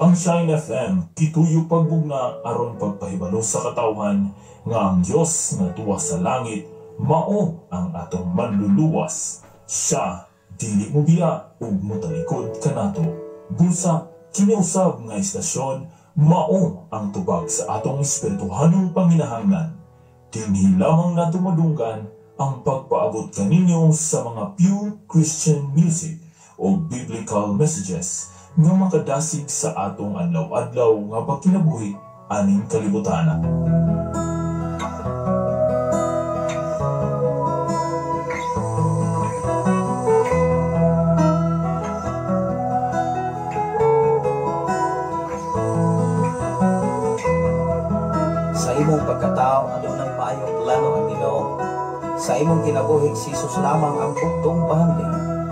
Ang Shine FM, kituyo pagbugna aron pagpahibalo sa katawhan nga ang Dios nga tuwa sa langit mao ang atong manluluwas. Siya dili mo biya ug motalikod kanato. Busa kiniusab nga istasyon mao ang tubag sa atong espirituhanong panginahanglan. Dinhi lamang nato madunggan ang pagpaabot kaninyo sa mga pure Christian music o biblical messages nga makadasig sa atong adlaw-adlaw nga pagkinabuhi aning kalibutan. Sa imong pagkatao adunay maayong plano ang Ginoo. Sa imong kinabuhi si Jesus lamang ang bugtong bahandi.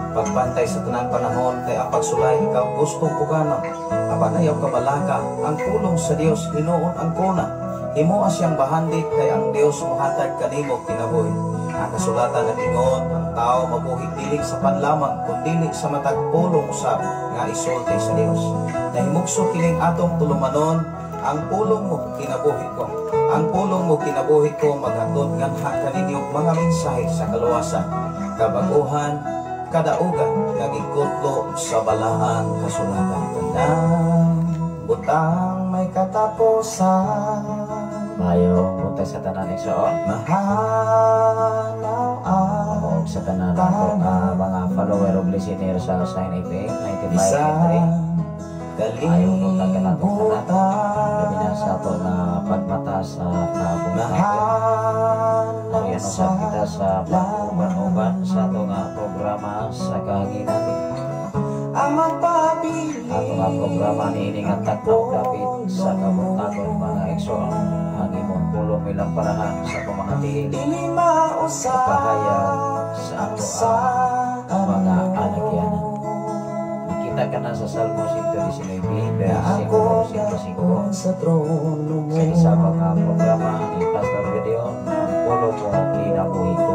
Pagbantay sa tanang panahon kay ang pagsulay ikaw gustong kuganon. Apanayaw kabalaka ang pulong sa Dios hinuon ang kuna. Himoa siyang bahandit kay ang Dios mohatag kanimo kinabuhi. Ang kasulatan ng Ingon, ang tao mabuhi dili sa panlamang kundi sa matag pulong usab nga isulti sa Dios. Nahimugso kining atong tulumanon ang pulong mo kinabuhi ko. Ang pulong mo kinabuhi ko maghatod nganha kaninyo mga mensahe sa kaluwasan, kabaguhan, kadaugan nga gikutlo sa balaang kasulatan. Tandang butang may katapusan, mayo buntay sa tanan igsoon, mahanaw ang sa tanan ako mga follower of listener sa Shine FM 95.3. Ayaw mo taganatong tanan labi na sa ito na pagmata sa kabuntahan. Ayaw usap kita sa pag-uban sa ito nga programa sa kahaginan. ang magpapili. Ato nga programa ni iningat takdang dapit sa kabuntagon mga igsoon. Ang imong pulong ilang parahan sa pamahatihin Dili mausap pagpahayag sa ato ang mga alagyanan. Kita ka na sa Salmo 119, versikulo 105. sa trono mo. Sa isa pa nga programa ni Pastor Gedeon, ang pulong mo kinabuhi ko.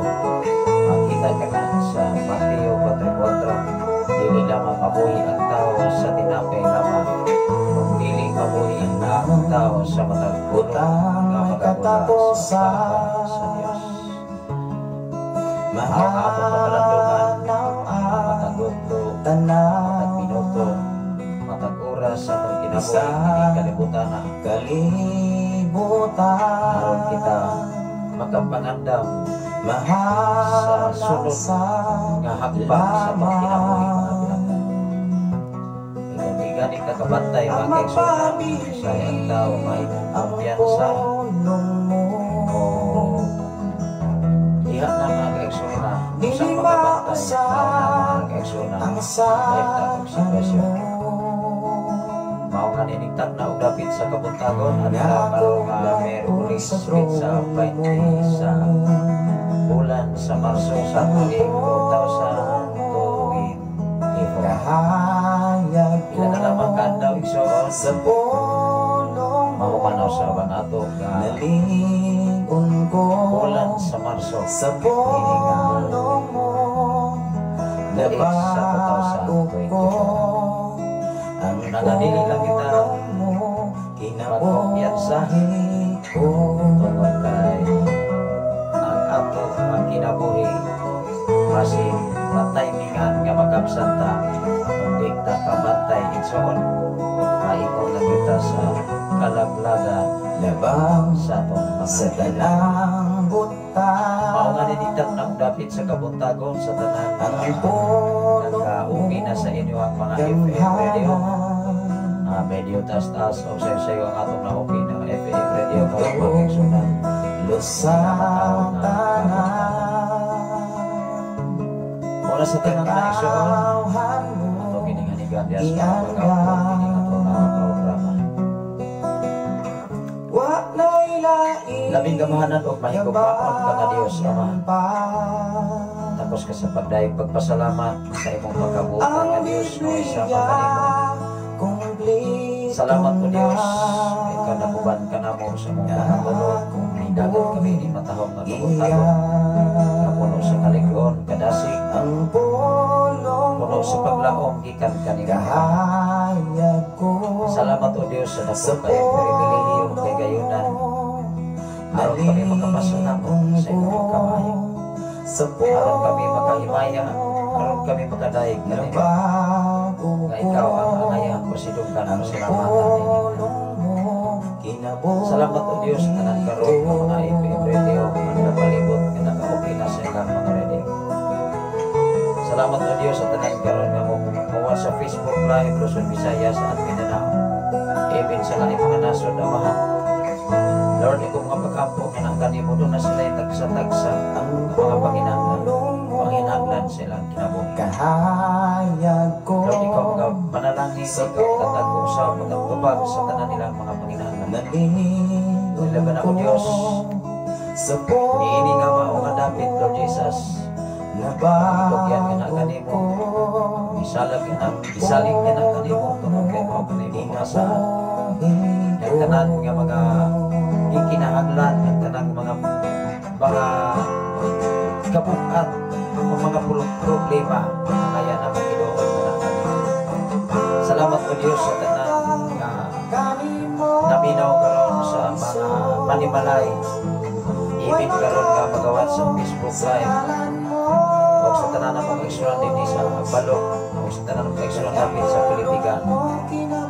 Makita ka na sa Mateo 4:4, dili lamang mabuhi ang tao sa tinapay lamang, kung dili mabuhi ang ang tao sa matag puno nga magagula sa pagpapala sa Dios. Mahal nga ato pamalandungan, matag guglo, matag minuto, matag oras sa pagkinabuhi ini kalibutan na aron kita makapangandam sa sunod nga hakbang sa pagkinabuhi mga pinagdan. Ikadigan ka kabantay mga kaigsunan sa iyang tao may kumpiyansa o diha na mga kaigsunan sa pagkabantay na mga kaigsunan dahil na kong sitwasyon. Mao nga ninigtag na og dapit sa kabuntagon at karon nga Miyerkules sa 20 sa bulan sa Marso sa tuig 2024. Ila na lamang kandaw igsoon mahumanaw sa banato nga bulan sa Marso ini nga dapit sa 2024. Nananili lang kita magkumpiyansa tungkol kay ang ato ang kinabuhi kasi matimingan nga magkabsanta kung di ta kabantay igsoon maikaw lang kita sa kalaglagan sa atong mga mao nga dinigtag na dapit sa kabuntagon sa tanan nagkaugi na sa inyo ang mga FM radio medyo taas-taas o sayo-sayo ang atong nauki ng FM radio para pag-iksunan sa matawag na mula sa tanang na iksuon ato kininganigan diya sa pag-outro kining ato na programa labing gamahanan o mahigugmaon ka nga Diyos Ama tapos ka sa pagdayeg pagpasalamat sa imong pagkabutan nga Diyos no isa pagkanimo. Salamat po Diyos kay kanakuban ka na mo sa mong pangatulog kung nidagat kami ni matahong nga kabuntagon kapuno sa kaligron kadasig puno sa paglaom gikan kanimo. Salamat o Diyos sa dako kayong pribilehiyo kay gayunan aron kami makapasalamat sa imong kamayo aron kami makahimaya aron kami makadaig kanimo nga ikaw ang angayan pasidungkan ang salamatan ninyo. Salamat o Diyos na nagkaroon ng mga FM radio ang napalibot na naka-okay na sa ilang mga radio. Salamat o Diyos at nagkaroon nga mawa sa Facebook Live Luzon, Visayas at Mindanao even sa laing mga nasod amahan. Lord, ikong mga pagkampo nga nang kanimo doon na sila'y tagsa-tagsa ang mga panginaglan sa ilang kinabuhi. Lord, ikaw mga panalangin, ikaw tatago sa pagkatubag sa tanan nilang mga panginaglan. Ilaban ako Diyos, niini nga mao nga dapit, Lord Jesus, itugyan ka na kanimo, isalig ka na kanimo, tungkol kayo mga kanimo mga saan. Ang tanan nga mga ikinahanglan, ang tanan mga kabukat, mga problema na kaya na Panginoon na kanimo. Salamat o Diyos sa tanan nga naminaw karon sa mga panimalay ibig karon nga magawat sa Facebook Live o sa tanan na mga eksuran din sa Balok o sa tanan ng eksuran namin sa Pilipigan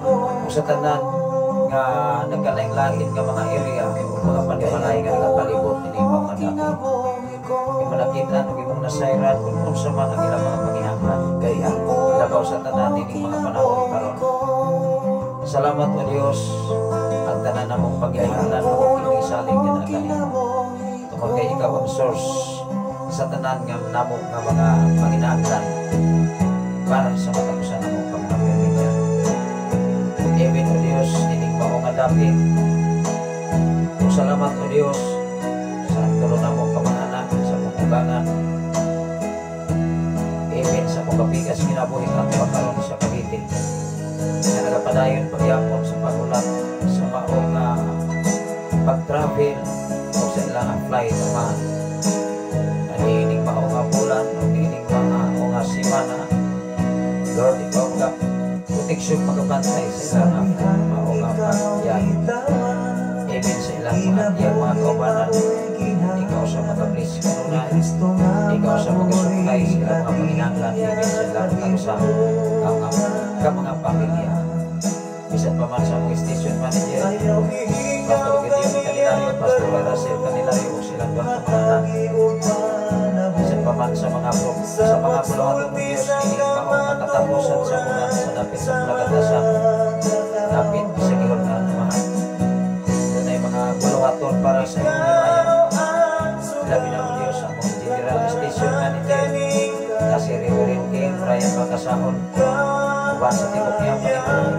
o sa tanan nga nagkalaing-langit nga mga area o mga panimalay nga nagpalibot din mga dapit imanakita ang imong nasayran kung sa mga ilang mga panginahanglan labaw sa tanan din mga panahon karon. Salamat o Diyos ang tanan namong panginahanglan o kinisaling nga na kanimo tungkol kay ikaw ang source sa tanan nga namong nga mga panginahanglan para sa matapusan namong pagpapirmidya. Even o Diyos nining mao nga dapit salamat o Diyos sa tulo namong kamananak sa pagkubangan even sa pagkapigas kinabuhi at pagkaroon sa Cavite na nagapadayon pagyapon sa pagulat sa maong pag-travel o sa ilang flight naman niining maong bulan o niining mga simana. Lord, ikaw nga proteksyon pagkabantay sa ilang maong pagyahin ang iyang mga kaubanan. Ikaw sa magablis kanunay, ikaw sa magasuklay sila mga panginanglan, even sila ka mga pamilya. Bisan pa man sa mga station manager, Pastor Gideon Canilario, Pastor Russell Canilario, o silang bang pamanan. Bisan pa man sa mga bulawaton ng Diyos, hindi maong makatapusan sa muna sa dapit sa plagatasan, dapit sa gihon na mga doon ay mga bulawaton para sa inyong limayan. Labi na mo Diyos ang mga general station manager na si Reverend King Ryan Makasahon, uban sa tibok niyang Panginoon.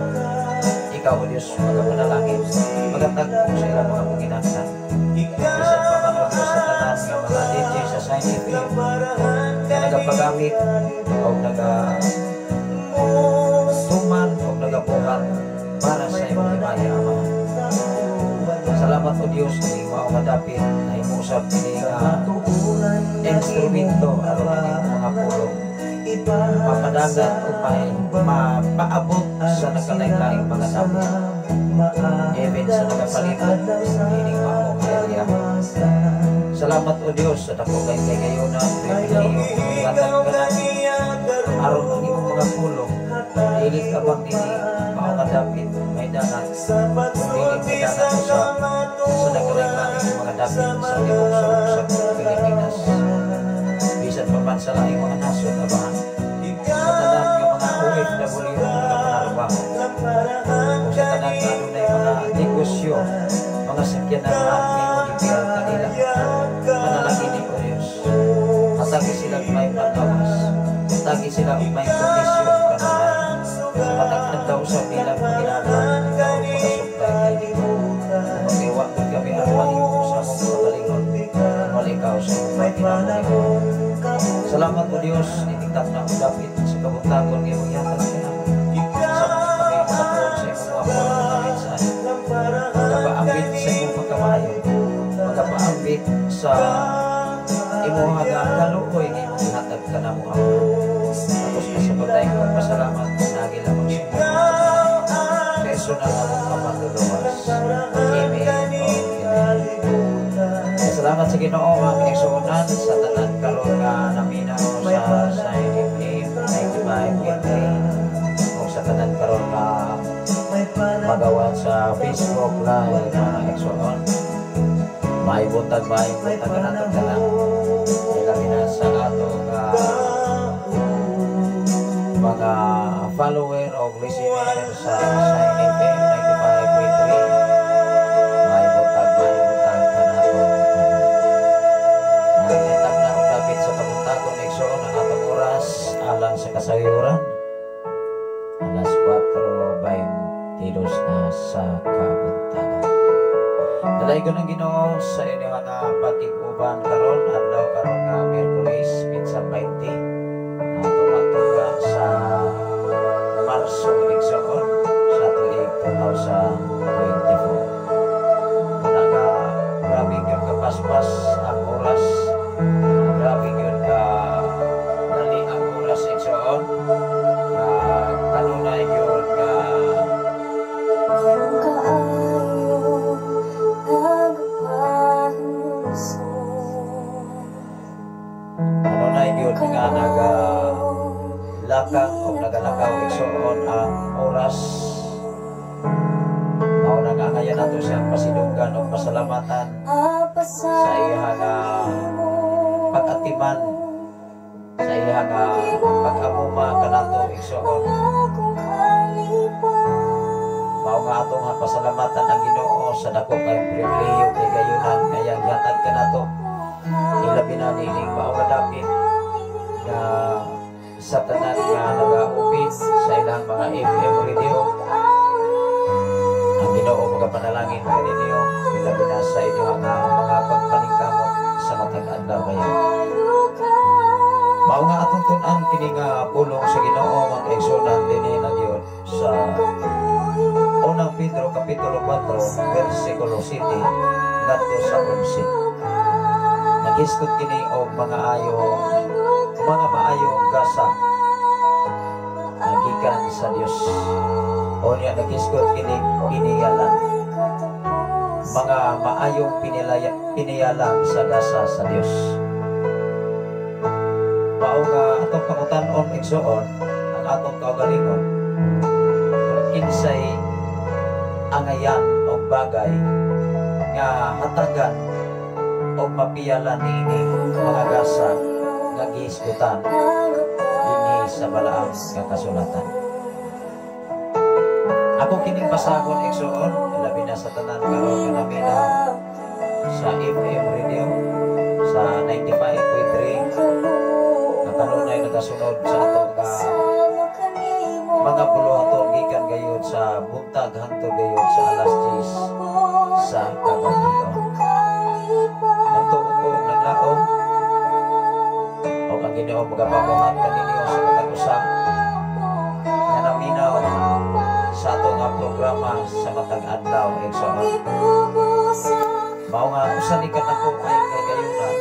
Ikaw o Diyos magapanalangin, magatagpo sa ilang mga panginanglan. Bisan pa man o Diyos sa tanan ng mga DJ sa Sign FM na nagapagamit o nagatuman o nagapukan para sa iyong himaya, Ama. Salamat o Diyos na ikaw madapit na imusap ini instrumento aron ang mga pulong mapadagat o mapaabot sa nagkalaing-laing mga dapit, even sa nagapalitan hining maong area. Salamat o Diyos sa dako kay kayunan pribilehiyo gatag aron ang imong mga pulong dili ka bang dili mao kadapit may dagat dili may dagat sa nagkalaing-laing mga dapit sa tibok sulok sa Pilipinas. Bisan pa man sa laing mga nasod abahan sa tanan ng mga OFW na nagpanarbaho o sa tanan ng adunay mga negosyo, mga sakyanan na may magigirang kanila. Manalangin ni o Diyos, atagi sila may pagkawas, atagi sila may kondisyon kanunay, patagtag daw sa bilang pagkinaglan ikaw magasuktay kay dito. Mag-iwa kung kami ang mahimo sa mong pagalingon, wala ikaw sa mga pinamahimo. Salamat o Diyos, nitigtap na ang dapit sa kabuntagon ng iyong yatag ka. Sa kami makatuon sa iyong mga pulong na mensahe. Magapaambit sa iyong pagkamayo. Magapaambit sa iyong hagang kalukoy ng iyong hatag ka na mo, Ama. Tapos na sa pagdayang magpasalamat, nagil lamang sa iyong personal na mong kamanluluwas. Amen. Amen. Salamat sa Ginoo ang eksuunan sa tanan karon nga naminaw sa Sign FM 95.3 o sa tanan karon nga magawa sa Facebook Live mga eksuon. Maibutag ka nato ka lang. Ilabi na sa ato mga follower o listener sa Sign FM 95.3. Alang sa kasayuran alas 4:22 na sa kabuntagan. Dalaygo ng Ginoo sa inyong mga patiguban karon adlaw karon nga Miyerkules pinsan 20 tumatunga sa Marso igsoon sa tuig 2024. Naga grabe gyud kapaspas ang oras, grabe gyud dali ang oras igsoon. Kanunay gyud kanunay gyud nga nagalakang o nagalakaw igsoon ang oras. Mao na nga kaya nato siyang pasidunggan o pasalamatan sa iyang pag-atiman, sa iyang pag-amuma kanato igsoon. Mao nga atong pasalamatan ang Ginoo sa dako kay pribilehiyo kay gayunan kayang yatag kanato. Ilabi na nining mao kadapit na sa tanan nga nagaupit sa ilang mga FM radio. Ang Ginoo magapanalangin kay ninyo ilabi na sa inyong mga pagpaningkamot sa matag adlaw kayo. Mao nga atong tun-an kini nga pulong sa Ginoo ang eksonan dinhi na gyud sa unang Pedro kapitulo 4 bersikulo 7 ngadto sa 11. Nagisgot kini og mga maayong gasa nagikan sa Dios. O niya nagisgot kini inigalan mga maayong piniyalan sa dasa sa Dios. Mao nga atong pangutan-on igsoon ang atong kaugalingon kung kinsay angayan o bagay nga hatagan o mapiyalan niini mga gasa nga gihisgutan dinhi sa balaang nga kasulatan. Ako kining pasahon igsoon labi na sa tanan karon nga naminaw sa FM radio sa 95.3 na kanunay nagasunod sa atong mga buluhaton gikan gayud sa buntag hangtod gayud sa alas 10 sa kagabion. Nagtuon ko naglaom o ang Ginoo magapamuhat kaninyo sa katag-usa nga naminaw sa atong nga programa sa matag adlaw igsoon. Mao nga usa ni kanako ay kagayunan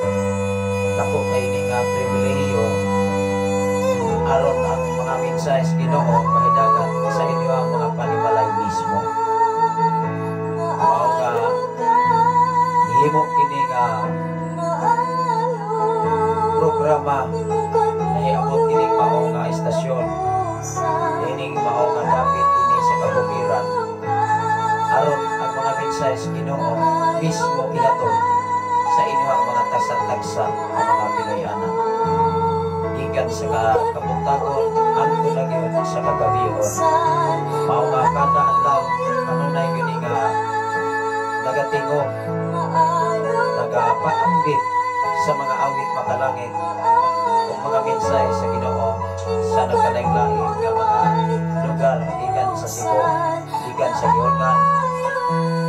nako kay ni nga pribilehiyo aron ang mga mensahe sa Ginoo mahidagan sa inyo ang mga panimalay mismo. Mao nga himo kini nga programa nahiabot kini mao nga istasyon dining mao nga dapit ini sa kabukiran aron ang mga mensahe sa Ginoo mismo ihatod sa inyo ang mga tagsa-tagsa ang mga Pinoyanan gikan sa kabuntagon ang tulagyon sa kagabion. Mao nga kada adlaw kanunay gini nga nagatingog nagapaambit sa mga awit makalangit o mga mensahe sa Ginoo sa nagkalain-lain nga mga lugar gikan sa Cebu gikan sa Giorgan.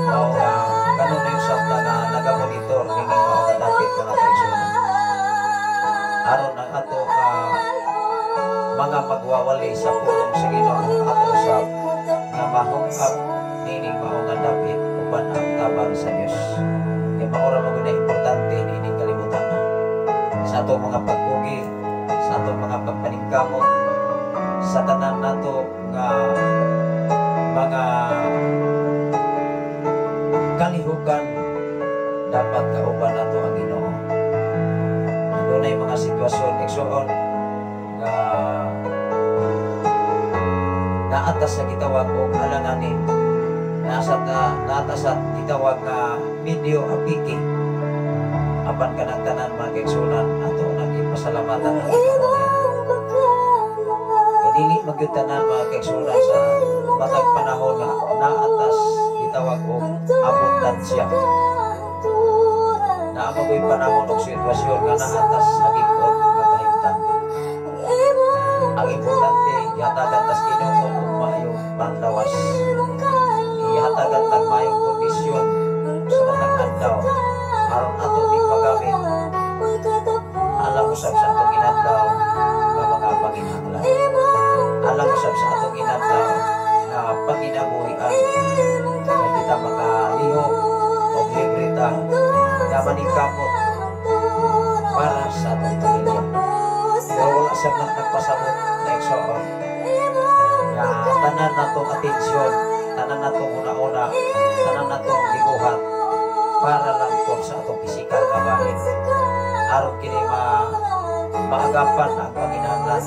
Mao nga kanunay usab nga nagamonitor ning mao nga dapit mga kaigsunan aron ang ato mga magwawali sa pulong sa Ginoo ato usab nga mahungkap nining mao nga dapit uban ang tabang sa Dios. Kay mao ra maguna importante nining kalibutan sa ato mga pagpugi, sa ato mga pagpaningkamot, sa tanan nato nga mga kalihukan dapat kauban nato ang Ginoo. Dunay mga sitwasyon igsoon nga naatas sa gitawag o alanganin naatas sa gitawag nga medyo apiki apan kanang tanan mga kaigsunan ato nang ipasalamatan ang Ginoo. Dili magyutanan mga kaigsunan sa matag panahon nga naatas gitawag og abundansya. Naamoy panahon og sitwasyon nga naatas sa gipot nga kahimtang. Ang importante ihatagan tas Ginoo og maayong panglawas. Ihatagan tag maayong kondisyon sa matag adlaw aron ato ipagamin alang usab sa atong ginadlaw nga mga panginahanglan. Alang usab sa atong ginadlaw nga panginabuhian nga kita makalihok o libreta nga maningkamot para sa atong pamilya. Pero wala sa nagpasabot na igsoon nga tanan natong atensyon, tanan natong una-una, tanan natong liguhan para lang po sa atong pisikal nga bahin aron kini maagapan ang panginahanglan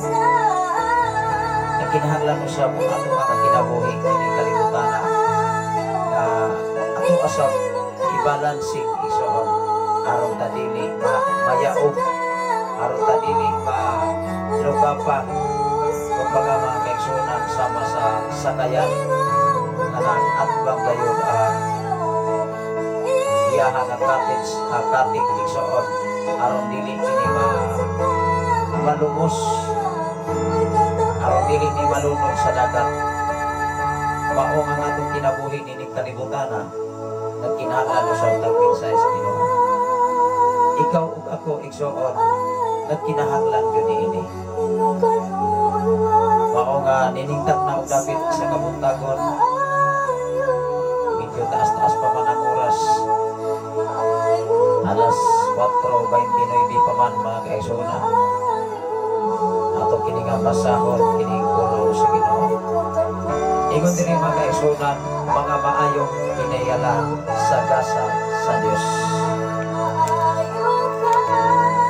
na kinahanglan usab ang ato mga kinabuhi kini kalibutan na ato asab i-balancing igsoon aron ta dili mayaog aron ta dili malugapa kumbaga mga kaigsunan sama sa sakayan nga nag-atbang gayud iyaha nga katig igsoon aron dili kini malumos aron dili ni malunod sa dagat. Mao nga atong kinabuhi nining kalibutan na kinahanglan usab tag mensahe sa Ginoo. Ikaw ug ako igsoon nagkinahanglan gyud ini. Mao nga niningtap na og dapit sa kabuntagon. Medyo taas-taas pa man ang oras. Alas 4:29 pa man mga kaigsunan. Ato kini nga basahon kini pulong sa Ginoo. Ingon diri mga kaigsunan mga maayong pinayalan sa gasa sa Dios.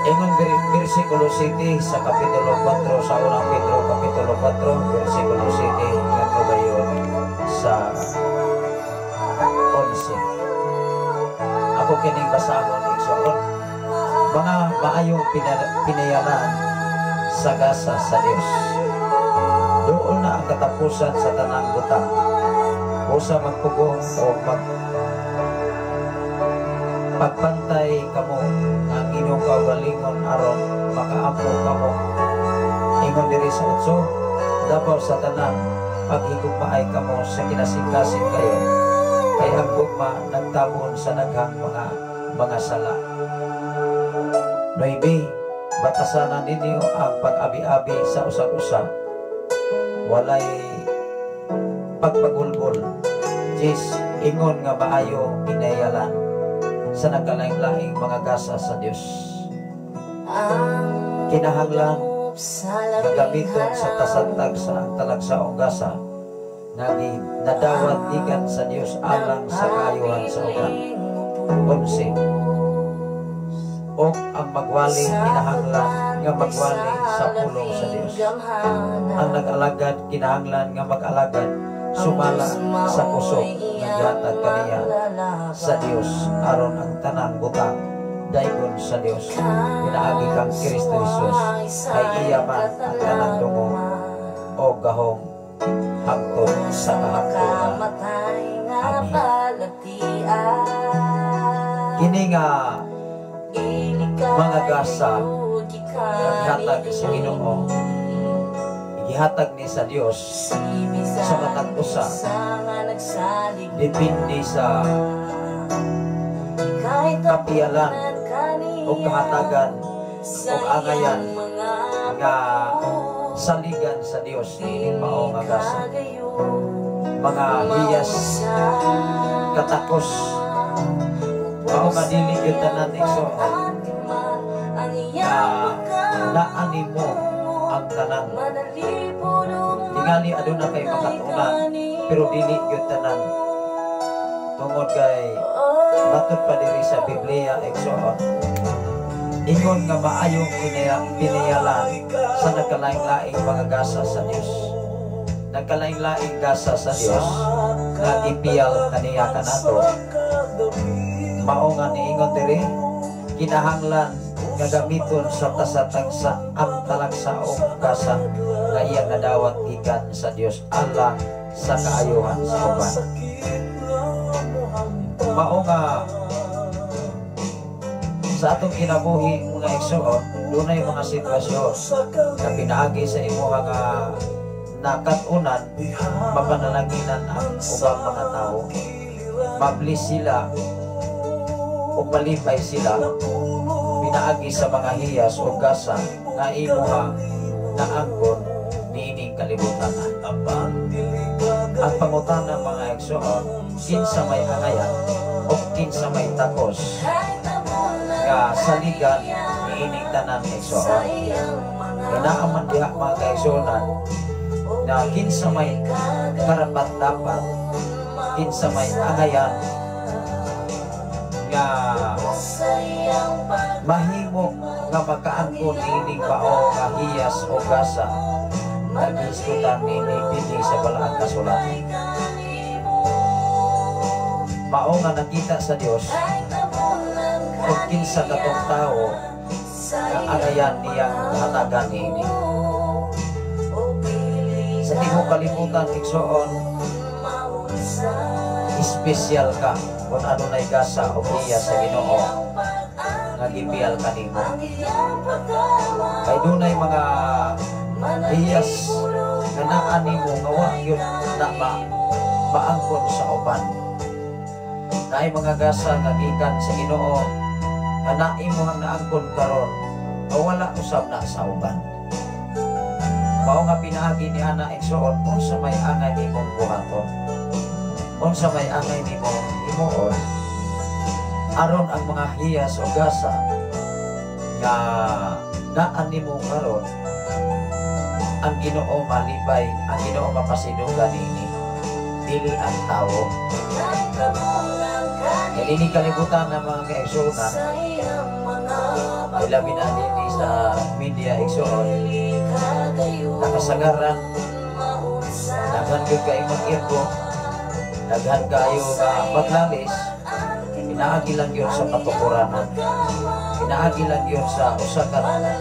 Ingon versikulo 7 sa kapitulo 4 sa unang Pedro kapitulo 4 versikulo 7 ngadto gayon sa 11. Ako kining basahon igsoon. Mga maayong pinayalan sa gasa sa Dios. Doon na ang katapusan sa tanang butang. Busa magpugong o pagpantay kamo ang inyong kaugalingon aron makaampo kamo. Ingon diri sa 8, dapaw sa tanan paghigugmaay kamo sa kinasingkasing kayo kay ang gugma nagtabon sa daghang mga sala. 9, batasanan ninyo ang pag-abi-abi sa usag-usa. Walay pagpagulbol. 10, ingon nga maayo pinayalan sa nagkalaing-laing mga gasa sa Dios. Kinahanglan gagamiton sa tasatag sa ang talagsaong gasa nga nadawat ikan sa Dios alang sa kaayuhan sa uban. 11, o ang magwali kinahanglan nga magwali sa pulong sa Dios. Ang nag-alagad kinahanglan nga mag-alagad sumala sa puso nga gihatag kaniya sa Dios aron ang tanang butang daygon sa Dios. Pinaagi kang Kristo Jesus kay iya man ang tanang dungo o gahong hangtod sa kahapon. Amen. Kini nga mga gasa gihatag sa Ginoo, gihatag ni sa Dios sa matag usa depende sa kapiyalan o kahatagan o angayan nga saligan sa Dios ni mao nga gasa. Mga hiyas katakos mao nga dili gyud tanan igsoon naani mo ang tanan. Tingali aduna kay makatunan pero dili gyud tanan. Tungod kay batot pa diri sa Biblia igsoon ingon nga maayong pinayalan sa nagkalaing-laing mga gasa sa Dios. Nagkalaing-laing gasa sa Dios nga ipiyal kaniya kanato. Mao nga niingon diri kinahanglan nga gamiton sa tasatag sa ang talagsaong gasa nga iyang nadawat gikan sa Dios alang sa kaayuhan sa uban. Mao nga sa atong kinabuhi mga igsoon dunay mga sitwasyon nga pinaagi sa imo nga nakatunan mapanalaginan ang ubang mga tao. Mablis sila o malipay sila pinaagi sa mga hiyas o gasa nga imuha na angkon niining kalibutan. Ang pangutana mga igsoon kinsa may angayan o kinsa may takos nga saligan niining tanan igsoon. Kinaaman diha mga kaigsoonan na kinsa may karapat dapat kinsa may angayan nga mahimo nga makaangkon niining bao nga hiyas o gasa nag-iskutan nini pili sa balaang kasulatan. Mao nga nakita sa Dios kung kinsa katong tao nga angayan niyang hatagan niini. Sa tibuok kalibutan igsoon espesyal ka kung ano na'y gasa o hiya sa Ginoo nga gipiyal kanimo. Kay dunay mga hiyas nga naani mo nga wa yun na maangkon sa uban. Naay mga gasa nga gikan sa Ginoo nga naimo ang naangkon karon o wala usab na sa uban. Mao nga pinaagi ni ana igsoon unsa may angay nimong buhaton, unsa may angay nimong himuon aron ang mga hiyas o gasa nga naan nimo karon ang Ginoo malipay, ang Ginoo mapasinugan nini dili ang tawo. Kanini kalibutan ng mga kaigsunan, ay labi na nini sa media igsuon, nakasagaran, daghan yun kayo mag-irgo, daghan kayo maglalis, pinaagilan yun sa katukuranan, pinaagilan yun sa usakan,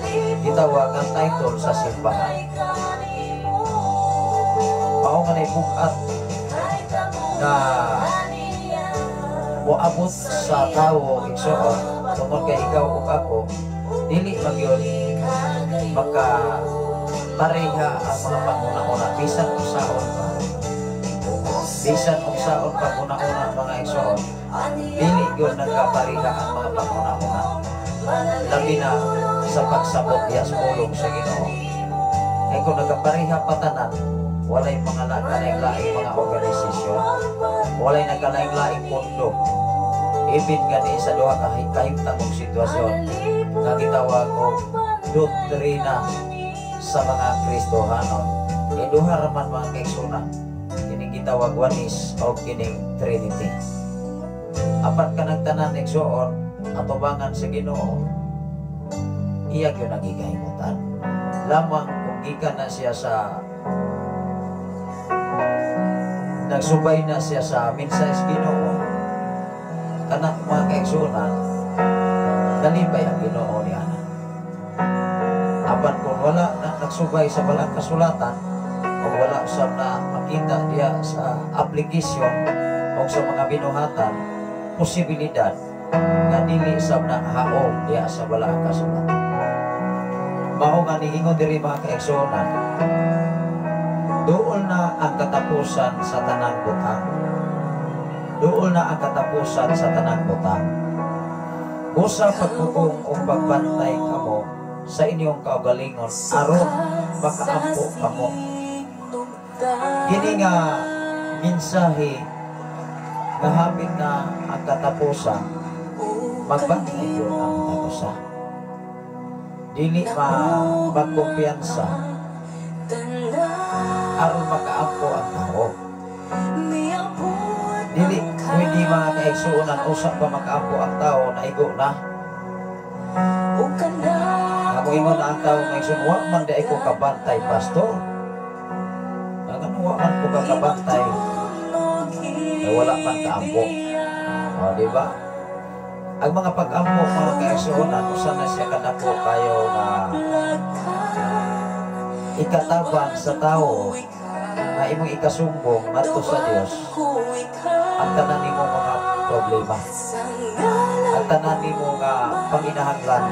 gitawag ang title sa simbahan. Mao nga bukat na moabot sa tao igsoon tungod kay ikaw ug ako, dili magyon maka pareha ang mga panguna-una bisan unsaon pa, bisan unsaon panguna-una mga igsoon, dili yun nagkapareha ang mga panguna-una, labi na sa pagsabot diya sa pulong sa Ginoo. Kaya kung nagkapareha patanan, walay mga nagkalaing-laing mga organisasyon, walay nagkalaing-laing pondo, ibig gani sa duha kahimtang sitwasyon nga gitawag og doktrina sa mga Kristohanon. Kay duha raman mga kaigsunan, kining gitawag wanis o kining Trinity. Apat ka nagtanan igsuon atubangan sa Ginoo, iya gyud nagikahimutan. Lamang kung gikan na siya sa nagsubay na siya sa mensahe Ginoo, kanak mga kaigsunan, nalipay ang Ginoo niya na. Apan kung wala na nagsubay sa walang kasulatan, o wala sa na makita diya sa aplikasyon o sa mga binuhatan, posibilidad nga dili sa na haom diya sa walang kasulatan. Mao nga niingon diri mga kaigsunan, doon na ang katapusan sa tanang butang. Doon na ang katapusan sa tanang butang. Usa pagpugong o pagbantay kamo sa inyong kaugalingon aron makaampo kamo. Kini nga mensahe nga hapit na ang katapusan, magbantay yun ang tagusa. Dili magkumpiyansa aron makaampo ang tao. Dili pwede mga kaigsuonan usap pa makaampo ang tao na igo na. Ako ingon na ang tao nga igsuon, wa man di ko kabantay, pastor. Ano wa man ko kabantay, ay wala man kaampo. O, diba? Ang mga pag-ampo mga kaigsuonan, usa na siya kadako kayo na ikatabang sa tao na imong ikasumbong madto sa Dios ang tanan nimo mga problema, ang tanan nimo nga panginahanglan.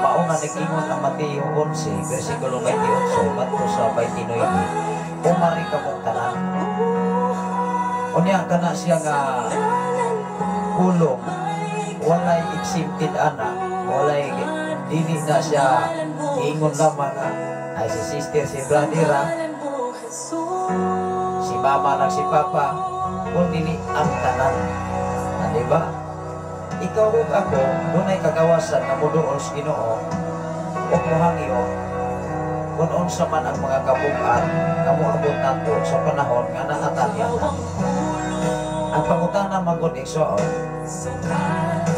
Mao nga nag-ingon ang Mateo 11 versikulo 28 madto sa 29, umari ka mong tanan. Unya kana siya nga pulong, walay exempted ana, walay dili na siya ingon lamang ay si sister, si brother, si mama, si papa, kung dili ang tanan. Diba? Ikaw ug ako, dunay kagawasan na muduol sa Ginoo o muhangyo kung unsa man ang mga kabugan nga moabot nato sa panahon nga naatagyan na. Ang pangutana magod igsoon,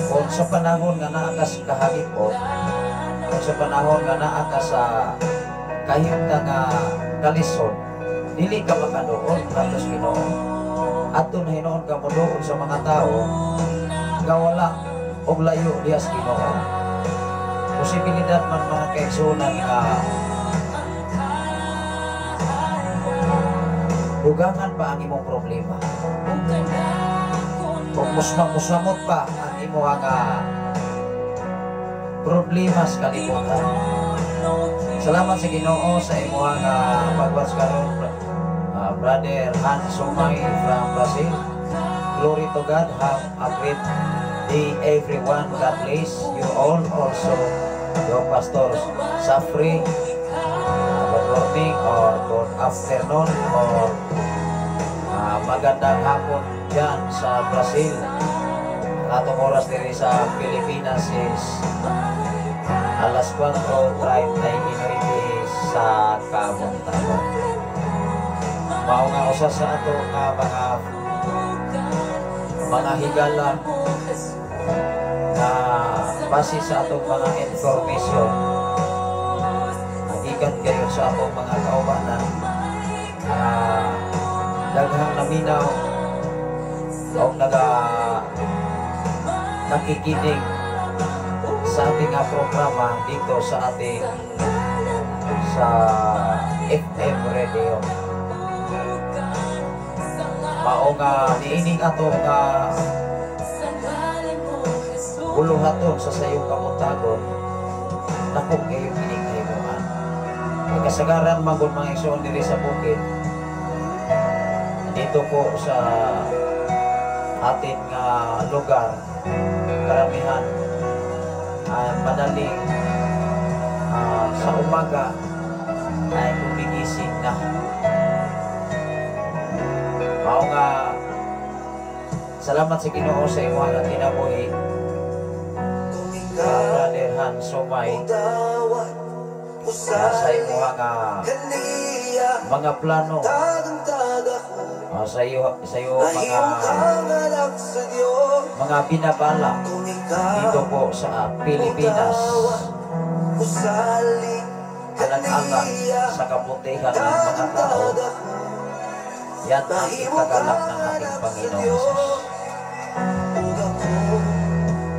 kung sa panahon nga naa ka sa kahagipon, kung sa panahon nga naa ka sa kahimtang kalisod, dili ka makadoon nato sa Ginoo. Ato na hinoon ka mo doon sa mga tao nga wala og layo diha sa Ginoo. Posibilidad man mga kaigsuonan nga dugangan pa ang imong problema. Kung musmamot pa ang imong problema sa kalibutan. Salamat sa Ginoo sa imong pagwas karon, Brother Han Sumay from Brazil. Glory to God. Have a great day everyone. God bless you all. Also your pastors Safri, good morning or good afternoon or magandang hapon dyan sa Brazil. Atong oras diri sa Pilipinas is alas 4:30 sa kabuntagon. Mao nga usa sa ato nga mga mga higala na base sa atong mga information nagikan kayo sa atong mga kaubanan daghang naminaw o nakikinig sa ating programa dito sa ating sa FM radio. Mao nga niining ato nga buluhaton sa sayong kamuntagon nako kayo kinikahimuan. Kasagaran magod mga igsoon diri sa bukid dito po sa ating lugar karamihan madaling sa umaga ay gumigising na. Mao nga salamat sa Ginoo sa imo nga kinabuhi Brother Han Somay sa imo nga mga plano sa iyo mga binabala dito po sa Pilipinas alang-alang sa kabutihan ng mga tao. Yan ang itagalak ng ating Panginoong Jesus.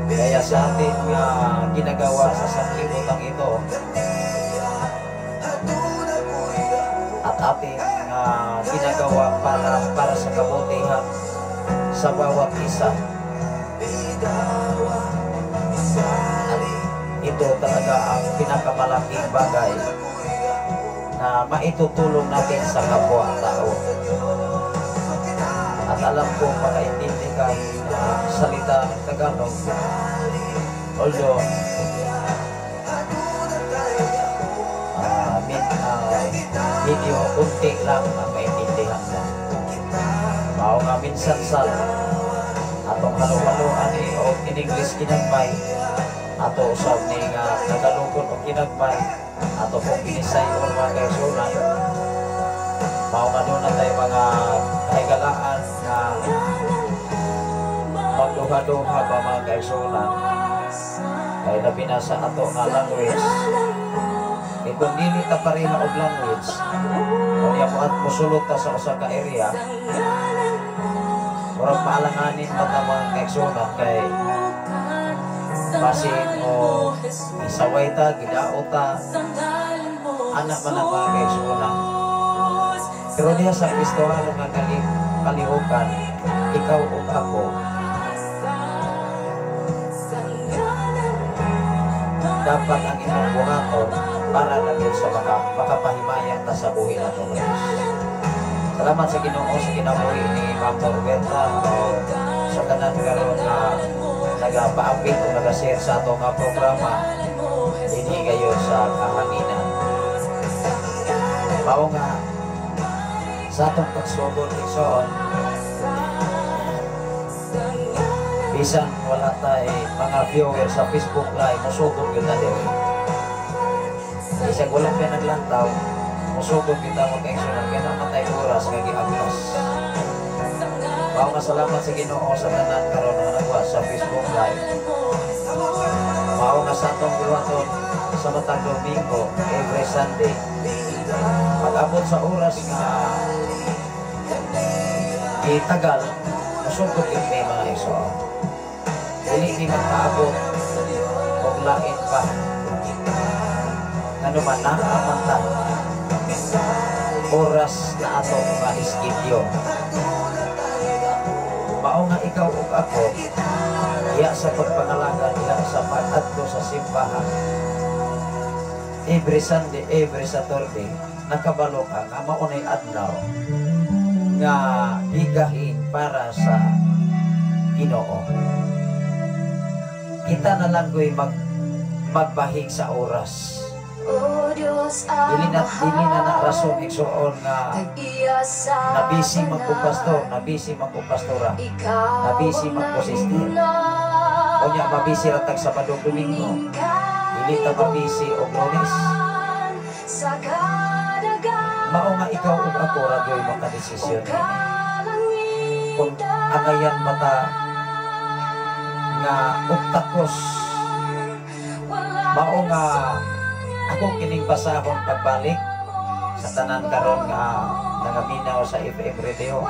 Kaya sa ating ginagawa sa sanglibutan ito at ating ginagawa para sa kabutihan sa bawat isa, at ito talaga ang pinakamalaking bagay na maitutulong natin sa kapwa-tao. At alam ko makaintindi ka salita ng Tagalog, although medyo unti lang ang maintindihan mo. Mao nga minsan sa atong haluhaluan o in English kinagmay ato usab ni nga Tagalogon o kinagmay ato pong kinisay o mga kaigsunan. Mao nga doon na tayo mga kahigalaan na magduha-duha ba mga kaigsunan kaya nabinasa ato nga language. Kung dili ta pareha og language kung mo at musulot ta sa usa ka area murag maalanganin pa ta mga kaigsunan kay basin o isaway ta, gidao ta anak man ang mga kaigsunan. Pero diha sa Kristohano nga kalihukan ikaw o ako dapat ang imong buhaton para natin sa makapahimayan ta sa buhay nato ng Diyos. Salamat sa Ginoo sa kinabuhi ni Ma'am Roberta sa tanan karon nga nagapaabit o nagashare sa ato nga programa dinhi gayon sa kahanginan. Mao nga sa atong pagsugod igsoon bisan wala tay mga viewer sa Facebook Live musugod gyud na diri. Isang wala pa naglantaw, musugod kita mag-aksyonan kaya namatay oras nga giagtas. Mao nga salamat sa Ginoo sa tanan karon nga nagwa sa Facebook Live. Mao nga sa atong buhaton sa matag Domingo every Sunday. Pag-abot sa oras nga itagal, musugod yung may mga iso. Dili di magpaabot og lain pa. Ano man nakamanta oras na ato mga iskidyo. Mao nga ikaw ug ako iya sa pagpangalaga iya sa pag-adto sa simbahan every Sunday, every Saturday nakabalo ka nga maunay adlaw nga higahin para sa Ginoo. Kita na lang ko'y magbahig sa oras. Dili na rason igsuon nga nabisi magpupastor, nabisi magpupastora, nabisi magposister. O niya mabisi ratag Sabado Domingo, dili ta mabisi og Lunes. Mao nga ikaw ug ako radyo'y makadesisyon kung angayan mata nga uktakos mao nga ako kining basahon pagbalik sa tanan karon nga nangaminaw sa FM radio.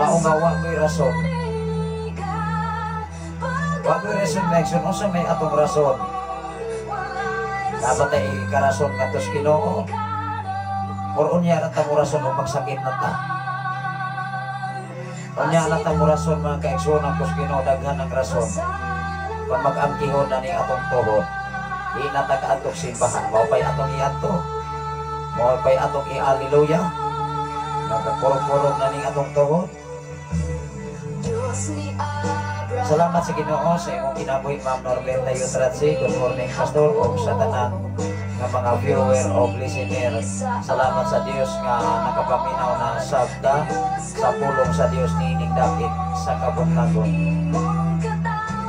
Mao nga wa ko'y rason. Wa ko'y rason election usa may atong rason. Dapat ay karason katos Ginoo. Or unya ra ta mo rason ug magsakit na ta. Unya na ta mo rason mga kaigsoon ang kus Ginoo daghan ang rason. Kung mag-angkihon na ning atong tuhod, di na ta kaatok simbahan, mao pay atong iadto. Mao pay atong i-alleluya. Nagkakurog-kurog na ning atong tuhod. Salamat sa Ginoo sa imong kinabuhi, Ma'am Norbenta Yutratsi. Good morning, Pastor, o sa tanan nga mga viewer o listener. Salamat sa Dios nga nakapaminaw na sabda sa pulong sa Dios niining dapit sa kabuntagon.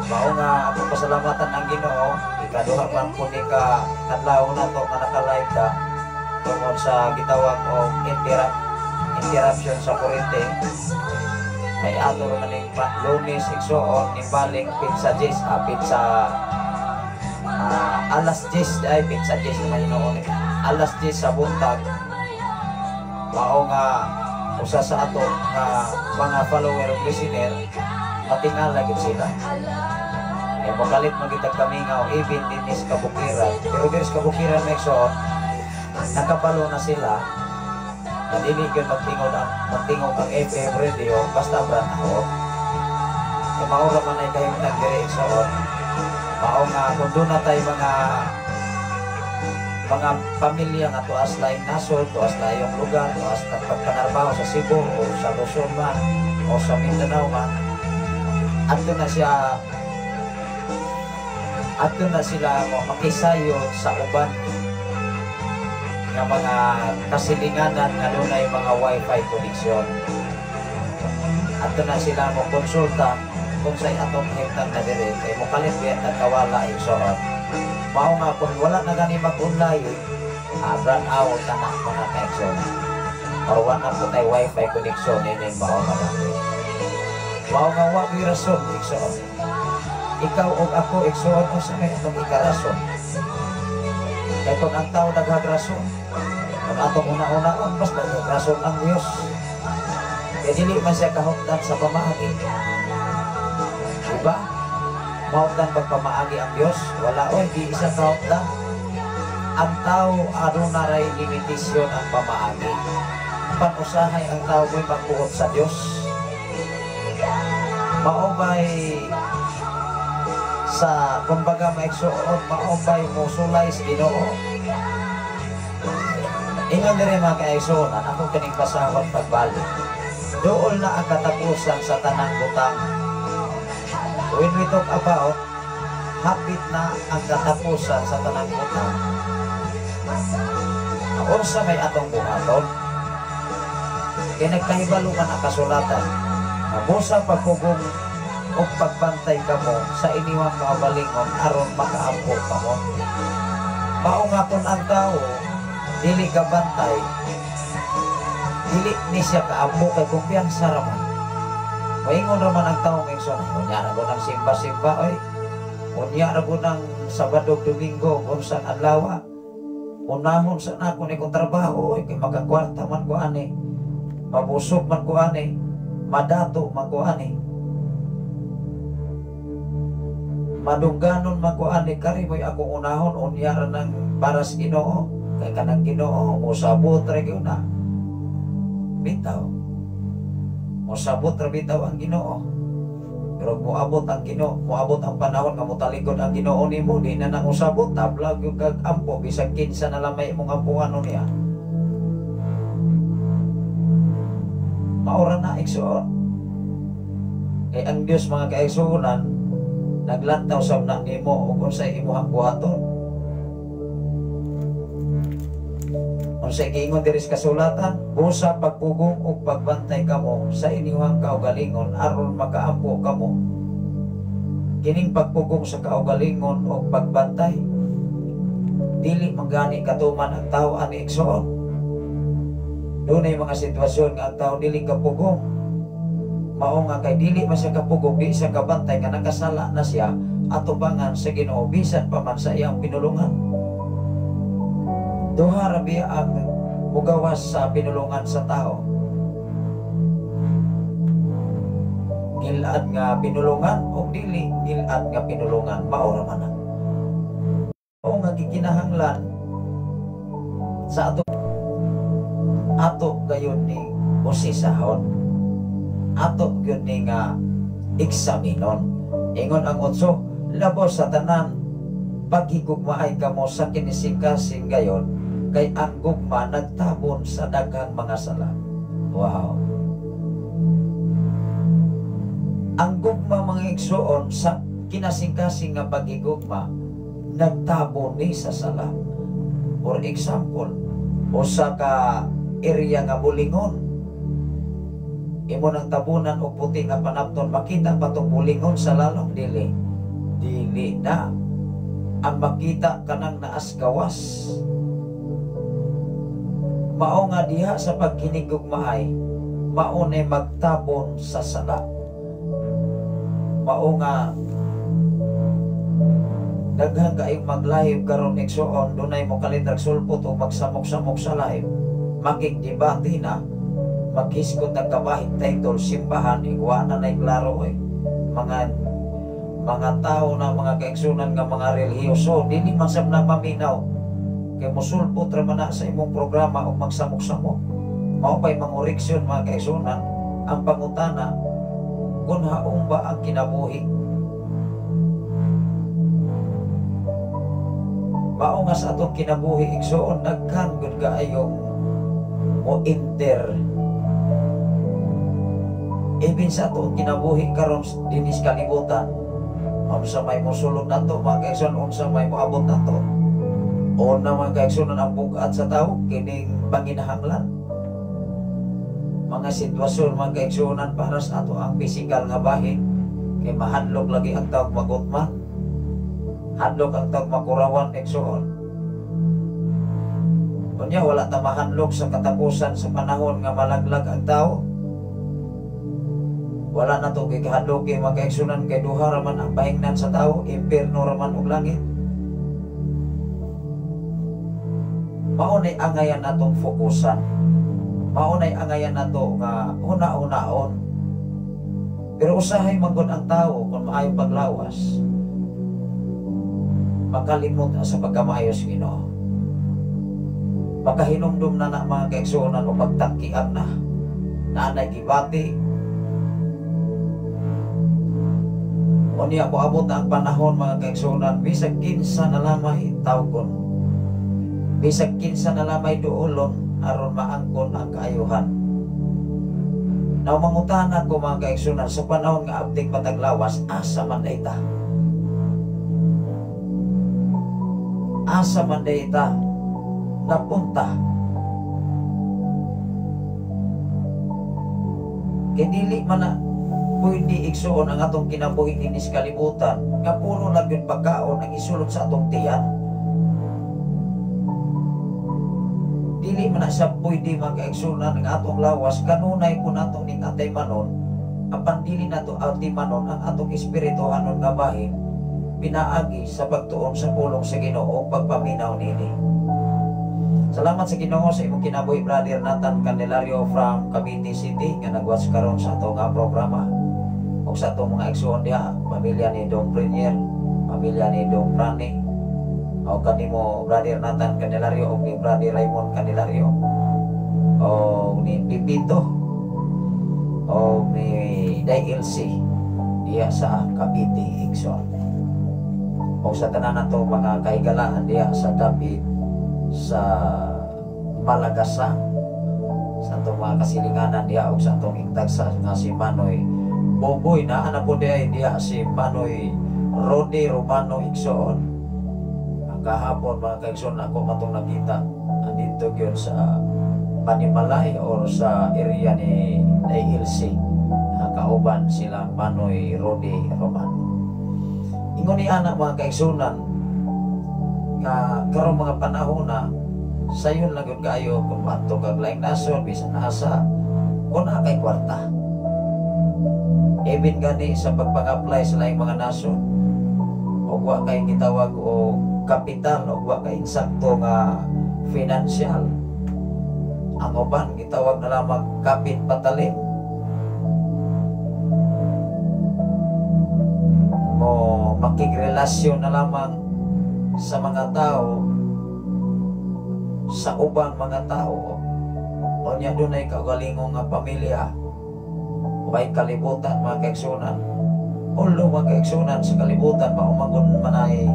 Mao nga akong pasalamatan ang Ginoo, ikaduha man po ni ka kadlaw na to nga naka-live ka tungod sa gitawag o interruption sa kurente. Kay ato man ning Lunes igsoon ni balik pizza 10 pizza alas 10 ay pizza 10 man hinoon alas 10 sa buntag. Mao nga usa sa ato nga mga follower ug listener matingala gid sila. Ay makalit magitag kami nga even din is kabukiran, pero din is kabukiran igsoon nakapalo na sila. Dili gyud magtingog ang FM radio basta branaho. E mao ra man ay kahimtang diri igsoon. Mao nga kun doon na tayo mga pamilya nga tuas laing nasod, tuas layong lugar, tuas pagpanarbaho sa Cebu o sa Luzon man o sa Mindanao man, adto na sila makisayo sa uban nga mga kasilinganan nga dunay mga wifi connection. Adto na sila mo konsulta kung say atong himtang na dire kay mo kalit biyan nagkawala igsoon. Mao nga kung wala na gani mag-online, brand out na mga connection. Or wala po tayo wifi connection ini mao marami. Mao nga wa may rason igsoon. Ikaw o ako igsoon o sa may atong ikarason. Kaya kung ang tao naghagrason, kung atong una-unaon, basta naghagrason ang Diyos. Kaya dili man siya kahukdan sa pamaagi. Diba? Mahukdan pagpamaagi ang Diyos? Wala o, hindi isa kahukdan. Ang tao, na ray limitasyon ang pamaagi. Panusahay ang tao mo'y magbuot sa Diyos. Maumay sa kumbaga maigsuon, maupay mo sulay sa Ginoo. Ingon dire mga kaigsuonan, ako kining pasahon pagbalik. Dool na ang katapusan sa tanang butang. When we talk about hapit na ang katapusan sa tanang butang, unsa may atong buhaton? Kaya nagkahibalo ka na kasulatan, mabusa pagpugong o pagbantay ka mo sa iniwang kabalingon aron makaampo ka mo. Mao nga kung ang tao dili ka bantay, dili ni siya kaampo kay kumpiyansa raman. Maingon raman ang tao ng son, unya ra ko ng simba-simba oy. Unya ra ko ng Sabado Domingo unsang adlaw. Unahon sa nako ni kong trabaho oy kay magakwarta man ko ani. Mabusog man ko ani, madato man ko ani. Madungganon man ko ani kari mo'y akong unahon unya ra ng para sa Ginoo kay kanang Ginoo mosabot ra gyud na bitaw mosabot ra bitaw ang Ginoo pero moabot ang Ginoo moabot ang panahon nga motalikod ang Ginoo nimo di na nang usabot tablag yung kag ampo bisag kinsa na lamay imong ampuan niya maura na igsoon kay ang Dios mga kaigsuonan naglantaw sa na nimo o kung sa imuhang buhaton. Kung sa ikingon diri sa kasulatan, busa pagpugong o pagbantay kamo sa inyong kaugalingon aron makaampo kamo. Kining pagpugong sa kaugalingon o pagbantay, dili magani katuman ang tao ani igsoon. Doon ay mga sitwasyon nga ang tao dili kapugong. Mao nga kay dili man siya kapugog, di siya kabantay nga nakasala na siya atubangan sa Ginoo bisan pa man sa iyang pinulungan. Duha ra biya ang mugawas sa pinulungan sa tao. Gilad nga pinulungan o dili gilad nga pinulungan, mao ra man na. Mao nga gikinahanglan sa ato gayon ni usisahon, ato gyud ni nga eksaminon. Ingon ang otso, labos sa tanan paghigugmaay kamo sa kinising-kasing gayon, kay ang gugma nagtabon sa daghang mga sala. Wow. Ang gugma mga igsoon sa kinasing-kasing nga paghigugma nagtabon ni sa sala. For example, usa ka area nga bulingon, imo nang tabunan og puti nga panapton, makita pa tong bulingon sa lalong dili na ang makita kanang naas gawas. Mao nga diha sa pagkinigugmaay, mao nay magtabon sa sala. Mao nga daghang kaayong mag-live karon igsoon, dunay mo kalitrag sulpot o magsamok-samok sa live, makigdebate na, maghiskot ng kabahit title, simbahan, igwa na nay klaro mga tao na mga kaigsunan nga mga relihiyoso, dili man sab na paminaw kay mosulpot ra man na sa imong programa o magsamok-samok. Mao pay mangoreksyon mga kaigsunan. Ang pangutana, kung haong ba ang kinabuhi? Mao nga sa atong kinabuhi igsoon, daghan gud kaayong mo enter. Even sa atong kinabuhi karon dinis kalibutan, unsa may mosulod nato mga kaigsoon, unsa may moabot nato. O na mga kaigsunan ang bugat sa tao, kining panginahanglan. Mga sitwasyon mga kaigsunan para sa ato ang pisikal nga bahin, kay mahadlok lagi ang tawag magutman, hadlok ang tawag makurawan igsoon. Kunya wala ta mahadlok sa katapusan sa panahon nga malaglag ang tao. Wala na to gihadlok kay mga kaigsunan, kay duha ra man ang bahingnan sa tao, impierno ra man ug langit. Maunay angayan natong fokusan, maunay angayan nato nga una-unaon. Pero usahay magod ang tao kung maayong paglawas, makalimot sa pagkamaayos Ginoo. Makahinumdum na na mga kaigsunan o pagtangkian na nanay gibati. O niya po abot na ang panahon mga kaigsunan, bisag kinsa na lamay tawgon, bisag kinsa na lamay duolon aron maangkon ang kaayuhan. Now mangutana ko mga kaigsunan, sa panahon nga abting pataglawas, asa man dayta? Asa man dayta napunta? Kay dili man na pwede igsuon ang atong kinabuhi dinis kalibutan nga puro lang yun pagkaon ang isulod sa atong tiyan. Dili man na siya pwede mga kaigsunan ng atong lawas, kanunay po nato ning atay manon, apan dili nato atay manon ang atong espirituhanon nga bahin, pinaagi sa pagtuon sa pulong sa Ginoo o pagpaminaw nini. Salamat sa Ginoo sa imong kinabuhi, Brother Nathan Candelario from Cavite City, nga nagwatch karon sa atong programa. O sa atong mga igsuon diha, pamilya ni Dong Premier, pamilya ni Dong Prane, o kanimo Brother Nathan Candelario o ni Brother Raymond Candelario, o ni Pipito, o ni DLC diha sa Cavite igsoon. O sa tanan nato mga kaigalaan diha sa David, sa Malagasa, sa itong mga kasilinganan diha o sa itong intag sa nga si Manoy Boboy, na anak po diha si Manoy Rodi Romano igsoon. Ang kahapon mga kaigsoon ako matong nakita andito yun sa Panimalay or sa area ni DLC, kauban sila Manoy Rodi Romano. Ingon ni anak mga kaigsunan nga karong mga panahon na sayon lang yun kayo kung mato kag laing nason bisan asa kung kay kwarta. Even gani sa pagpang-apply sa laing mga nasod, o wa kay gitawag o kapital, o wa kay insakto nga financial. Ang uban gitawag na lamang kapit patalim. Mo makigrelasyon na lamang sa mga tao, sa ubang mga tao, o niya doon ay kaugalingong nga pamilya, may kalibutan mga kaigsunan. Although mga kaigsunan sa kalibutan, maumagon man ay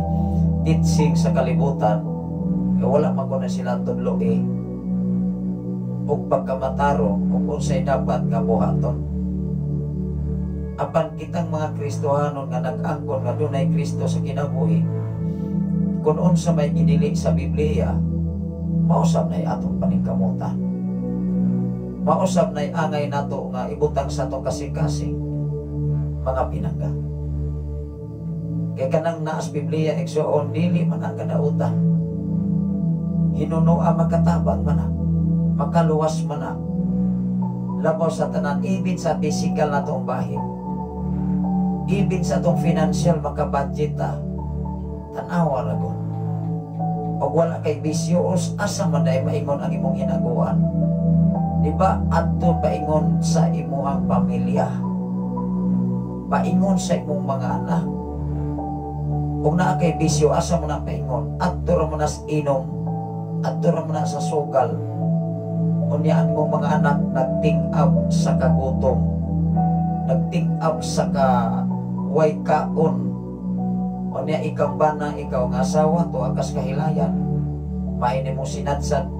teaching sa kalibutan, wala magon na sila tudlo o pagkamataro o kung sa'y dapat nga buhaton. Apan kitang mga Kristohanon nga nag-angkon nga doon ay Kristo sa kinabuhi, kung unsa may ginili sa Biblia, mausap na atong paningkamutan. Mausap na angay nato nga ibutang sa itong kasing-kasing mga pinangga. Kaya kanang naas Biblia eksoon, dili man ang kadautan. Hinunoa makatabang man na, makaluwas man na. Labaw sa tanan, ibin sa physical na itong bahid. Ibin sa itong financial makabudget ta. Tanawa ragon. O wala kay bisyos, asa man dahil maingon ang imong hinaguan. Diba, ato paingon sa imuhang pamilya, paingon sa imong mga anak. Kung naa kay bisyo, asa mo na paingon, ato ra mo na sa inom, ato ra mo na sa sugal. Unya ang imong mga anak nagting-up sa kagutom, nagting-up sa way kaon. Unya ikaw bana, ikaw nga asawa, to akas kahilayan, maini mo sinadsan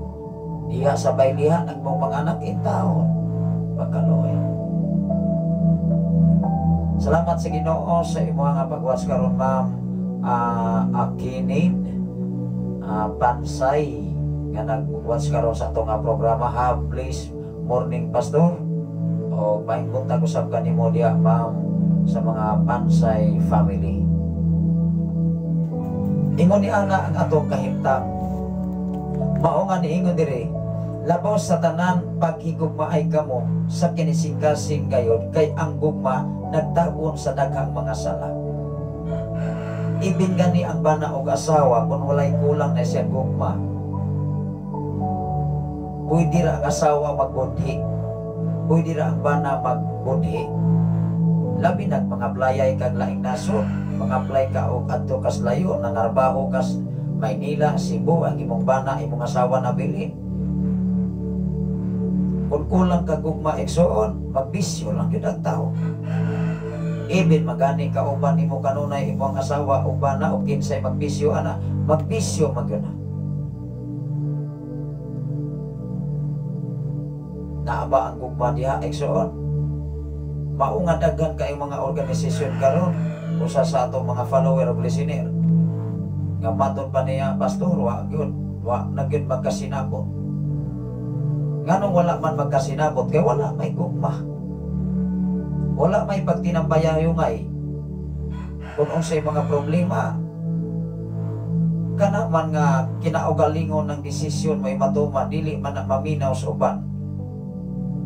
diha sa baylihan ang mga anak intaon pagkaloy. Salamat sa Ginoo sa imo nga pagwas karon ma'am Akinid Pansay nga nagwas karon sa atong programa Hablis Morning Pastor. O maingkunta ko sa kanimo diha ma'am sa mga Pansay family. Ingon ni ana ang atong kahimtang. Mao nga niingon diri, labaw sa tanan paghigugma ay kamo sa kinising-kasing gayod, kay ang gugma nagtabon sa daghang mga sala. Ibin gani ang bana og asawa kung walay kulang na siya gugma. Pwede ra ang asawa magbudhi, pwede ra ang bana magbudhi. Labi nag mga playay kag laing nasod, mga play ka og adto kas layo, nangarbaho kas Maynila, Cebu, ang imong bana, imong asawa na bilin. Kung kulang ka gugma eksoon, magbisyo lang yun ang tao. Ibin magani ka uban imo kanunay imong asawa o bana o kinsay magbisyo ana, magbisyo magyuna. Naaba ang gugma diha eksoon. Maunga daghan kay mga organisasyon karon usa sa ato mga follower of listener. Nga maton pa niya pastor, wa nagyud magkasinabot. Nganong wala man magkasinabot kay wala may gugma, wala may pagtinambayayungay. Kung unsay mga problema kana man nga kinaugalingon ng desisyon may matuma, dili man na maminaw sa uban,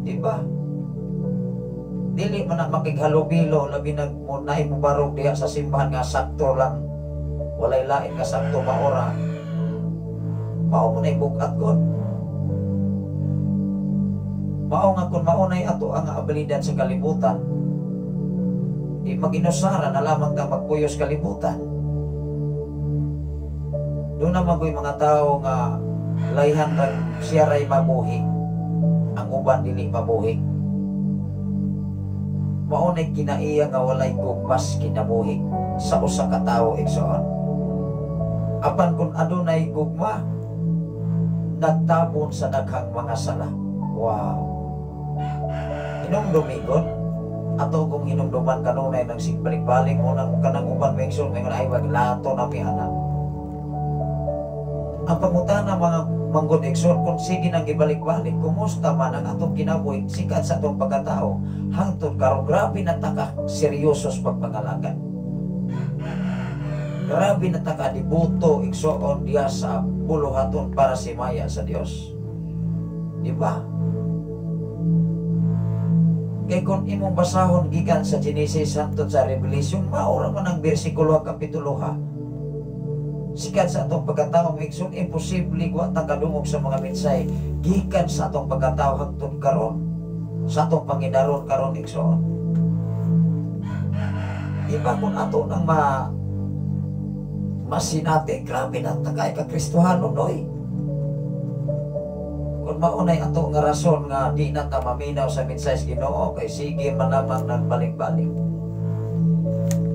diba? Dili man na makighalubilo, labi nagmunay mo barog diha sa simbahan nga sakto lang, walay lain ka sakto maora, mao mo na'y bukat ko. Mao nga kung maunay ato ang abilidad sa kalibutan, di mag-inusara na lamang ka magpuyos kalibutan. Doon naman ko'y mga tao nga layhan kag siya ray mabuhi, ang uban dili mabuhi. Maunay kinaiya nga walay gugmas kinabuhi sa usa ka tawo igsoon. Apan kung adunay gugma, nagtabon sa daghang mga sala. Wow. Hinumdumigon, ato kung hinumduman kanunay ng sigbalik-balik mo nang kanang uban mengson ngayon ay waglato na pianan. Ang pangutana mga manggod ekson, kung sige nang ibalik-balik, kumusta man ang atong kinabuhi sikat sa atong pagkatao, hangtod karon grabe na taka seryosos pagpangalagan. Grabe na taka dibuto igsoon diya sa buluhaton para simaya sa Dios. Diba? Kay kung imong basahon gikan sa Genesis hangtod sa Revelation, mao ra man ang bersikulo kapitulo ha. Sikat sa atong pagkatao migsun, imposible wa ta kadungog sa mga mensahe gikan sa atong pagkatao hangtod karon, sa atong pangidaron karon igsoon. Iba kung ato nang masinati, grabe na takay ka Kristohano noy. Kung maunay ato nga rason nga di na ta maminaw sa mensahe Ginoo, kay sige man lamang nagbalik-balik.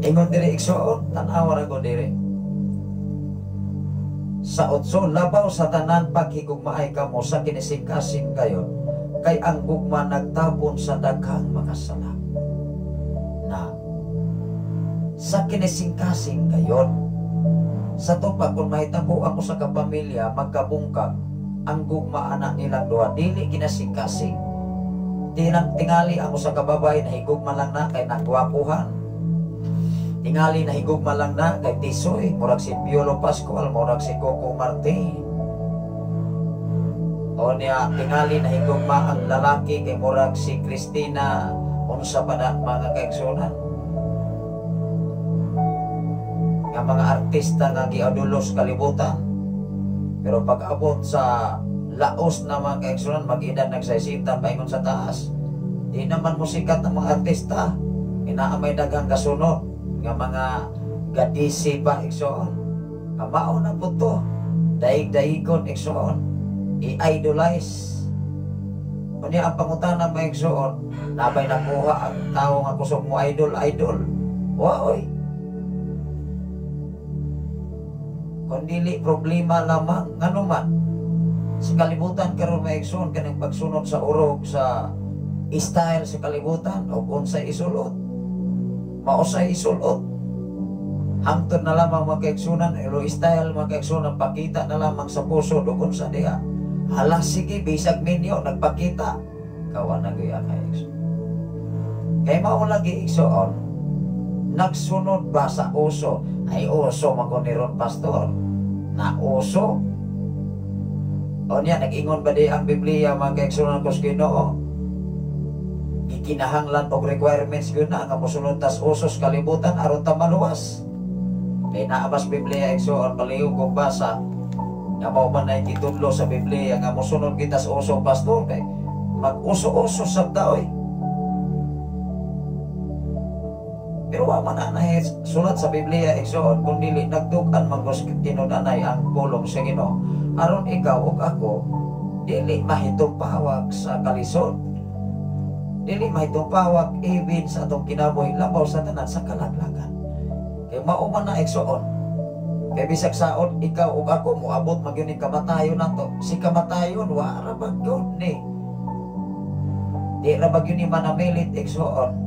Ingon diri igsoon, tan-awa ra ko diri. Sa otso, labaw sa tanan paghigugmaay kamo sa kinising-kasing gayon, kay ang gugma nagtabon sa daghang makasala. Na sa kinising-kasing gayon, sa tupa kung mahitabo ako sa kapamilya magkabungkag, ang gugma anak nilang duha dili kinasing-kasing. Tingali ako sa kababay na higugma lang na kay nagwapuhan. Tingali na higugma lang na kay Tisoy, murag si Piolo Pascual, murag si Coco Martin. O niya, tingali na higugma ang lalaki kay murag si Cristina, unsa pa na mga kaigsunan. Nga mga artista nga giadulos kalibutan. Pero pag abot sa laos na mga kaigsunan, mag-edad nagsaysita paingon sa taas. Di naman musikat ng mga artista. Inaamay daghang kasunod nga mga gadisi pa igsoon. Kamao na po to. Daig-daigon igsoon. I-idolize. Kunya ang pangutana mga igsoon, nabay nakuha ang tao nga kusog mo idol. Waoy. Kundili problema lamang ngano man sa kalibutan karon maigsoon kanang pagsunod sa urog sa style sa kalibutan o unsay isulot mausay isulot hangtod na lamang makaigsunan ilo style makaigsunan pakita na lamang sa puso o unsa diha. Hala sige bisag minyo nagpakita kawan na gaya kaigsoon kay mao lagi igsoon nagsunod ba sa uso. Ay uso magoniron pastor na uso o niya nag-ingon ba di ang Biblia mga kaigsunan ko sa Ginoo gikinahanglan og requirements yun na nga mosunod tas usos kalibutan aron ta maluwas kay naabas Biblia igsoon palihog kong basa nga mao man ay gitudlo sa Biblia nga mosunod kita sa uso pastor kay mag-uso-uso sa taoy. Pero wa man anay sulat sa Biblia igsoon kung dili nagtukan magos tinud-anay ang pulong sa Ginoo aron ikaw ug ako dili mahitumpawag sa kalisod, dili mahitumpawag even sa atong kinabuhi labaw sa tanan sa kalaglagan. Kay mao man na igsoon kay bisag saon ikaw ug ako moabot magyud ni kamatayon nato. Si kamatayon wa ra bagyod ni di ra bagyod ni manamilit igsoon.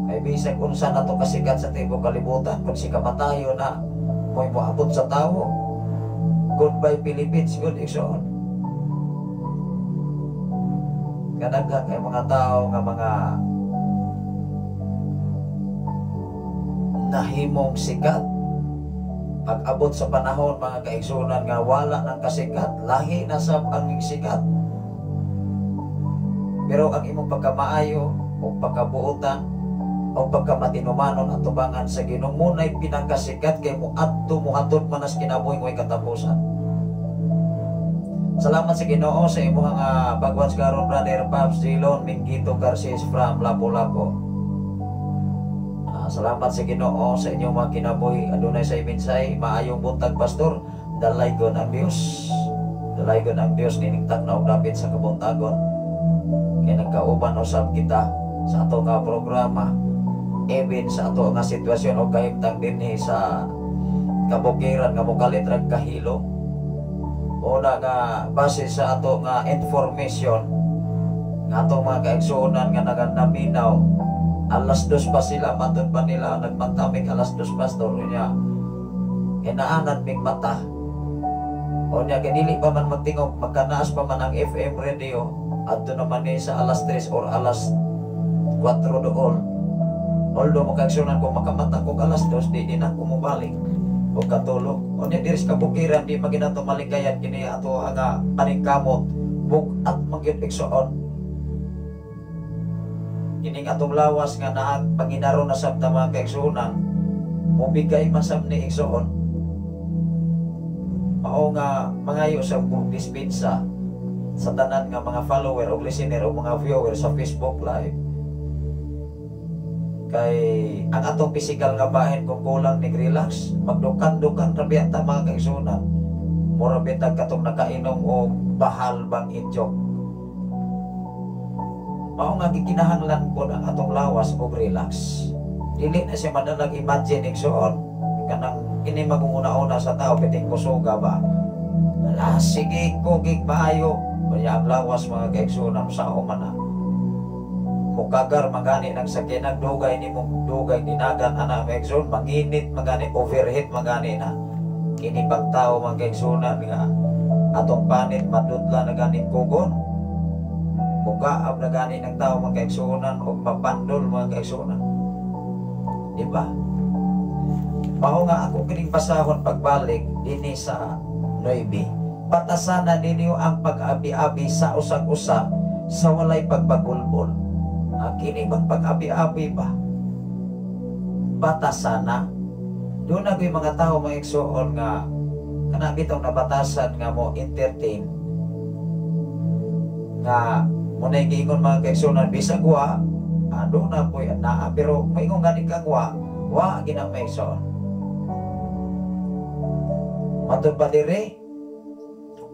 Ay bisag unsa na to kasigat sa tibok kalibutan kung si kamatayo na mo'y moabot sa tao. Goodbye Philippines, good igsoon. Kadaghan kay mga tao nga mga nahimong sikat. Pag abot sa panahon mga kaigsunan nga wala ng kasikat, lahi na sab ang sikat. Pero ang imong pagkamaayo o pagkabuotan o pagkamatinumanon at tubangan sa Ginoo munay pinakasikat kay mo adto mo hatod manas kinabuhi mo'y katapusan. Salamat sa Ginoo sa imong pagwatch karon Brother Pops Dilon Mingito Garces from Lapu-Lapu. Salamat sa Ginoo sa inyong mga kinabuhi. Adunay sa iminsay maayong buntag pastor. Dalaygon ang Dios. Dalaygon ang Dios niningtag na og dapit sa kabuntagon. Kay nagkauban usab kita sa ato nga programa. Even sa ato nga sitwasyon o kahimtang dinhi sa kabukiran nga mokalit rag kahilo. Una nga base sa ato nga information nga ato mga kaigsuonan nga naganaminaw alas 2 pa sila matod pa nila nagpantamig alas 2 pastor niya inaanan ming mata o niya kanili pa man magtingog magkanaas pa man ang FM radio adto naman ni sa alas 3 or alas 4 doon. Although makaigsuonan ko makamata ko alas 2 di na ko mobalik o katulog o niya diri sa kabukiran di maginato maligayad kini ato nga paningkamot bugat magyud igsoon kining atong lawas nga naa Panginoon na sabta mga kaigsunan mubigay masab ni igsoon mao nga mangayo sa dispensa sa tanan nga mga follower o listener o mga viewer sa Facebook Live kay ang atong physical nga bahin kung kulang nig-relax magdukan-dukan rabi ta mga kaigsunan mura bitag katong nakainom o bahal bang ityok mao nga gikinahanglan po ang atong lawas og relax dili na siya madalag imagine igsoon kanang ini magunguna-una sa tao piting kusuga ba ala sige kogig maayo kaya ang lawas mga kaigsunan sa man na mukagar magani ng sakinag dugay ni mong dugay dinagan ana kaigsunan manginit magani overheat magani na kini pagtao mga kaigsunan nga atong panit madudla na ganing kugon mukaab na gani ng tao mga kaigsunan o mapandol mga kaigsunan di ba? Mao nga ako kining pasahon pagbalik dinhi sa 9 patasana ninyo ang pag-abi-abi sa usag-usa sa walay pagpagulbol kini bang pag-abi-abi ba? Patasana doon na mga tao mga igsoon nga kana bitong nabatasan nga mo entertain nga muna giingon mga kaigsunan bisag wa doon na po yan naa pero may ingon gani kang wa ginamaigsoon matud pa diri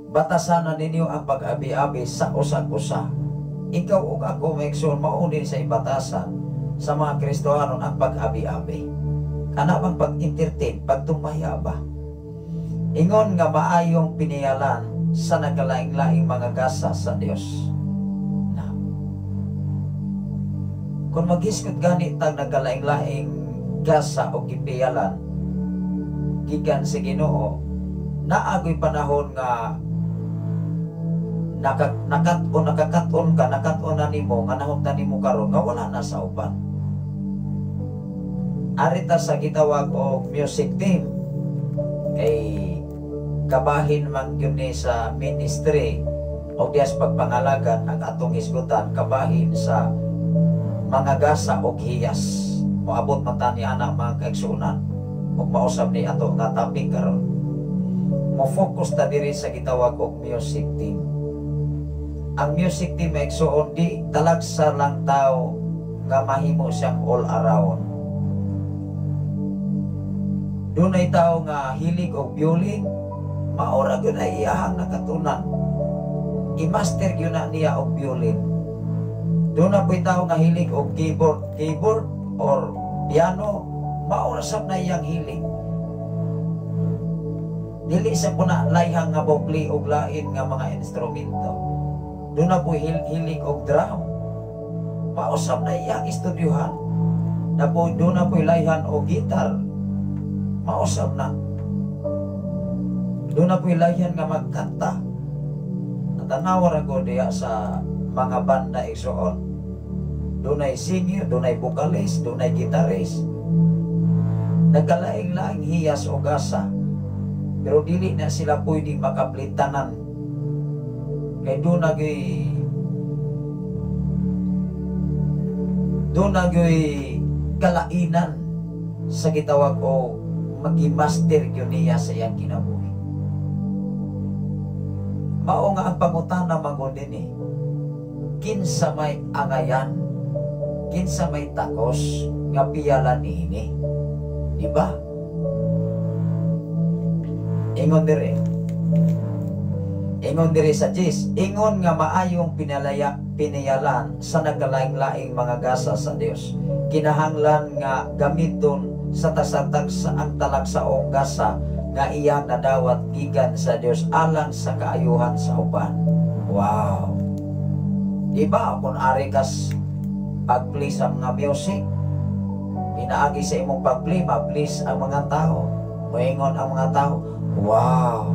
batasan na ninyo ang pag-abi-abi sa usag-usa ikaw ug ako maigsoon mao din sa ibatasan sa mga Kristohanon ang pag-abi-abi kana bang pag-entertain pagtumaya ba ingon nga maayong piniyalan sa nagalaing-laing mga gasa sa Dios kung maghiskot gani tag nagalaing-laing gasa o gipiyalan gikan sa Ginoo naagoy panahon nga nakakaton na nimo nga nahunta nimo karon nga wala na sa uban arita sa gitawag og music team kay kabahin man gyud ni sa ministry o dias pagpangalagan ang atong isgutan kabahin sa mga gasa o hiyas moabot man tani ana mga kaigsunan ug mausab ni ato nga topic karon mo focus ta diri sa gitawag og music team ang music team maigsuon di talagsa lang tao nga mahimo siyang all around dunay tao nga hilig og violin maora gyud ay iyahang nakatunan i-master gyud na niya og violin doon na po'y tao nga hilig og keyboard or piano maura sab na iyang hilig dili sa puna layhang nga bokli og lain nga mga instrumento doon na po'y hilig og drum mausap na iyang estudyohan na po doon na po'y layhan og gitar mausap na doon na po'y layhan nga magkanta natanawa ra ko diya sa mga banda igsoon dunay singer, dunay vocalist, dunay guitarist nagkalaing-laing hiyas o gasa pero dili na sila pwedeng makaplitanan kay doon nagyoy kalainan sa gitawag o magi-master yun niya sa iyang kinabuhi mao nga ang pangutana magod din kinsa may angayan kinsa may takos nga piyalan niini di ba ingon diri sa Jis ingon nga maayong piniyalan sa nagkalaing-laing mga gasa sa Dios kinahanglan nga gamiton sa tasatag sa ang talagsaong gasa nga iyang nadawat gikan sa Dios alang sa kaayuhan sa uban wow diba kung ari kas pag-play sa mga music pinaagi sa imong pag-play ma-please ang mga tao moingon ang mga tao wow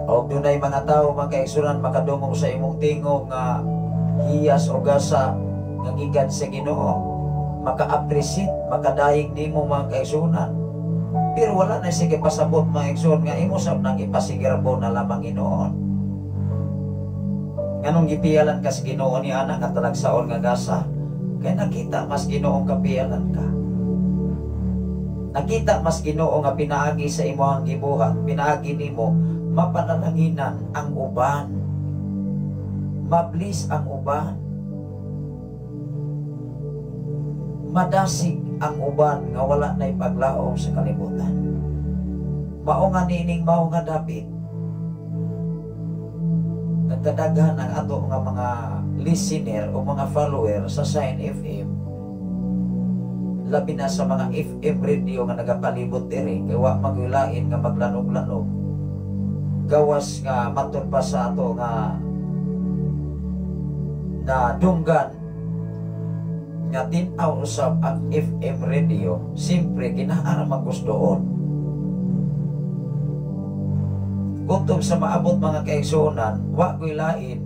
o dunay mga tao mga kaigsunan makadungog sa imong tingog nga hiyas o gasa nga gikan sa Ginoo maka-appreciate makadayeg nimo mga kaigsunan pero wala na sige pasabot mga igsoon nga imo sab nang ipasigarbo na lamang Ginoon nganong gipiyalan ka sa Ginoo ni ana nga talagsaon nga gasa, kay nakita mas Ginoo nga piyalan ka. Nakita mas Ginoo nga pinaagi sa imong gibuhat, pinaagi nimo mapanalanginan ang uban, mablis ang uban, madasig ang uban nga wala na ipaglaom sa kalibutan. Mao nga nining mao nga David, nagkadaghan ang ato nga mga listener o mga follower sa Sign FM, labi na sa mga FM radio nga nagapalibot diri, kay wa magwilain nga maglanog-lanog, gawas nga matud pa sa ato nga na dunggan nga tinaw usab ang FM radio, simpre kinahanglan magusdoon. Kutob sa maabot mga kaigsuonan, wa ko'y lain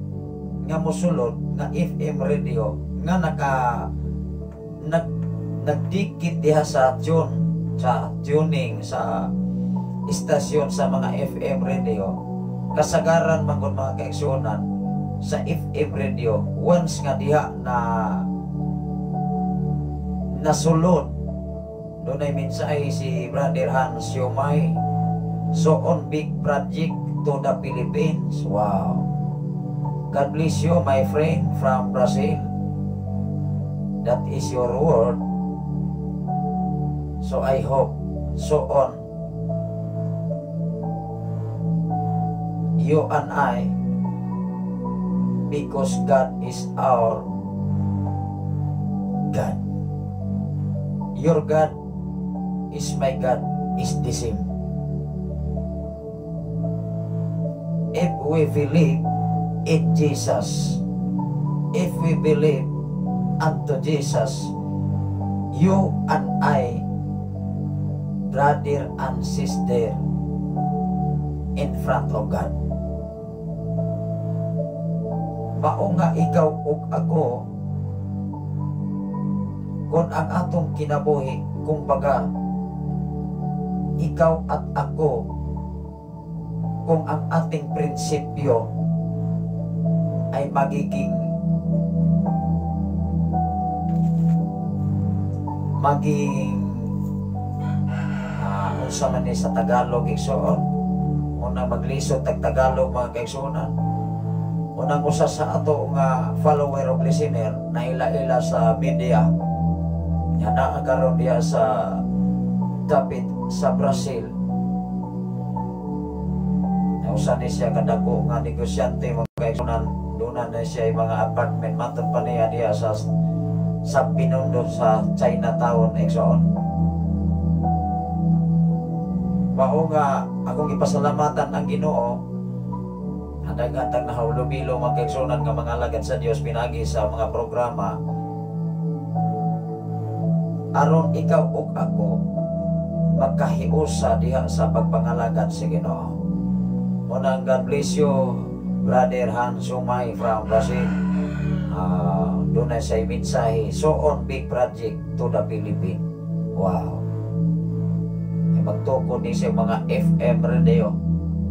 nga mosulod nga FM radio nga nagdikit diha sa tuning sa istasyon sa mga FM radio. Kasagaran man kung mga kaigsuonan sa FM radio, once nga diha na nasulod, doon ay mensahe si Brother Hans Yomay, so on big project to the Philippines. Wow. God bless you, my friend from Brazil. That is your word. So I hope, so on, you and I, because God is our God. Your God is my God, is the same. If we believe in Jesus, if we believe unto Jesus, you and I, brother and sister, in front of God. Mao nga ikaw ug ako, kung ang atong kinabuhi, kung baga, ikaw at ako, kung ang ating prinsipyo ay magiging unsa man ni sa Tagalog igsoon, unang maglisod tag Tagalog mga kaigsuonan, unang usa sa ato nga follower of listener na ila-ila sa media nga naagaron diya sa David sa Brazil. Usa ni siya kadako nga negosyante mga kaigsuonan, doon na siya yung mga apartment matod pa niya diya sa Binondo sa Chinatown igsoon. Mao nga akong ipasalamatan ang Ginoo, daghang nahulubilo mga kaigsuonan nga mga alagad sa Dios pinagi sa mga programa aron ikaw ug ako magkahiusa diha sa pagpangalagad sa Ginoo. Unang God bless you, Brother Hans Yomay from Brazil. Doon na siya mensahe, so on big project to the Philippines. Wow. E magtukod ni siya mga FM radio,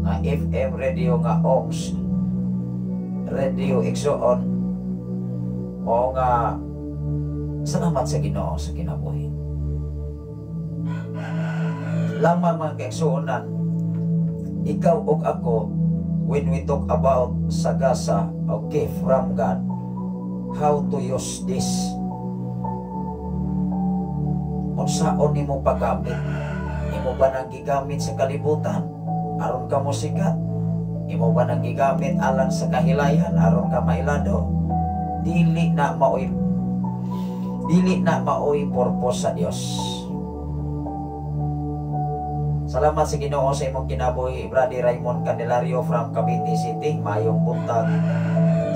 nga FM radio nga OMS radio igsoon. O nga salamat sa Ginoo sa kinabuhi. Lamang mga kaigsuonan, ikaw ug ako, when we talk about sagasa o gift from God, how to use this, unsaon nimo paggamit. Imo ba nang gigamit sa kalibutan aron ka mo sikat? Imo ba nang gigamit alang sa kahilayan aron ka mailado? Dili na maoy purpose sa Dios. Salamat sa Ginoo sa imong kinabuhi, Brother Raymond Candelario from Cavite City. Mayong buntag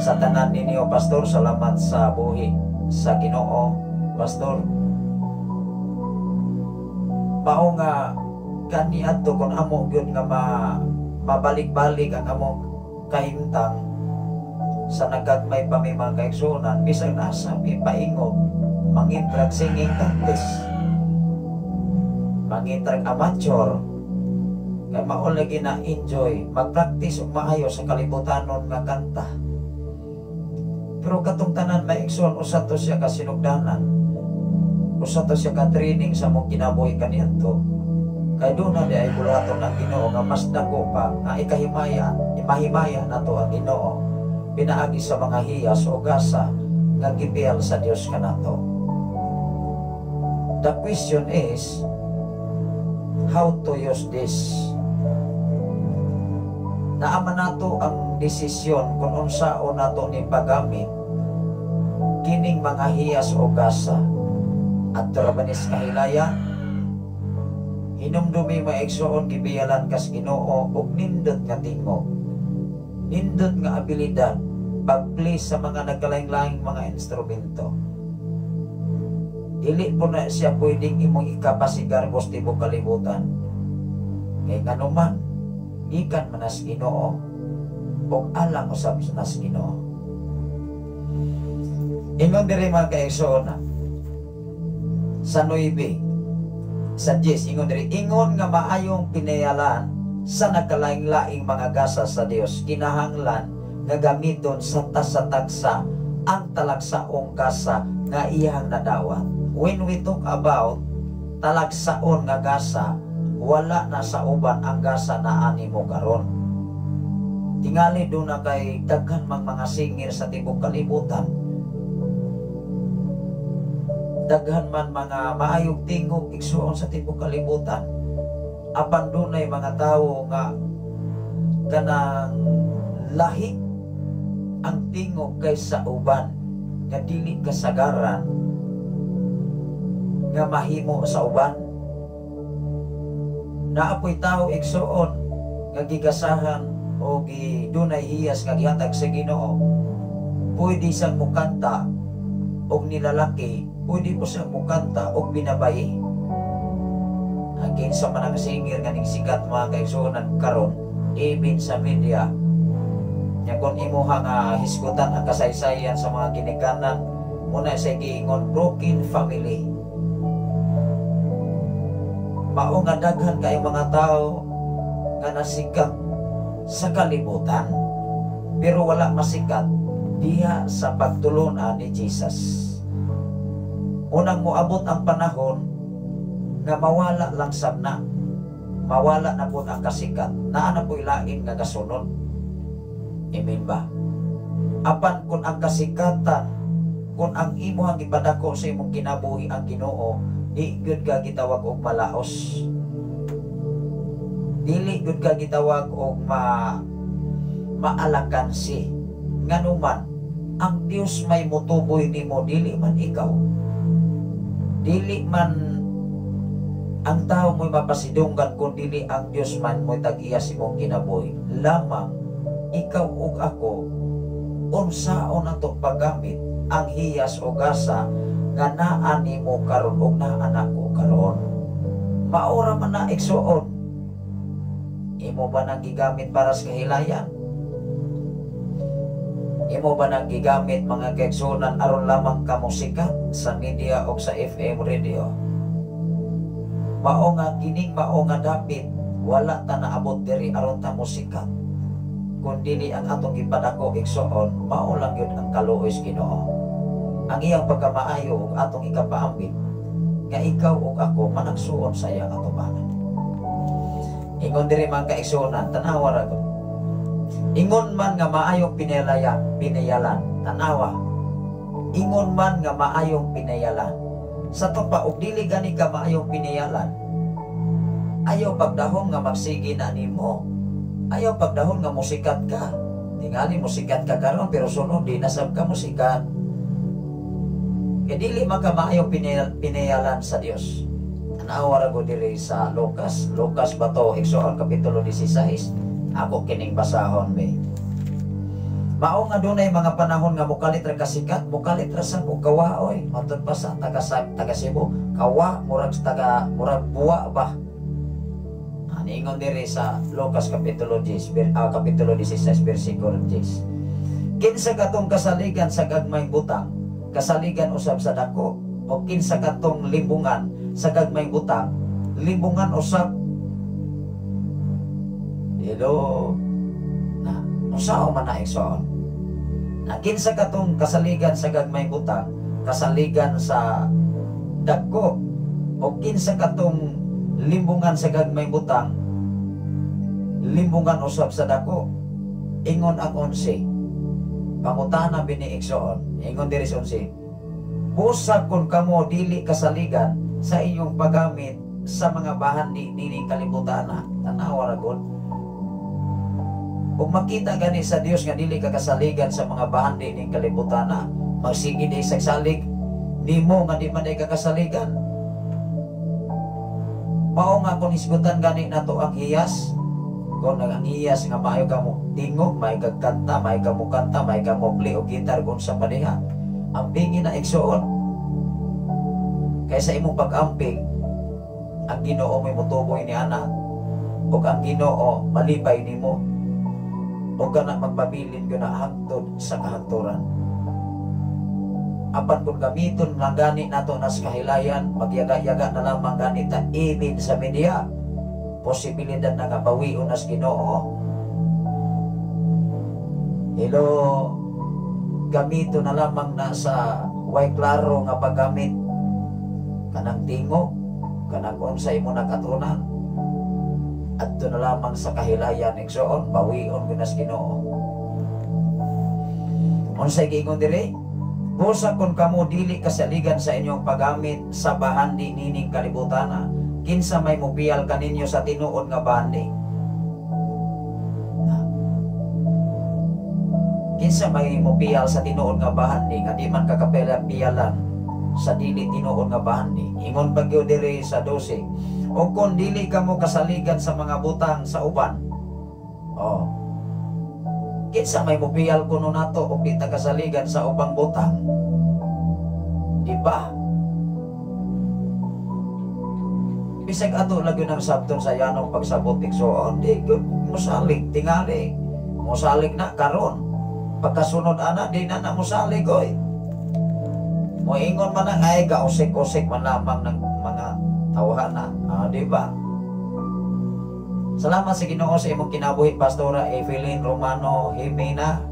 sa tanan ninyo, Pastor. Salamat sa buhi sa Ginoo, Pastor. Mao nga kaniadto kun amo gyud nga mabalik-balik ang among kahimtang sa nagagmay pa may mga kaigsuonan, bisag nasa may paingog, mangintrag singing contest, mangintrag amateur, kaya maon lagi na enjoy magpractice ug maayo sa kalibutanon nga kanta. Pero katong tanan maigsoon, usa to siya kasinugdanan, usa to siya ka training sa mong kinabuhi kaniadto. Kay doon na di ay bulaton ng Ginoo nga mas dako pa nga imahimaya na to ang Ginoo pinaagi sa mga hiyas o gasa nga gipiyal sa Dios kanato. The question is how to use this. Naaman nato ang desisyon kung unsaon nato ni paggamit kining mga hiyas o gasa at trabanis kahilayan. Hinumdumi maigsoon gibiyalan kas Ginoo ug nindot nga tingog, nindot nga abilidad pag-play sa mga nagkalaing-laing mga instrumento. Dili po na siya pwedeng imong ikapasigar sa tibok kalibutan. Kay nganuman ikan manas Ginoo ug alang usab nas Ginoo. Ingon diri mga kaigsoon sa 9 sa 10 ingon diri, ingon nga maayong pinayalan sa nagkalaing-laing mga gasa sa Dios, kinahanglan nga gamiton sa tasa-tagsa ang talagsaong gasa nga iyang nadawat. When we talk about talagsaon nga gasa, wala na sa uban ang gasa na ani mo karon. Tingali do na kay daghan mang mga singir sa tibok kalibutan, daghan man mga maayong tingog igsuon sa tibok kalibutan, apan dunay mga tawo nga kanang lahi ang tingog kaysa uban nga dili kasagaran nga mahimo sa uban. Naapoy tawo igsuon nga gigasahan o dunay hiyas nga gihatag sa Ginoo, pwede siyang mukanta og nilalaki, pwede po siyang mukanta og binabayi. Agin sa manang singir nga ning sikat mga kaigsuonan karon, even sa media, nya kung imuha nga hisgutan ang kasaysayan sa mga ginikanan, muna sa giingon broken family. Mao nga daghan kay mga tao nga nasikat sa kalibutan, pero wala masikat diha sa pagtulunan ni Jesus. Unang moabot ang panahon nga mawala lang sabna, mawala na po ang kasikat, naa na po'y lain nga kasunod. Amen ba? Apan kung ang kasikatan, kung ang imuhang ipadako sa imong kinabuhi ang Ginoo, di gud ka gitawag og malaos, dili gud ka gitawag og maalakansi. Nganuman ang Dios may mutuboy nimo, dili man ikaw, dili man ang tao mo'y mapasidunggan, kung dili ang Dios man mo'y tag-iya si mong kinabuhi. Lamang ikaw ug ako unsaon nato paggamit ang hiyas o gasa nga naa nimo karon ug naa nako karon. Maura man na igsuon, imo ba nang gigamit para sa kahilayan? Imo ba nang gigamit mga kaigsuonan aron lamang ka musika sa media o sa FM radio? Mao nga kining mao nga dapit wala ta naabot diri aron ta musika, kun dili ang atong gipadako igsuon, mao lang gyud ang kaluoy sa Ginoo. Ang iyang pagkamaayo ug atong ikapaambit nga ikaw ug ako managsuon sa iyang atubangan. Ingon diri mga kaigsuonan, tanawa ra ko. Ingon man nga maayong pinayalan, tanawa. Ingon man nga maayong pinayalan. Sa tupa ug dili gani ka maayong pinayalan, ayaw pagdahon nga magsige na nimo. Ayaw pagdahon nga musikat ka. Tingali musikat ka karon pero sunod di nasab ka musikat. Kaya dili man ka maayong pinayalan sa Dios. Tanawa ra ko diri sa Lucas ba to, Exodus kapitulo 16. Ako kining basahon be. Mao nga dunay mga panahon nga mukalit ra kasikat, mukalit ra sang og kawaoy. Matod pa sa taga Cebu, kawa murag buwa ba. Ningon diri sa Lucas kapitulo 16 bersikulo 10. Kinsa katong kasaligan sa gagmayng butang, kasaligan usab sa dako, o kinsa katong limbungan sa gagmayng butang, limbungan usab. Hello. Na, usaw man na igsoon. Kinsa katong kasaligan sa gagmay butang, kasaligan sa dagko, o kinsa katong limbungan sa gagmay butang, limbungan usab sa dako. Ingon ang 11, pangutana bini igsoon, ingon diri sa 11, busa kun kamo dili kasaligan sa inyong paggamit sa mga bahan nining kalibutan na tanawa ra gud. Kung makita gani sa Dios nga dili ka kasaligan sa mga bahan nining kalibutan na, magsige di sagsalig nimo nga di man ka kasaligan. Mao nga kung isgutan gani nato ang hiyas, kung ang hiyas nga maayo ka mo tingog, may kagkanta, may kamukanta, may kamopli o gitar kung sa paniha, ampingin na igsoon. Kaysa imong pag-amping, ang Ginoo may mutuboy ni ana, o ang Ginoo malipay nimo, o ka na magpabilin ko na hangtod sa kahagturan. Apan kung gamiton lang gani nato nas kahilayan, magyaga-yaga na lamang gani ta ibin sa media, posibilidad na nga bawion nas Ginoo. Hello, gamito na lamang na sa way klaro nga paggamit kanang tingog, kanang unsay mo nakatunan, adto na lamang sa kahilayan igsoon, bawion ko nas Ginoo. Unsay giingon diri? Busa kun kamo dili kasaligan sa inyong paggamit sa bahandi nining kalibutan, kinsa may mupiyal kaninyo sa tinuod nga bahandi? Kinsa may mupiyal sa tinuod nga bahandi nga di man kakapiyalan sa dili tinuod nga bahandi? Ingon pagyo diri sa 12, o kung dili kamo kasaligan sa mga butang sa uban, kinsa may mupiyal kuno nato o kita kasaligan sa ubang butang? Di ba? Bisag ato lagi ng sabton sa yanong pagsabot igsoon, di musalig tingali, musalig na karon, pagkasunod ana di na musalig oy. Moingon man ang ay kausik-usik man lamang ng mga tawhana, di ba? Salamat sa Ginoo sa imong kinabuhi, Pastora Evelyn Romano Jimena.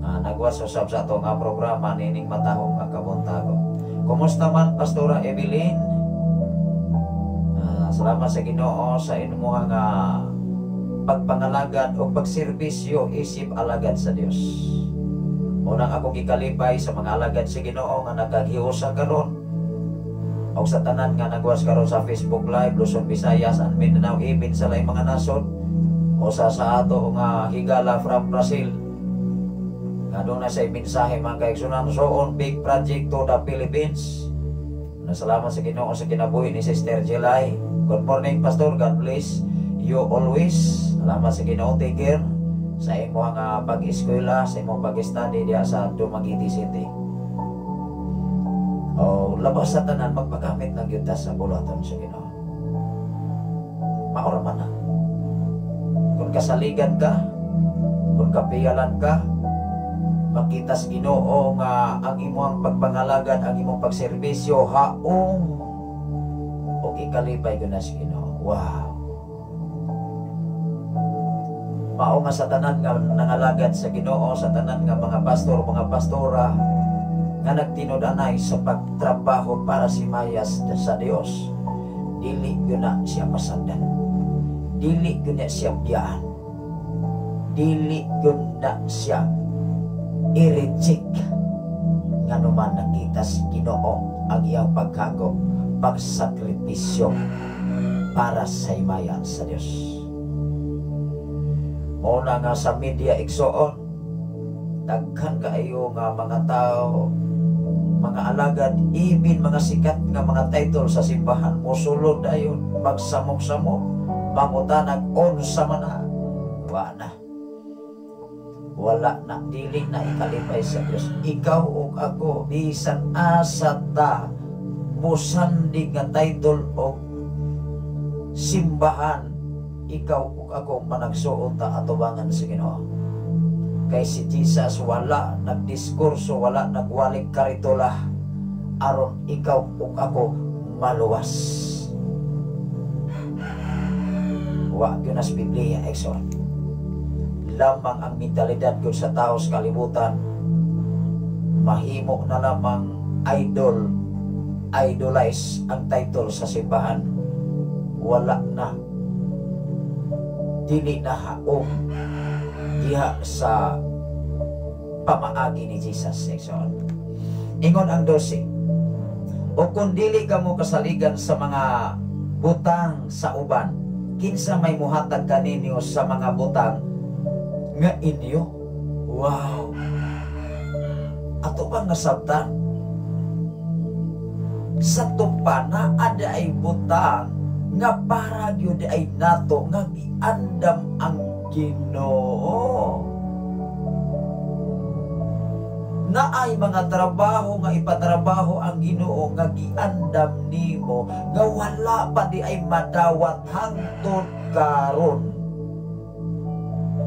Nagwas usab sa ato nga programa nining matahong nga kabuntago. Kumusta man, Pastora Evelyn? Salamat sa Ginoo sa imong nga pagpangalagad o pagserbisyo isip alagad sa Dios. Unang akong gikalipay sa mga alagad sa Ginoo nga nagkagiusa karon, o sa tanan nga nagwas karon sa Facebook Live, Luzon, Visayas, and Mindanao, ibin sa laing mga nasod, o sa ato nga higala from Brazil, nga doon na sa mensahe mga kaigsunan, so on big project to the Philippines. Nasalamat sa Ginoo sa kinabuhi ni Sister Jelay. Good morning, Pastor. God bless you always. Salamat sa Ginoo, take care sa imo nga pag-eskwela, sa imo pag-study diya sa Dumaguete City. O labas sa tanan, magpagamit ng yuta sa bulaton sa Ginoo. Maura man na. Kung kasaligan ka, kung kapiyalan ka, makita sa Ginoo nga ang imong pagpangalagad, ang imong pagserbisyo haong o ikalipay ko na sa Ginoo. Wow! Mao nga sa tanan nga nangalagad sa Ginoo, sa tanan nga mga pastor, mga pastora nga nagtinud-anay sa pagtrabaho para si mayas sa Dios, dili yun na siya pasandan, dili yun na siya biyaan, dili yun na siya i-reject. Nga naman nakita si Ginoo ang iyang pagkago, pagsakripisyo para sa imayan sa Dios. Una nga sa media igsoon, daghan kaayo nga mga tao, mga alagad, ibin mga sikat nga mga title sa simbahan, musulod ayon, magsamok-samok, mangutanag, onsa man na, wala na, dili na ikalipay sa Diyos. Ikaw o ako, bisan asa ta, musandig nga title o simbahan, ikaw o ako managsuot ta atubangan sa Ginoo. Kay si Jesus wala nagdiskurso, wala nagwalik karitola aron ikaw ug ako maluwas. Wa gyud nas Biblia exhort. Lamang ang mentalidad gyud sa tao sa kalibutan mahimo na lamang idolize ang title sa simbahan. Wala na, dili na haong diha sa pamaagi ni Jesus section. Ingon ang 12, o kung dili ka mo kasaligan sa mga butang sa uban, kinsa may muhatag kaninyo sa mga butang nga inyo. Wow, ato bang nasabtan sa tupana ada ay butang nga para gyud ay nato nga giandam ang Ginoo. Na ay mga trabaho nga ipatrabaho ang Ginoo nga giandam nimo nga wala pa di ay madawat hangtod karon.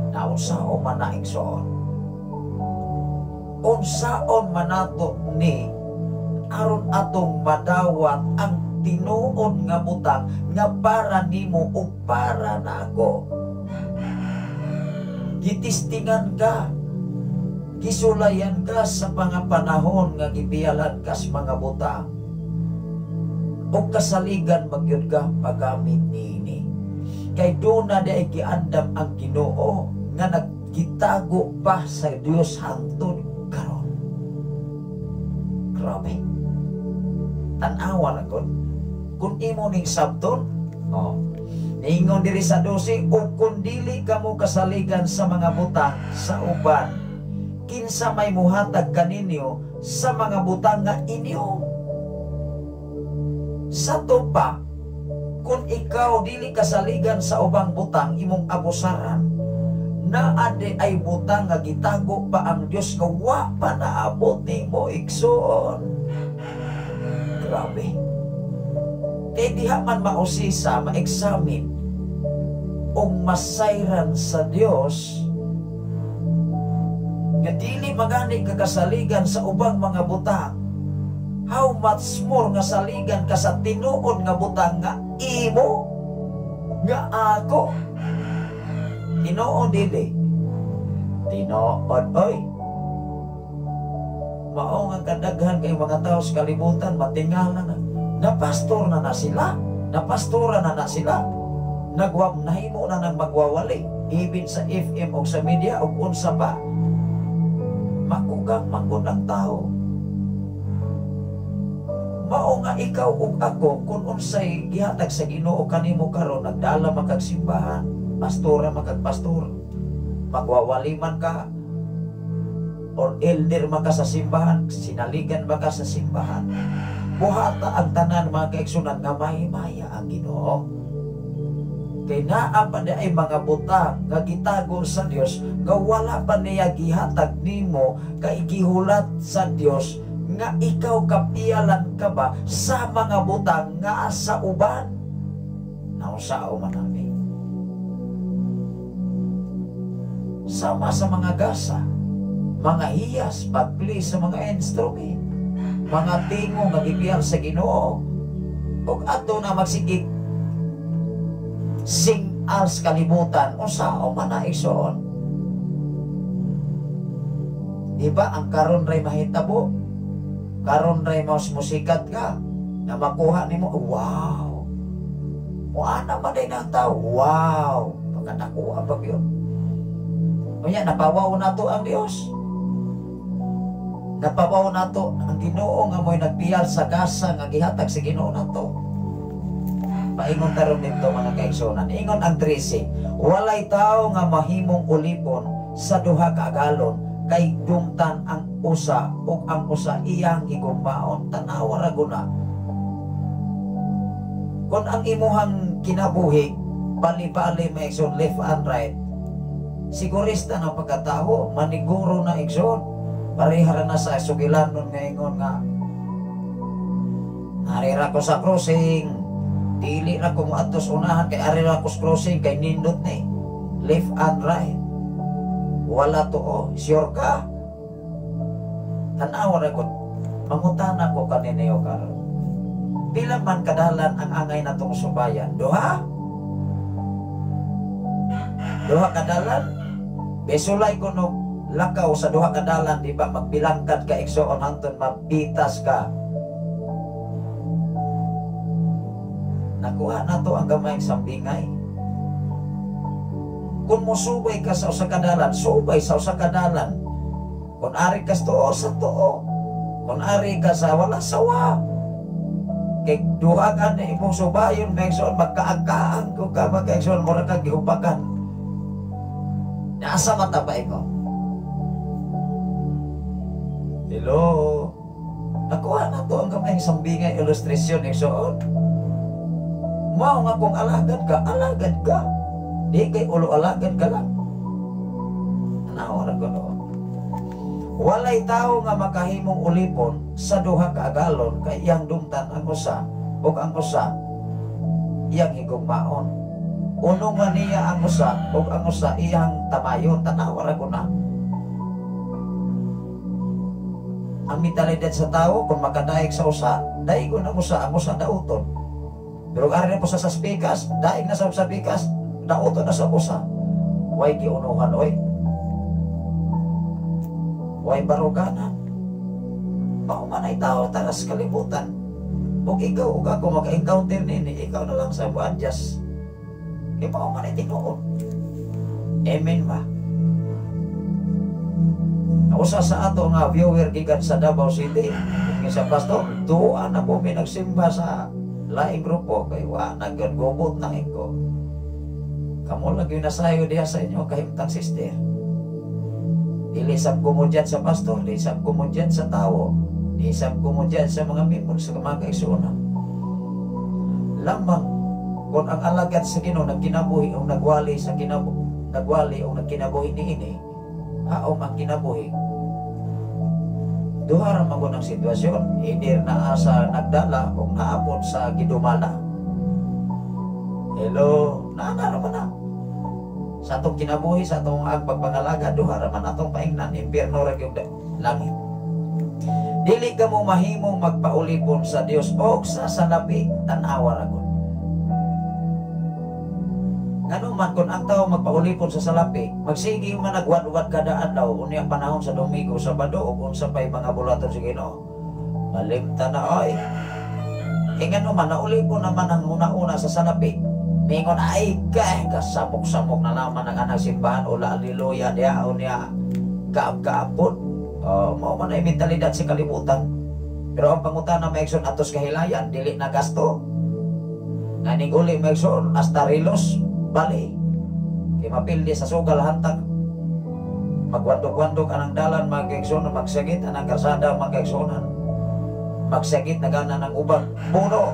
Na unsaon man na igsoon, unsaon man nato ni aron atong madawat ang tinuod nga butang nga para nimo ug para nako. Gitistingan ka, gisulayan ka sa mga panahon nga gibiyalan ka sa mga butang, o kasaligan magyud ka pagamit niini. Kay doon na di giandam ang Ginoo nga nagkitago pa sa Dios hangtod karon. Grabe. Tanawa na kung imo ning sabton, ingon diri sa 12, o kung dili ka mo kasaligan sa mga butang sa uban, kinsa may muhatag kaninyo sa mga butang nga inyo. Sa tupa, kung ikaw dili kasaligan sa ubang butang imong abusaran, na ade ay butang nga gitago pa ang Dios nga wa pa naabot nimo igsoon. Grabe. Kaya diha man mausisa, ma-examine o masayran sa Dios nga dili magani kakasaligan sa ubang mga butang, how much more nga saligan ka sa tinuod nga butang nga imo nga ako. Tinuod dili, tinuod oy. Mao nga kadaghan kay mga tao sa kalibutan matingala na. Napastor na sila, napastora na sila, nahimo na nang magwawali, even sa FM o sa media o unsa pa. Makugang manggod ang tao. Mao nga ikaw ug ako kung unsay gihatag sa Ginoo kanimo karon, nagdala makag simbahan, pastora makag pastor, magwawali man ka or elder man ka sa simbahan, sinaligan ba ka sa simbahan, buhata ang tanan mga kaigsunan nga mahimaya ang Ginoo. Kay naa pa di ay mga butang nga gitago sa Dios nga wala pa niya gihatag nimo, kay gihulat sa Dios nga ikaw kapialan ka ba sa mga butang nga sa uban. Nausao man namin sama sa mga gasa, mga hiyas, pagpili sa mga instrument, mga tingong nga gipiyal sa Ginoo, ug ato na magsigig sing as kalibutan unsao man na igsoon. Diba ang karon ray mahitabo, karon ray musikat ka na makuha nimo, wow, ana man din ang tao, wow, pagkanakuha pa yun. Kaya napawaw na to ang Dios, napawaw na to ang Ginoo nga mo'y nagpiyal sa gasa nga gihatag sa Ginoo na to. Paingon taron dito mga kaigsonan. Ingon ang 13, walay tao nga mahimong ulipon sa duha ka galon, kay dumtan ang usa ug ang usa iyang gigumbaon. Tanawa ra guna. Kung ang imuhang kinabuhi bali-bali may igsoon left and right, sigurista ng pagkatao maniguro na igsoon, parihara na sa sugilanon nga ingon nga arira ko sa crossing, dili na ko atos unahan kay arira ko sa crossing kay nindot ni left and right. Wala to, sure ka? Tanawa ra ko, mangutana ko kaninayo karon. Pila man kadalan ang angay natong subayan? Duha kadalan. Besulay ko no lakaw sa duha ka dalan, di ba, magbilangkad ka igsoon hangtod mapitas ka. Nakuha na to ang gamayng sambingay. Kung musubay ka sa usa ka dalan, subay sa usa ka dalan. Kung ari ka sa tuo, sa tuo. Kung ari ka sa wala, sawa. Kay duha ka na imong subayon, maigsoon, magkaagkaan ko ka, magkaigsoon, mura ka gihupakan. Nasa mata ba ikaw? Hello? Nakuha na to ang gamayng sambingay illustration, igsoon. Mao nga kung alagad ka. Di kay ulo alagad ka lang. Anawa ko no. Walay tao nga makahimong ulipon sa duha ka agalon kay iyang dumtan ang usa ug ang usa iyang higugmaon. Uno man niya ang usa ug ang usa iyang tamayon. Tanawa ra ko na. Ang mentalidad sa tao kung makadaig sa usa, daigon ang usa dauton. Pero ari po sa pikas, daig na sa pikas, dauto na sa usa. Way giunuhan, oy. Way baruganan. Paumanay tao taras kalibutan. Kung ikaw o ako maka-encounter nini, ikaw na lang sa adjust. Kaya paumanay tinuod. Amen ba? Usa sa ato nga viewer gikan sa Davao City, kung sa pastor, tuwa na po may nagsimba sa laing grupo kay wa nagugubot na ko. Kamo lagi na sayo diha sa inyo kahimtang sister. Dili sab kumudyan sa pastor, dili sab kumudyan sa tao, dili sab kumudyan sa mga membro sa mga kaigsuonan. Lamang kung ang alagad sa Ginoo nagkinabuhi o nagwali sa nagwali o nagkinabuhi niini, aom ang kinabuhi. Duha ra man ang sitwasyon, idir na asa nagdala o naapon sa gidumala. Hello, naana naman na. Sa atong kinabuhi, sa atong pagpangalaga, duha ra man atong paingnan, impierno ra gyud langit. Dili ka mo mahimong magpaulipon sa Dios o sa salapi, tan-awa ra gud. Ngano man kung ang tao magpaulipon sa salapi, magsigi man nagwad-wad kada adlaw unya panahon sa Domingo, Sabado ug unsa pay mga bulaton sa Ginoo. Malimta na oy. Ngano man naulipon naman ang una-una sa salapi. Mingon ay kasabok-sabok na naman ang anak simbahan o haleluya diha unya kaab-kaabot. Mao man ay mentalidad sa kalibutan. Pero ang pangutana maigsoon atos kahilayan dili na gasto. Nganing uli maigsoon hasta rilos bali kay mapildi sa sugal hantag magwandog-wandog anang dalan mag-igsoon magsagit anang kalsada mag-igsoonan magsagit na gana ng ubang puno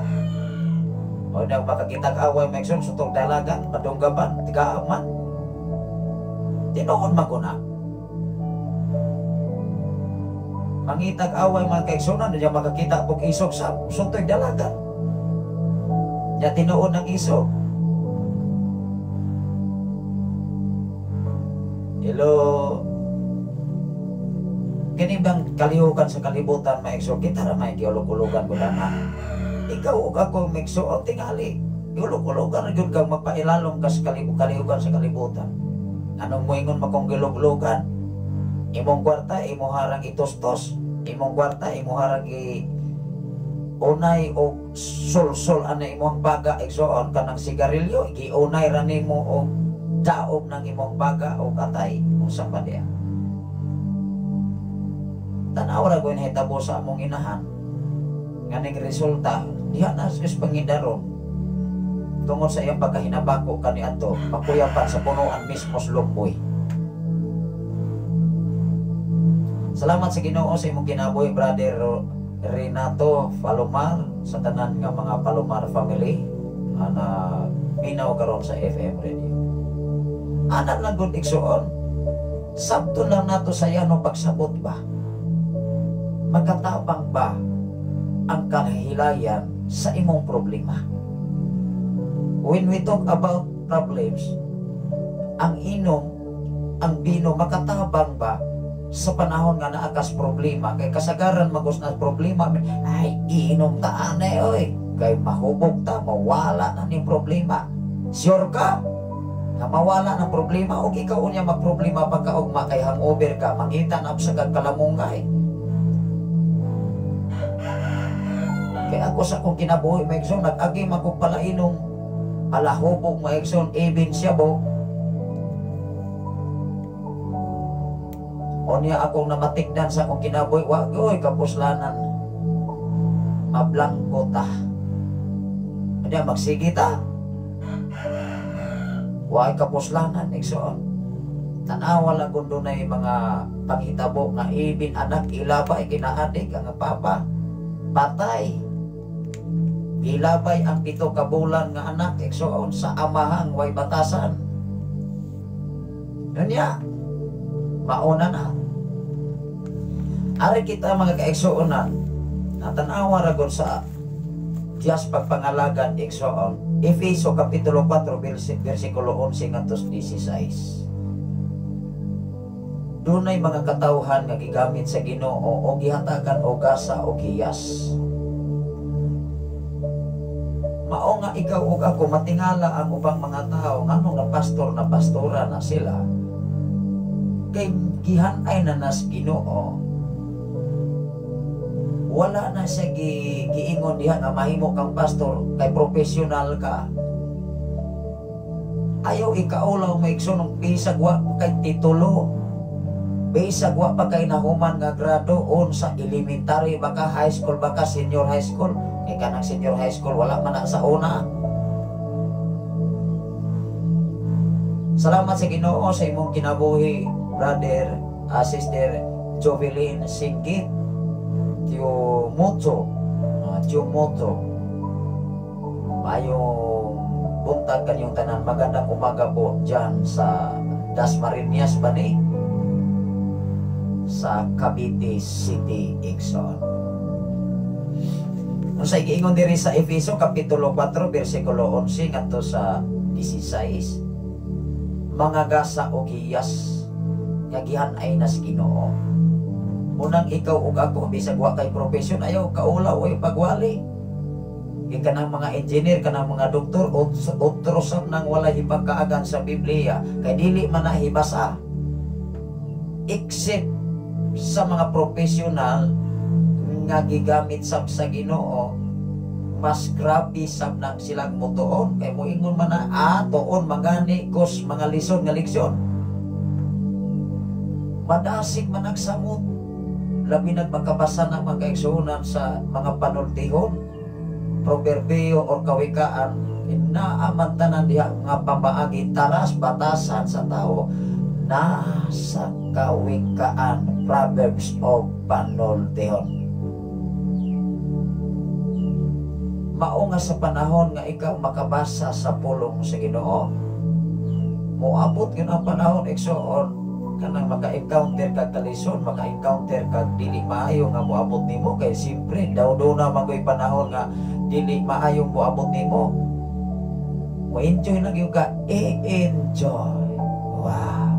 o na makakitag away mag-igsoon sutong dalagan madunggaban tigaaman tinuon maguna mangitag away mag-igsoonan diya makakita og isog sa sutong dalagan ya tinuon ng isog. Hello. Kini bang kalihukan sa kalibutan maigso kita ra may giulog-ulogan ko na. Ikaw ug ako maigso o tingali. Giulog-ulogan ra gyud kang magpailalom ka sa kalihukan sa kalibutan. Anong moingon makong gilog-ulogan? Imong kwarta imo harang itustos, imong kwarta imo harang unay o sul-sul ana imong baga igsoon kanang sigarilyo giunay ra nimo og daog ng imong baga o katay unsa pa diya. Tanaw ra gawin hitabo sa among inahan. Nganing resulta diha na sa pangidaron. Tungod sa iyang pagkahinabako kaniadto, makuyapan sa punuan mismo sa lumboy. Salamat sa Ginoo sa imong kinabuhi, Brother Renato Palomar, sa tanan nga mga Palomar family na minaw karon sa FM radio. Anak lang gud igsuon. Sabto lang nato sa no pagsabot ba? Magkatabang ba ang kahilayan sa imong problema? When we talk about problems, ang inom, ang bino, makatabang ba sa panahon nga naakas problema? Kay kasagaran magos na problema, ay inom ta anay oy, kay mahubog ta, mawala na ni problema. Sure ka? nga mawala ng problema o ikaw unya magproblema pagkaugma kay hangover ka mangita na sa kagkalamungay. Kaya ako sa kong kinabuhi maigsoon nag-agi magpalainong alahubog maigsoon even siya bo. O niya akong namatikdan sa akong kinabuhi wag oy kapuslanan mablangko ta. Ano magsige ta? Wag kapuslanan igsoon. Tanawa lang kung doon ay mga panghitabo nga ibin anak ilabay kinaadik ang papa patay. Ilabay ang 7 ka bulan nga anak igsoon sa amahang way batasan. Yun ya. Mauna na. Ari kita mga kaigsoon na natanawa ragon sa Diyas pagpangalagan igsoon. Efeso kapitulo 4 versikulo 11 ngantos 16. Dunay mga katawhan nga gigamit sa Ginoo o gihatagan og gasa o giyas. Mao nga ikaw ug ako matingala ang ubang mga tao nganong na pastor na pastora na sila. Kay gihanay na nas Ginoo. Wala na siya giingon diha nga mahimo kang pastor kay professional ka. Ayaw ikaulaw maigsoon ng bisag wa kay titulo. Bisag wa pa kay nahuman nga grado on sa elementary baka high school baka senior high school. Kay kanang senior high school wala man na sa una. Salamat sa Ginoo sa imong kinabuhi, brother, sister Jovelyn Singgit. Tio Moto, mayong buntag kanyong tanan. Magandang umaga po dyan sa Dasmariñas Bani sa Cavite City, Exxon. Kung sa ikiingon diri sa Efeso kapitulo 4 versikulo 11 ngadto sa 16, mga gasa o giyas nga gihanay nas Ginoo. Unang ikaw ug ako bisag wa kay profesyon ayaw kaulaw o pagwali. Kay kanang mga engineer kanang mga doktor otro sab nang wala hipagkaagan sa Biblia kay dili man na hibasa. Except sa mga professional nga gigamit sab sa Ginoo mas grabe sab nang silang mutuon kay moingon man na tuon magani kos mga lison nga leksyon. Madasig man nagsamot. Labi nagmakabasa ng mga kaigsuunan sa mga panultihon, proverbio o kawikaan, inaamantanan diha nga pamaagi taras batasan sa tao nasa kawikaan, proverbs o panultihon. Mao nga sa panahon nga ikaw makabasa sa pulong sa Ginoo, moabot yun ang panahon igsoon kanang maka-encounter kag kalison, maka-encounter kag dili maayo nga moabot nimo kay siyempre daw na magoy panahon nga dili maayo moabot nimo. Mo enjoy lang yung ka enjoy. Wow.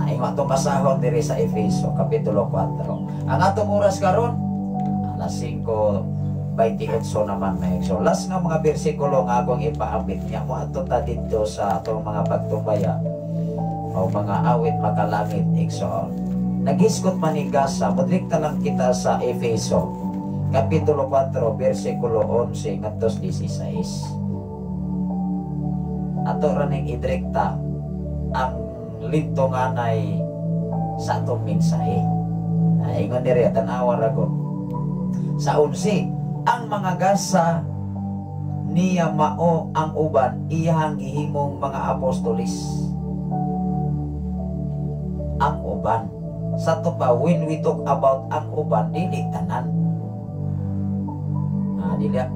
Ingon atong basahon diri sa Efeso kapitulo 4. Ang atong oras karon alas 5:28 naman na. So last nga mga bersikulo nga akong ipaabit niya mo ato ta dito sa atong mga pagtumbaya o mga awit makalangit igsoon. Nagiskot manigasa, mudrikta lang kita sa Efeso kapitulo 4 versikulo 11 ngadto 16. Ato ra ning idrikta ang lintunganay sa atong mensahe. Ingon diri tan-awa ra ko. Sa 11, ang mga gasa niya mao ang uban iyang gihimong mga apostolis. Ang uban sa to pa when we talk about ang uban dili tanan.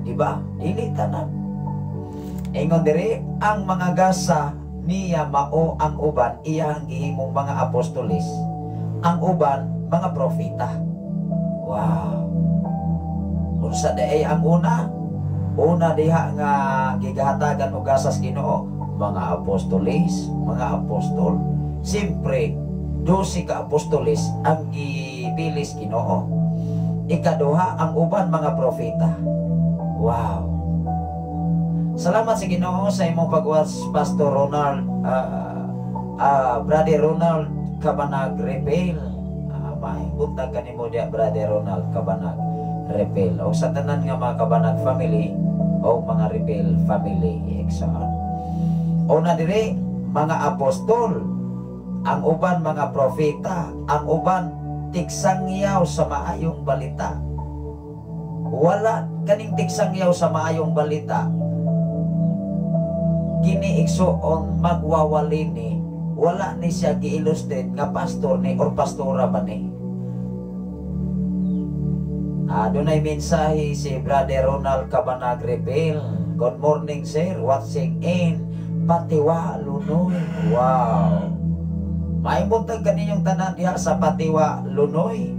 Diba? Dili tanan. Ingon diri ang mga gasa niya mao ang uban iyang gihimong mga apostolis. Ang uban mga propeta. Wow. Unsa day ang una diha nga gigahatagan og gasas Ginoo, mga apostolis, mga apostol. Siyempre 12 ka apostolis ang gipilis Ginoo. Ikaduha ang uban mga propeta. Wow. Salamat sa Ginoo sa imong pagwas, Pastor Ronald, Brother Ronald Cabanag Repel. Mahimbutag kanimo dia, Brother Ronald Cabanag Repel. O sa tanan nga mga Cabanag family o mga Repel family. Exxon. O na dire, mga apostol, ang uban mga propeta, ang uban tigsangyaw sa maayong balita. Wala kaning tigsangyaw sa maayong balita. Giniigsoon magwawali ni, wala ni siya gi-illustrate nga pastor ni or pastora ba ni. Adunay mensahe si Brother Ronald Cabanag Repel. Good morning sir, watching in Patiwa Lunoy. Wow, may buntag kaninyong tanan diha sa Patiwa Lunoy.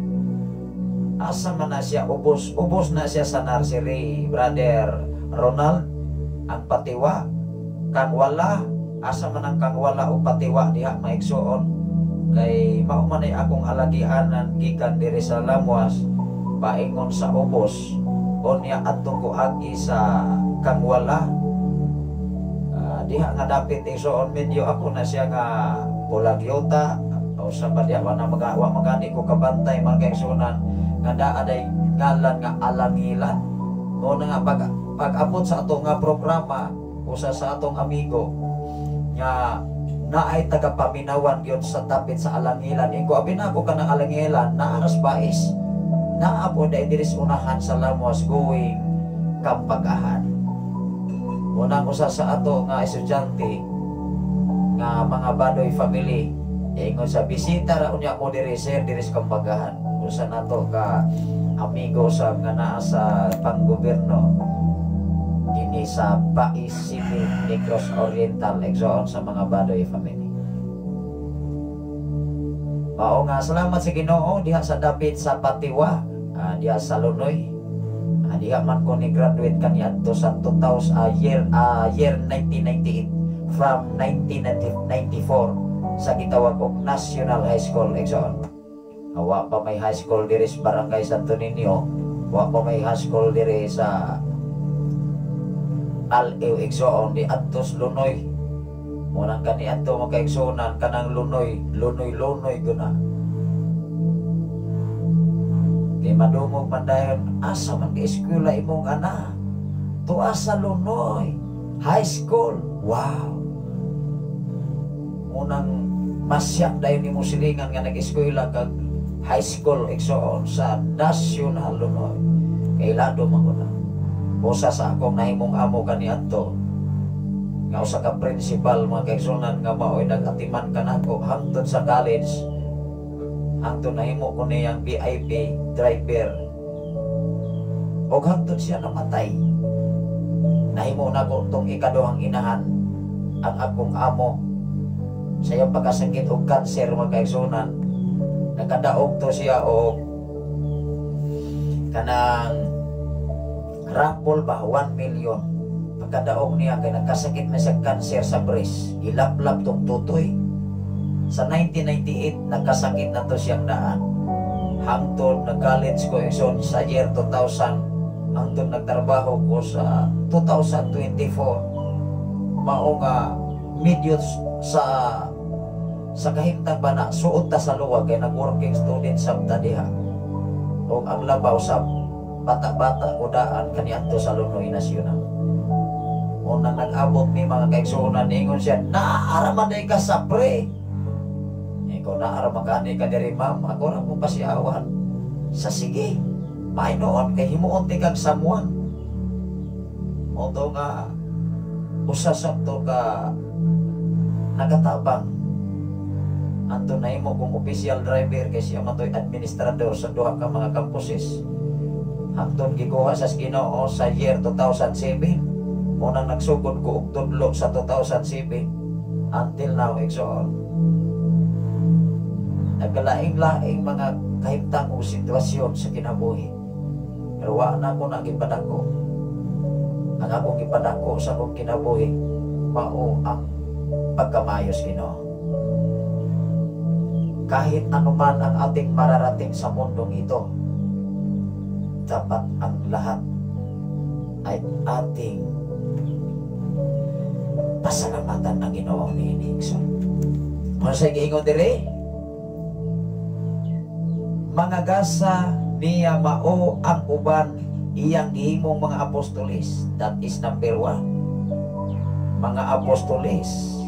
Asa man na siya, ubos na siya sa nursery, Brother Ronald. Ang Patiwa kang wala, asa man ang kang wala o Patiwa diha maigsoon. Kay mao man ay akong alagianan gikan diri sa Lamuas, paingon sa ubos o niya adtong ko agi sa kang wala. Diha nga dapit igsoon medyo ako na siya nga pulagyota o sa badya wa magani ko kabantay mga kaigsunan nga daaday ngalan nga alangilan. O na nga pag-abot sa ato nga programa usa sa atong amigo nga naay tagapaminawan gyud sa tapit sa alangilan. Ingo abi na ako kanang alangilan na aras bais na apo diri sa unahan sa Lamuas going Kampagahan. Unang usa sa ato nga estudyante nga mga Badoy family ingon sa bisita ra unya mo diri sir diri sa Kampagahan. Usa nato ka amigo sa nga naa sa panggobyerno dinhi sa Bais City, Negros Oriental, exoon sa mga Badoy family. Oo nga, salamat sa Ginoo diha sa dapit sa Patiwa, diha sa Lunoy. Diha man ko ni graduate kaniadto sa 2000 year 1998 from 1994 sa gitawag og National High School exoon. Wa pa may high school diri sa Barangay Santo Niño, wa pa may high school diri sa Al-Ew exoon di adtos Lunoy. Munang kani adto makaigsunan kanang Lunoy guna. Kay madumog man dayon, asa man ka eskwela imong ana? Tuwa sa Lunoy High School. Wow. Munang masyak dayon nimo silingan nga nag-eskwela kag high school exoon sa National Lunoy. Kay lado man guna. Usa sa akong nahimong amo kaniadto nga usa ka principal mga kaigsunan nga maoy nagatiman kanako hangtod sa college. Hangtod nahimo ko niyang VIP driver o hangtod siya namatay. Nahimo na ko itong ikaduhang inahan ang akong amo sa iyang pagkasakit og cancer mga kaigsunan. Nakadaog to siya og kanang raffle ba 1 million. Pagkadaog niya kay nagkasakit na siya cancer sa breast, ilaplap tong tutoy. Sa 1998 nagkasakit na to siyang daan. Hangtod nag-college ko ison sa year 2000, hangtod nagtrabaho ko sa 2024. Mao nga medyo sa kahimtang ba na suot ta sa luwag kay nag-working student sabta diha. O ang labaw sa bata-bata o daan kaniadto sa Lunoy National. Unang nag-abot ni mga kaigsunan, ingon siya, naaraman day ka sa pre. Ikaw naaraman ka ni ka diri ma'am, ako na mong pasiawan. Sa sige, may noon kay himuon ti kag samuan. Oto nga, usasap to ka nagatabang. Anto na himo kung official driver kay siya matoy administrador sa duha ka mga campuses. Hangtod gikuha sa Ginoo sa year 2007. Munang nagsugod ko og tudlo sa 2007 until now exoon. Nagkalaing-laing mga kahimtang o sitwasyon sa kinabuhi. Pero wa na ko nagipadako. Ang akong gipadako sa akong kinabuhi mao ang pagkamayos Ginoo. Kahit anuman ang ating mararating sa mundong ito, dapat ang lahat ay ating pasalamatan ang Ginoo ni Nixon. Ano sa giingon diri? Mga gasa niya mao ang uban iyang gihimong mga apostolis. That is number 1. Mga apostolis.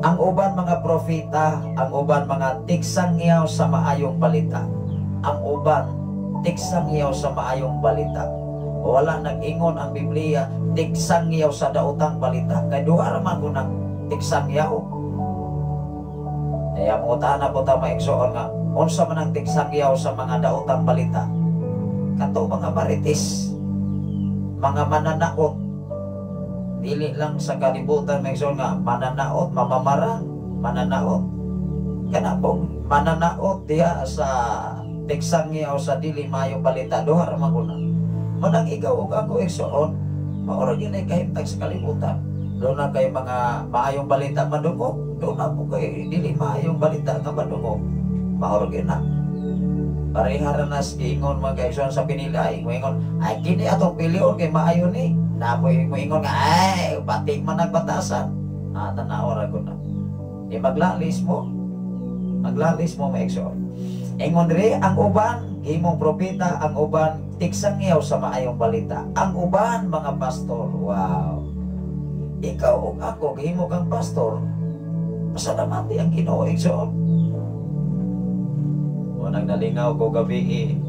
Ang uban mga propeta, ang uban mga tiksangyaw sa maayong balita. Ang uban tiksangyaw sa maayong balita. Wala nag-ingon ang Biblia tiksangyaw sa daotang balita. Kay duha raman ko ng tiksangyaw. Kaya mo na po ta maigsoon nga unsa man ang tiksangyaw sa mga daotang balita. Kato mga marites, mga mananaot. Dili lang sa kalibutan maigsoon nga mananaot, mamamarang, mananaot. Kana pong mananaot diha sa tiksangyaw sa dili maayo balita. Duha raman ko na. Manang ikaw ug ako igsoon, maura gyud ay kahimtang sa kalibutan. Doon na kayo mga maayong balita madungog. Doon na po kayo dili maayong balita nga madungog. Maura gyud na. Parehara na giingon mga kaigsoon sa pinilay. Moingon, ay kini atong pilion kay maayo ni. Napoy moingon nga ay batik man nagbatasan. Tanaw ra ko na. Di maglalis mo. Maglalis mo maigsoon. Ingon diri ang uban gihimong propeta, ang uban tiksangyaw sa maayong balita. Ang uban mga pastor. Wow. Ikaw o ako gihimo kang pastor. Pasalamati ang Ginoo igsoon. O nagnalingaw ko gabi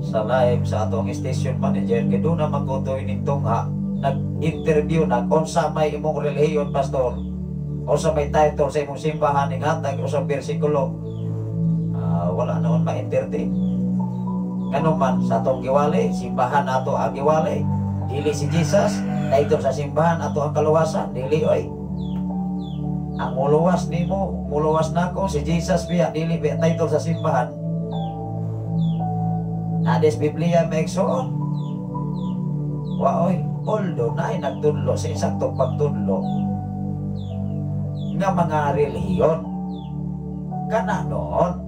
sa live sa atong station manager kay doon na magkutoy ning tungha. Nag-interview unsa may imong relihiyon pastor. O sa may title sa imong simbahan ning hatag o sa bersikulo. Wala naman ma-entertain. Ganun man sa atong giwali, simbahan ato ang giwali. Dili si Jesus, title sa simbahan ato ang kaluwasan. Dili oy. Ang muluwas nimo, muluwas nako si Jesus biya dili biya title sa simbahan. Nades Biblia maigsoon. Wa oy, although na nagtudlo sa isaktong pagtudlo nga mga relihiyon. Kana noon.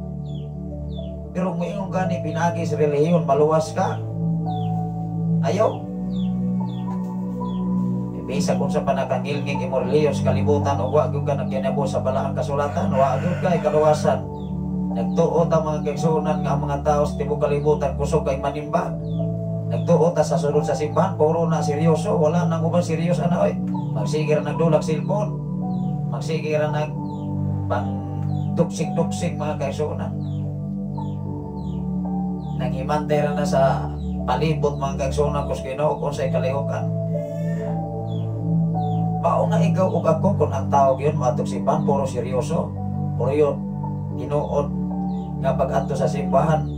Pero kung iyong gani pinagi sa relihiyon, maluwas ka. Ayaw. Bisa kung sa panakangilngig imo relihiyon sa kalibutan o wag ka nagkinabo sa balaang kasulatan, wag kay kaluwasan. Nagtuot ang mga kaigsuonan nga ang mga tao sa tibuok kalibutan kusog kay manimba. Nagtuot sa sunod sa simbahan, puro na seryoso, wala nang ubang seryoso na oy. Magsigir nagdulag cellphone. Magsigir nag pang tuksik-tuksik mga kaigsuonan. Nangimantay na sa palibot mga kaigsuonan kus Ginoo kung sa kalihukan. Mao nga ikaw ug ako kung ang tawag yun maatog simbahan puro seryoso, puro yun tinuod nga pag-adto sa simbahan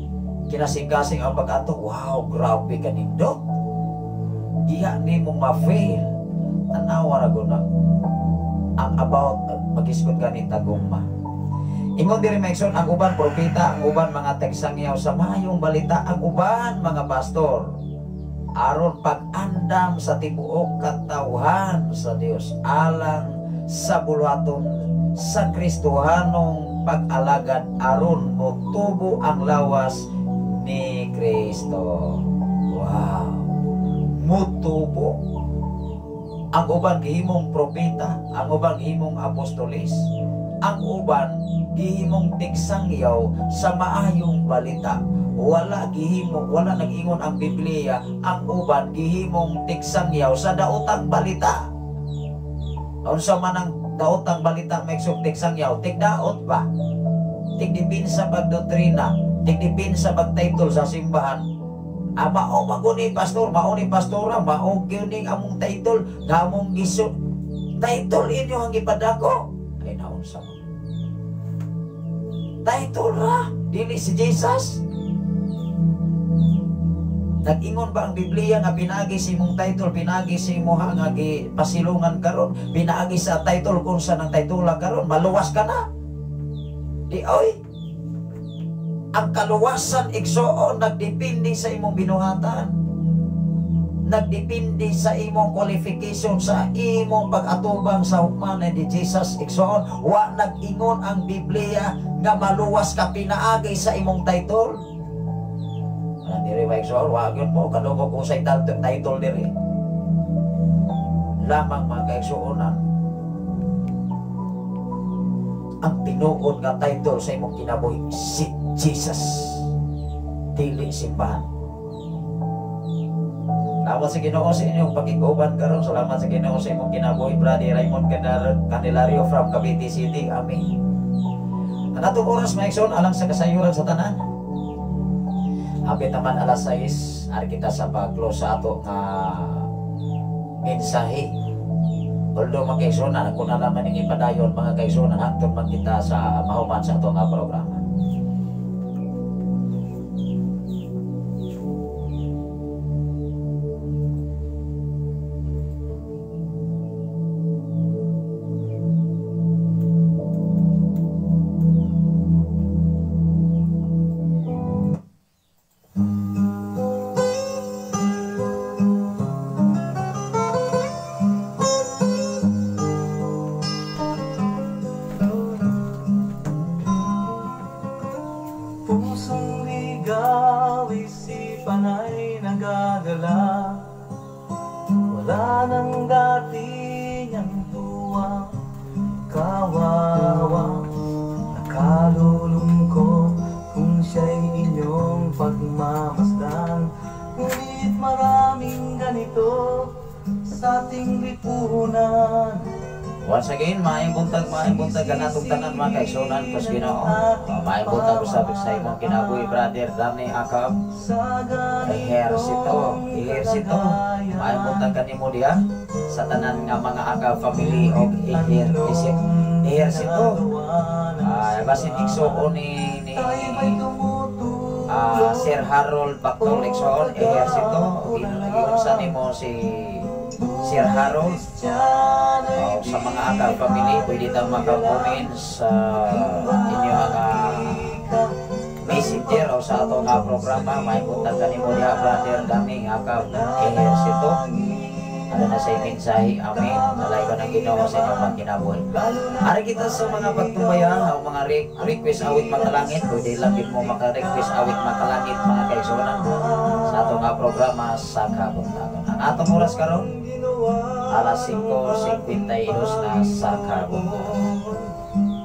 kinasing-kasing ang pag-adto. Wow, grabe ka nindot. Diha nimo ma-fail. Tanawa ra gud na ang about mag-iskot ka ni taguma. Ingon diri maigsoon ang uban propeta, ang uban mga tiksangyaw sa maayong balita, ang uban mga pastor. Aron pag-andam sa tibuok katawhan sa Dios alang sa buluhaton sa Kristohanong pag-alagad aron motubo ang lawas ni Kristo. Wow. Motubo. Ang uban gihimong propeta, ang uban gihimong apostolis, ang uban gihimong tiksangyaw sa maayong balita. Wala gihimo, wala nag-ingon ang Biblia, ang uban gihimong tiksangyaw sa daotang balita. Unsa man ang daotang balita maigsoon tiksangyaw, tigdaot ba? Tigdipin sa pagdoktrina, tigdipin sa pagtitle sa simbahan. Mao maguni pastor, mao ni pastora, mao gyud among title, gamong gisu. Title inyo ang ipadako. Ay naunsa mo. Title ra, dili si Jesus. Nag-ingon ba ang Biblia nga pinagi si mong title, pinagi si mo nga pasilungan karon, pinagi sa title kung saan ang title karon, maluwas ka na. Di oy. Ang kaluwasan igsoon nagdepende sa imong binuhatan. Nagdepende sa imong qualification, sa imong pag-atubang sa hukman ni Jesus igsoon. Wa nag-ingon ang Biblia nga maluwas ka pinaagi sa imong title. Diri wa igsoon, wa gyud mo kadugo ko sa title diri. Lamang mga kaigsuonan, ang tinuod nga title sa imong kinabuhi si Jesus, dili simbahan. Salamat sa Ginoo sa inyong pakiguban karon. Salamat sa Ginoo sa imong kinabuhi, Brother Raymond Candelario from Cavite City. Amen. Ang atong oras maigsoon alang sa kasayuran sa tanan. Hapit naman alas 6, ari kita sa pag-close sa ato nga mensahe. Although mga kaigsunan, kung nalaman ng ipadayon mga kaigsunan, hangtod man kita sa mahuman sa ato nga programa. Pusong ligaw, isipan ay nagagala. Wala nang dati niyang tuwa. Kawawa, nakalulungkot kung siya'y inyong pagmamasdan. Ngunit maraming ganito sa ating lipunan. Once again, maayong buntag ka natong tanan mga kaigsunan kus Ginoo. Maayong buntag usab sa imong kinabuhi, Brother Danny Akab. Ehersito. Maayong buntag kanimo diha sa tanan nga mga Akab family og ehersito. Basin igsuon ni Sir Harold Bactol igsuon ehersito. Giunsa nimo si Sir Harold. Sa mga Akab family, pwede tayo mag-comment sa inyong messenger o sa ato nga programa. May buntag kanimo diha, Brother Danny Akab ehersito. Ano na sa mensahe, amen. Nalay ko ng Ginoo sa inyong pagkinabuhi. Ari kita sa mga pagtumbayan o mga request awit makalangit. Pwede lang din mo maka-request awit makalangit mga kaigsunan sa ato nga programa sa kabuntagon. Ang atong oras karon alas 5:52 na sa kabuntagon.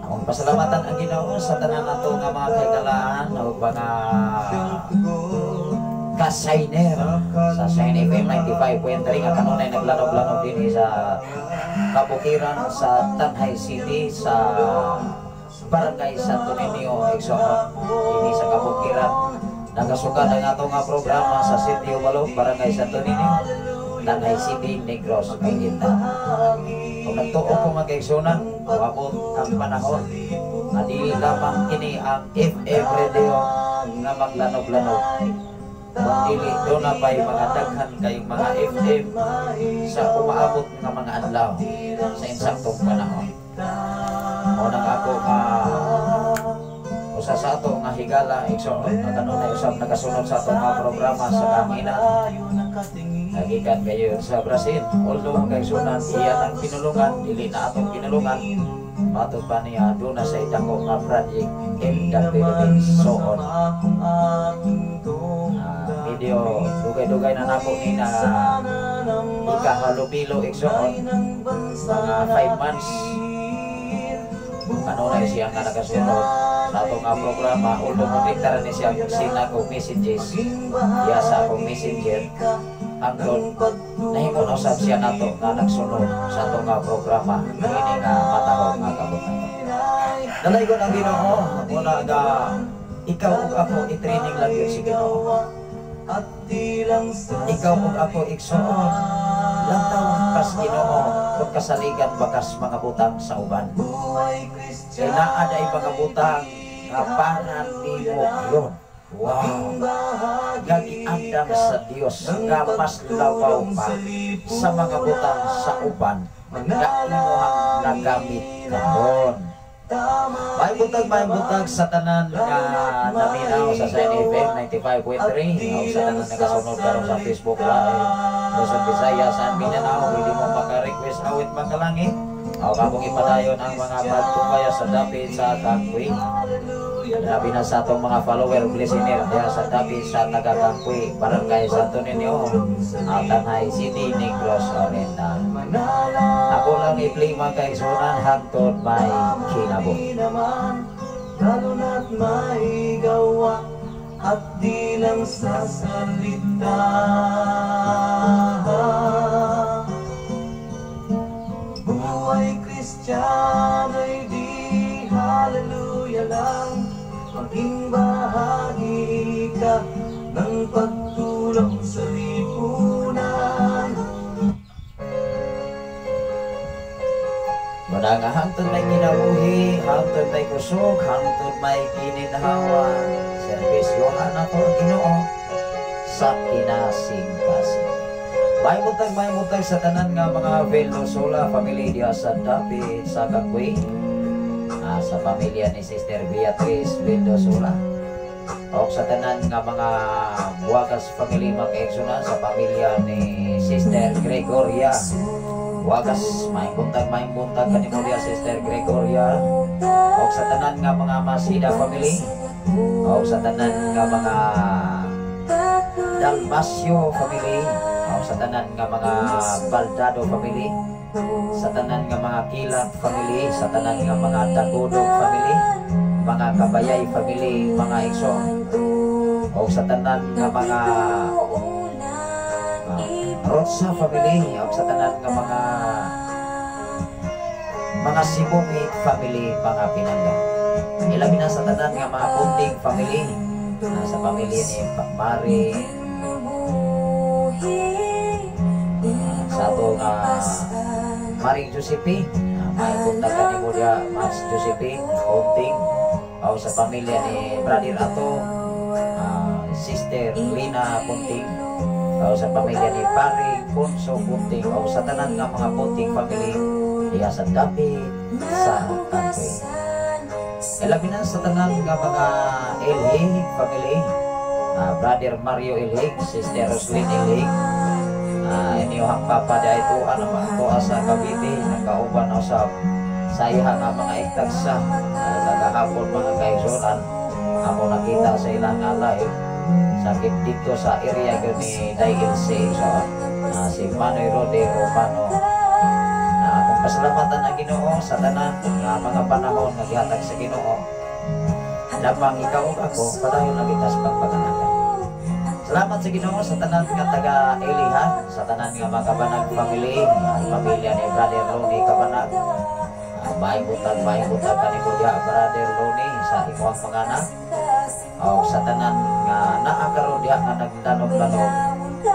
Ang pasalamatan ang Ginoo sa tanan nato nga mga kaigalaan o mga kasayner sa Shine FM 95.3 nga kanunay naglanov-lanov din sa kabukiran sa Tanhay City sa Barangay Santo Niño, Exxon. Ini sa kabukiran nagasukan ang ato nga programa sa City Ubalo, Barangay Santo Niño, Tanhay City, Negros, Cagayan. Kung nagtuo ko mag-exonan, wabot ang panahon na di lamang kini ang FM radio nga maglanov-lanov. Dili doon na pa'y mga daghan kayong mga FM sa umaabot ng mga adlaw sa insaktong panahon. O nang ako usa sa ato nga higala igsoon na kanunay usab nagasunod sa ato nga programa sa Kamina nagikan kayo sa Brazil. Although kay sunan iya ang pinulungan, dili na atong pinulungan, matod pa niya doon na sa idako nga project in the Philippines. So on video dugay-dugay na nako ni na ikahalubilo igsoon mga 5 months kanunay siya nga nagasunod sa atong nga programa. Although magdiktaran ni siya sina ko messages iya sa akong messenger hangtod nahimo na usab siya nato nga nagsunod sa atong nga programa ini nga matahog nga kabutan. Dalay ko ng Ginoo muna nga ikaw ug ako i-training lang yun si Ginoo. Ikaw ug ako igsuon lantaw kas Ginoo kung kasaligan bakas mga butang sa uban. Kaya naaday mga butang nga pangan nimo yun. Wow! Gagiandam sa Dios nga mas labaw pa sa mga butang sa uban nga imuhang nagamit kahon. May butag sa tanan nga naminaw sa Shine FM 95.3 o sa tanan nagasunod karon sa Facebook Live Luzon, Visayas, San Mindanao. Pwede mo maka-request awit makalangit o kapong ipadayon ang mga pagtumbaya sa dapit sa Tagway. Labi na sa atong mga follower listener diha sa Dapi sa Tagakampuy Barangay Santo Niño Tanay City Negros Oriental. Ako lang i-play mga kaigsunan hangtod may kinabot. Lalo na't may gawa at di lang sa salita. Buhay Kristiyano'y di hallelujah lang, maging bahagi ka ng pagtulong sa lipunan. Muna nga hangtod may kinabuhi, hangtod may kusog, hangtod may kininhawa. Serbisyohan ato ang Ginoo sa kinasing-kasing. May mutag sa tanan nga mga Villosola family diya sa Dapi sa Kakwe. Sa pamilya ni Sister Beatrice Villosola. O sa tanan nga mga Buwagas family mga kaigsunan sa pamilya ni Sister Gregoria. Wagas may buntag kanimo dia Sister Gregoria. O sa tanan nga mga Masida family. O sa tanan nga mga Dalmasio family. O sa tanan nga mga Baldado family. Sa tanan nga mga Kilat family. Sa tanan nga mga Dagudog family. Mga Kabayay family, mga Igso. O sa tanan nga mga Rosa family, o sa tanan nga mga Sibumit family, mga Pinangga. Ilabi na sa tanan nga mga Punting family, sa pamilya ni Mari, sa ato nga Maring Josephine, may punta ka ni Mudia Mas Josephine Punting, o sa pamilya ni Brother Ato, Sister Lina Punting, o sa pamilya ni Paring Ponso Punting, o sa tanan nga mga Punting family diya sa Dapi sa Kakwe. Ilabi na sa tanan nga mga Ilhig family, Brother Mario Ilhig, Sister Roslyn Ilhig, iniyuhang papa da ito to sa Cavite, nagkauban o sa iya nga mga iktagsa nagahapon mga kaigsunan. Ako nakita sa ilang live sakit dito sa area yun ni Dailse si Manoy Rode Romano. Akong pasalamatan ang Ginoo sa tanan nga mga panahon nga gihatag sa Ginoo. Lamang ikaw ug ako padayon na kita sa pagpanganakan. Salamat sa Ginoo sa tanan nga taga Ilihan, sa tanan nga mga Kabanag family, ang pamilya ni Brother Ronnie Kabanag. May butag kanimo diha Brother Ronnie sa imong mga anak. O sa tanan nga naakaroon diha nga nagdanog-danog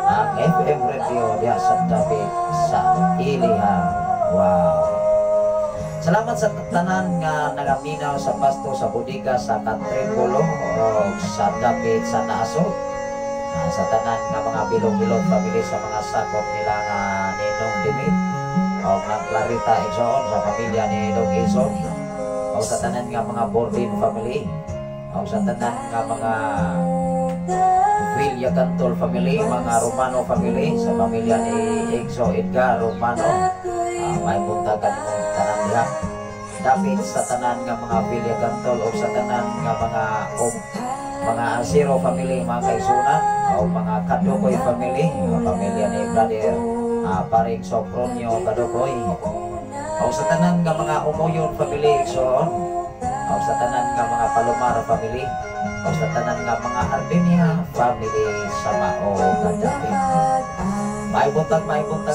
ang FM radio diha sa Dapi sa Ilihan. Wow. Salamat sa tanan nga nagaminaw sa pasto sa bodega sa Katribulo o sa Dapi sa Naasot. Sa tanan nga mga bilog-bilog family sa mga sakop nila nga Ninong Dimit o ng Clarita Ison sa pamilya ni Dog Ison o sa tanan nga mga Bordin family o sa tanan nga mga Villa Cantol family, mga Romano family sa pamilya ni Exo Edgar Romano. May bunta kanimong tanan diha Dapat sa tanan nga mga Villa Cantol o sa tanan nga mga Zero family, mga kaisunan o mga Kadukoy family, mga pamilya ni Brother Paring Sopronio Kadukoy o sa tanan nga mga Umuyon family Igsoon o sa tanan nga mga Palomar family o sa tanan nga mga Armenia family sa Mao Kadapi. May buntag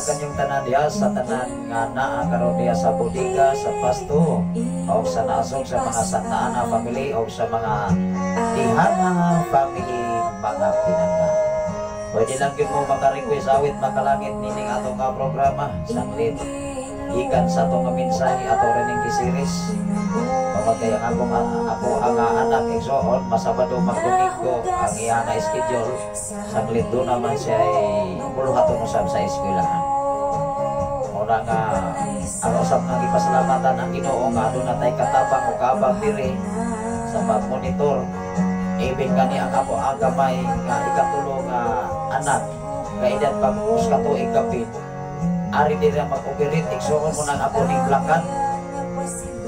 kanyang tanan diya sa tanan nga naa karon diya sa bodega, sa pasto o sa nasog sa mga Santa Ana family o sa mga Tihana family, mga Pinangga. Pwede lang yun mo maka-request awit makalangit nining atong nga programa saglit ikan sa atong nga mensahe ato rin series kapag ako ang anak Exoon masabado magdomingo ang iya nga schedule saglit doon naman siya ay puluhaton usab sa eskwelahan. Muna nga ang usab nga ipasalamatan ang Ginoo nga doon na tayo katabang o kaabang diri sa pag-monitor even kani ang ako ang gamay nga ikatulong anak kaedad pag uskato ikapin ari diri mag-operate Exoon mo nang ako ning blakan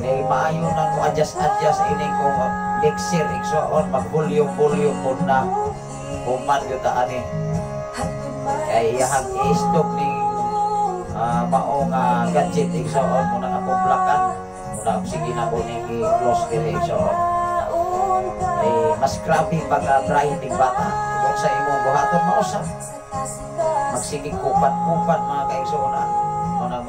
kay maayo nang mo adjust ining kung mag-mixer, igsoon, mag-volume po na human yun taan eh. Kaya iyahang i-stock ni maong gadget, igsoon, muna nga pumplakan, muna ang sige na po ni i-close diri, igsoon. Mas grabe pag-driving bata, kung sa imong buhaton, mausap. Magsiging kupat-kupat mga kaigsoon, muna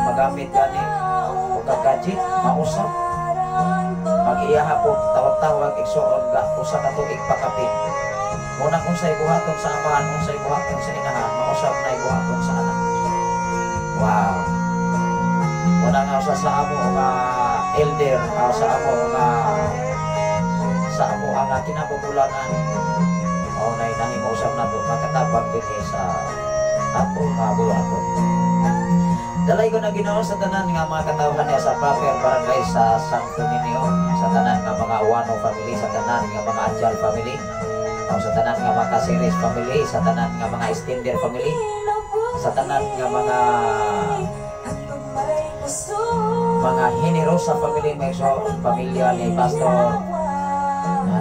magamit gani, o gadget, mausap. Mag-iyaha po, tawag-tawag, igsoon ka, usa ka tuig pakapit. Muna kung sa ibuhaton sa amahan, kung sa ibuhaton sa inahan, mausap na ibuhaton sa anak. Wow! Muna nga sa amo nga elder, sa amo ang kinabubulangan. O na inahimausap na ito, makatabang din sa ato nga buhaton. Dalay ko na Ginoo sa tanan nga mga katawhan niya sa proper barangay sa Santo Niño, sa tanan nga mga Wano family, sa tanan nga mga Anjal family, o sa tanan nga mga Caceres family, sa tanan nga mga Extender family, sa tanan nga mga Generosa family, may so pamilya ni Pastor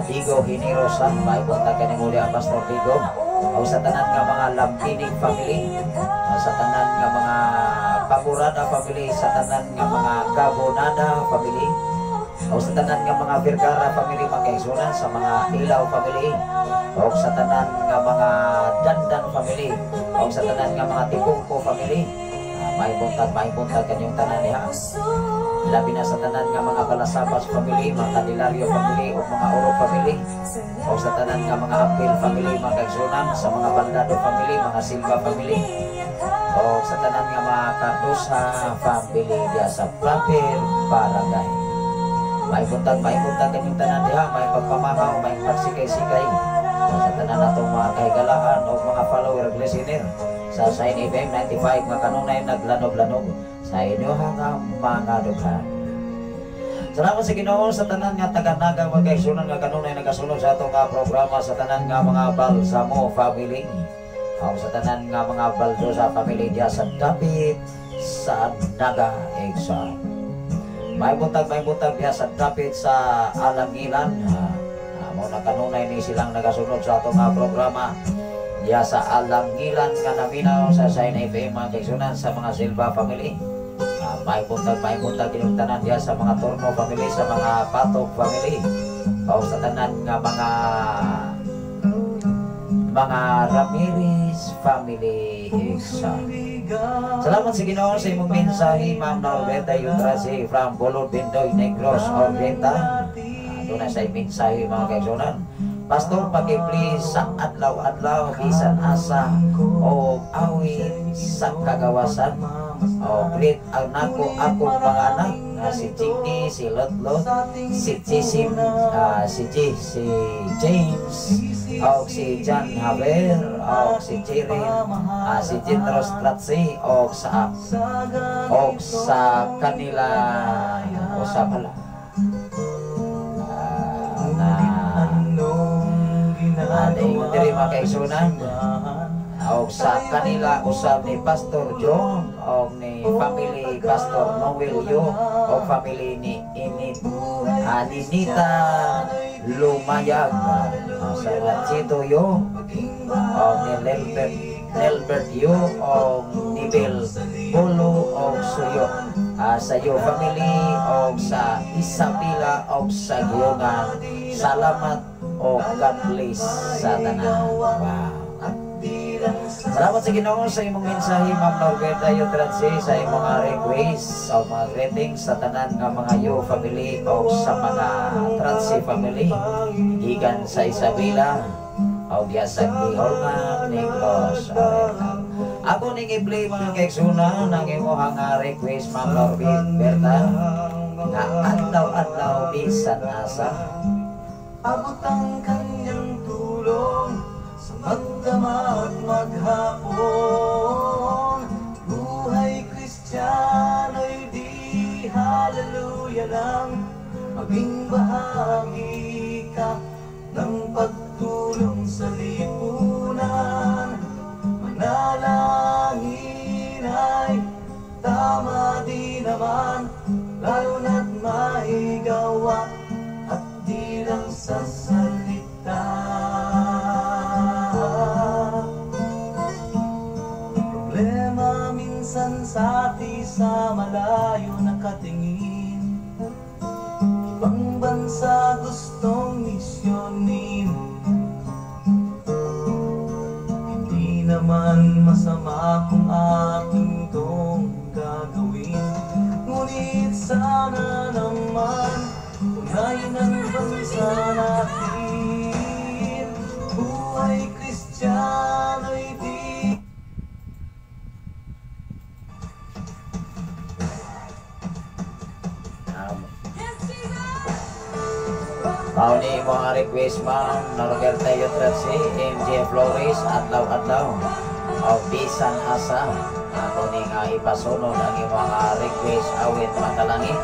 Digo Generosa, may punta ka ni muli ang Pastor Digo, o sa tanan nga mga Lampinig family, sa tanan nga mga Pamurada family, sa tanan nga mga Gabonada family, o sa tanan nga mga Vergara family, magkaigsunan sa mga Ilaw family, o sa tanan nga mga Dandan family, o sa tanan nga mga Tipungko family. May buntag kanyang tanan niya. Labi na sa tanan nga mga Balasabas family, mga Candelario family, o mga Oro family, o sa tanan nga mga Apil family, mga kaigsunan sa mga Baldado family, mga Silva family, o sa tanan nga mga Cardosa family diya sa proper barangay. May buntag kanyang tanan niya, may pagpamamaw, may pagsikay-sikay sa tanan natong mga kahigalaan o mga follower listener sa Sign FM 95 nga kanunay naglanog-lanog sa inyo nga mga dughan. Salamat sa Ginoo sa tanan nga taga-naga mga kaigsunan nga kanunay nagasunod sa atong programa, sa tanan nga mga Balsamo family, o sa tanan nga mga Baldosa family diya sa Dapit sa Naga Exam. May buntag diya sa Dapit sa Alangilan. Mo na kanunay ni silang nagasunod sa atong programa diya sa Alangilan nga naminaw sa Sign FM mga kaigsunan sa mga Silva family. May buntag kinungtanan diya sa mga Torno family, sa mga Patok family, o sa tanan nga mga Ramirez family. Salamat sa Ginoo sa imong mensahe, Ma'am Norbeta Yutrasi from Bolod Bindoy, Negros Oriental. Doon na sa mensahe mga kaigsunan. Pastor, pag-please sa adlaw-adlaw bisan asa o awit sa kagawasan o greet ang nako akong panganak na si Chiki, si Lotlot, si Chisim, si James, o si John Javier, o si Chirin, si Jindros Tratsi, o sa kanila o sa pala ingon diri mga kaigsunan, og sa kanila usab ni Pastor John og ni family Pastor Noel Yo og family ni Ninita Lumayag, sa Chito Yo og ni Nelbert Yo og ni Bel Bolo og Suyo, sa Yo family og sa Isabela og sa Giyongan. Salamat o God bless sa tanan. Wow. Salamat sa Ginoo sa imong mensahe, Ma'am Norbeta Yutrasi, sa imong mga request o mga greetings sa tanan nga mga Yo family o sa mga Transi family gikan sa Isabela o diya sa Gihorman, Negros Oriental. Ako ning i-play mga kaigsunan ng imong request, Ma'am Norbeta, nga adlaw-adlaw bisan asa abot ang kanyang tulong sa magdama at maghapon. Buhay Kristiyano'y di hallelujah lang, maging bahagi ka ng pagtulong sa lipunan. Manalangin ay tama di naman, lalo na't maigawa at di naman masama kung aking tong gagawin. Ngunit sana naman unahin ang bansa natin. Buhay Kristiyano'y di Pauni mo ang request ma'am na Roberta Yotratsi, MJ Flores, adlaw-adlaw o bisan asa. Ako ni nga ipasunod ang mga request awit matalangin.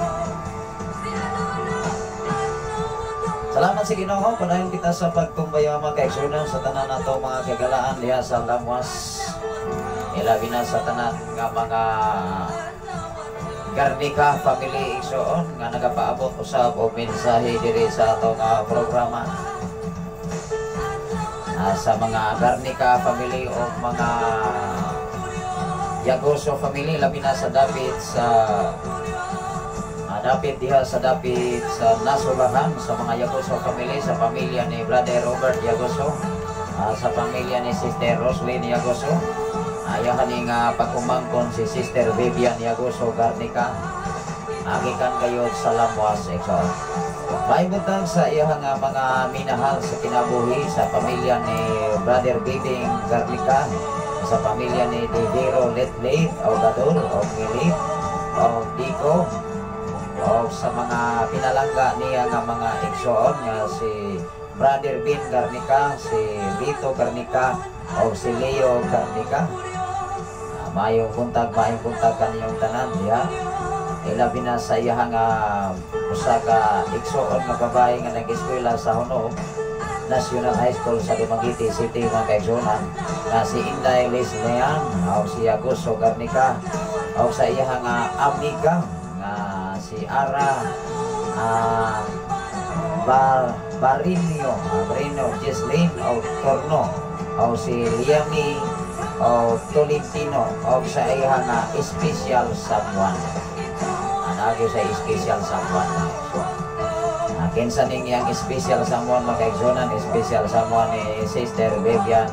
Salamat sa Ginoo, panayon kita sa pagtumbayo mga kaigsunan sa tanan nato mga kagalaan diha sa Lamuas. Ilabi na sa tanan nga mga Garnica family igsoon nga nagapaabot usab og mensahe diri sa ato nga programa. Sa mga Garnica family o mga Yagoso family, labi na sa dapit sa dapit diha sa dapit sa Nasulahan, sa mga Yagoso family, sa pamilya ni Brother Robert Yagoso, sa pamilya ni Sister Roslyn Yagoso. Ayahan ni nga pagkumangkon si Sister Vivian Yagoso Garnica. Agikan kayo sa Lamuas Exxon. Maibutang sa iyang mga minahal sa kinabuhi sa pamilya ni Brother Biding Garnica, sa pamilya ni Didero Letlate o Gadol o Milip o Dico, o sa mga pinalangga niya nga mga Exxon nga si Brother Bin Garnica, si Lito Garnica o si Leo Garnica. Mayong buntag kaniyong tanan diha. Ilabi na sa iyang usa ka igsoon nga babae nga nag-eskwela sa Hunog National High School sa Dumaguete City mga kaigsunan, na si Inday Leslean o si Agosto Garnica, o sa iyang amiga nga si Ara Barino Jesslyn o Torno, o si Liami o Tolentino, o sa iyang special someone. Anagyo sa special someone. Kinsa ning yang special someone makaigsunan, special someone ni Sister Vivian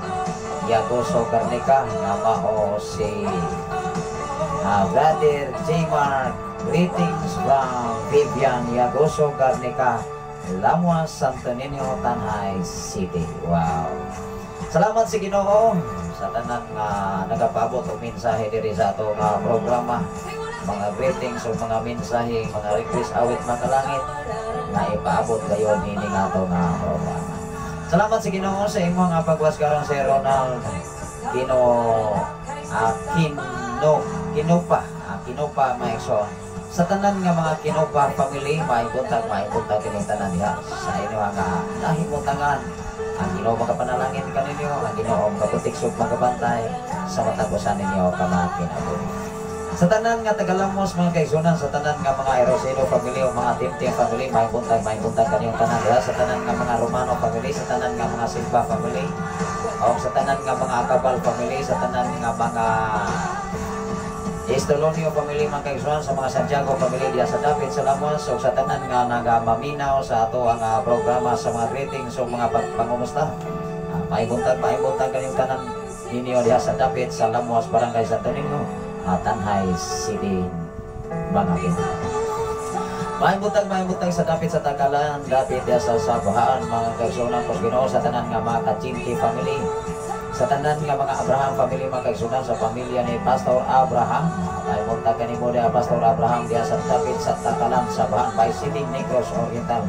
Yagoso Garnica nga mao si Brother J-Mark. Greetings from Vivian Yagoso Garnica, Lamuas, Santo Niño, Tanay City. Wow. Salamat sa Ginoo sa tanan nga nagapaabot og mensahe diri sa ato nga programa. Mga greetings o mga mensahe, mga request awit makalangit na ipaabot kayo nini nga ato nga programa. Salamat sa Ginoo sa imong nga pagwaskaron si Ronald Kinopa Maikson. Sa tanan nga mga Kinopa family, maibuntag kining tanan diha sa inyo nga nahimutangan. Ang Ginoo makapanalangin kaninyo, ang Ginoo makaproteksyon magabantay sa matagusan ninyo kamakin ako. Sa tanan nga Tagalamos mga kaigsunan, sa tanan nga mga Erosino family o mga Timtim family, maibuntag kaniyong tanan diha. Sa tanan nga mga Romano family, sa tanan nga mga Silva family, o sa tanan nga mga Acabal family, sa tanan nga mga Estolonio family mga kaigsunan, sa mga Santiago family diya sa David sa Lamuas, o sa tanan nga nagamaminaw sa ato ang programa sa mga greetings o mga pangumusta. Maibuntag kaniyong tanan ninyo diya sa David sa Lamuas, Barangay Santo Niño, Tanhay City, Bangabin. Maibuntag sa David sa Tagalan, David diya sa Sabahaan mga kaigsunan po Ginoo, sa tanan nga mga Kachinti family, sa tanan nga mga Abraham family mga kaigsunan, sa pamilya ni Pastor Abraham. Ay munta kanimo diha Pastor Abraham diha sa David sa Takalan sa Bahan by City Negros Oriental.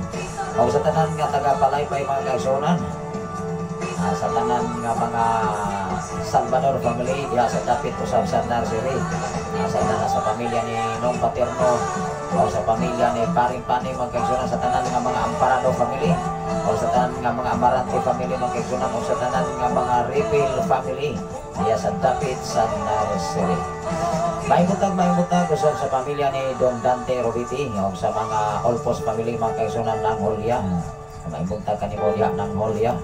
O sa tanan nga taga Palaypay mga kaigsunan, sa tanan nga mga Salvador family diha sa David usab sa Narsiri, sa tanan sa pamilya ni Nong Paterno, o sa pamilya ni Paring Pani mga kaigsunan, sa tanan nga mga Amparado family, o sa tanan nga mga Amarante family mga kaigsunan, o sa tanan nga mga Reveal family diya sa David sa Narsiri. Maimutag usab sa pamilya ni Don Dante Robiti, o sa mga Olpos family mga kaigsunan ng Holya. Maimutag kanimo diha ng Holya.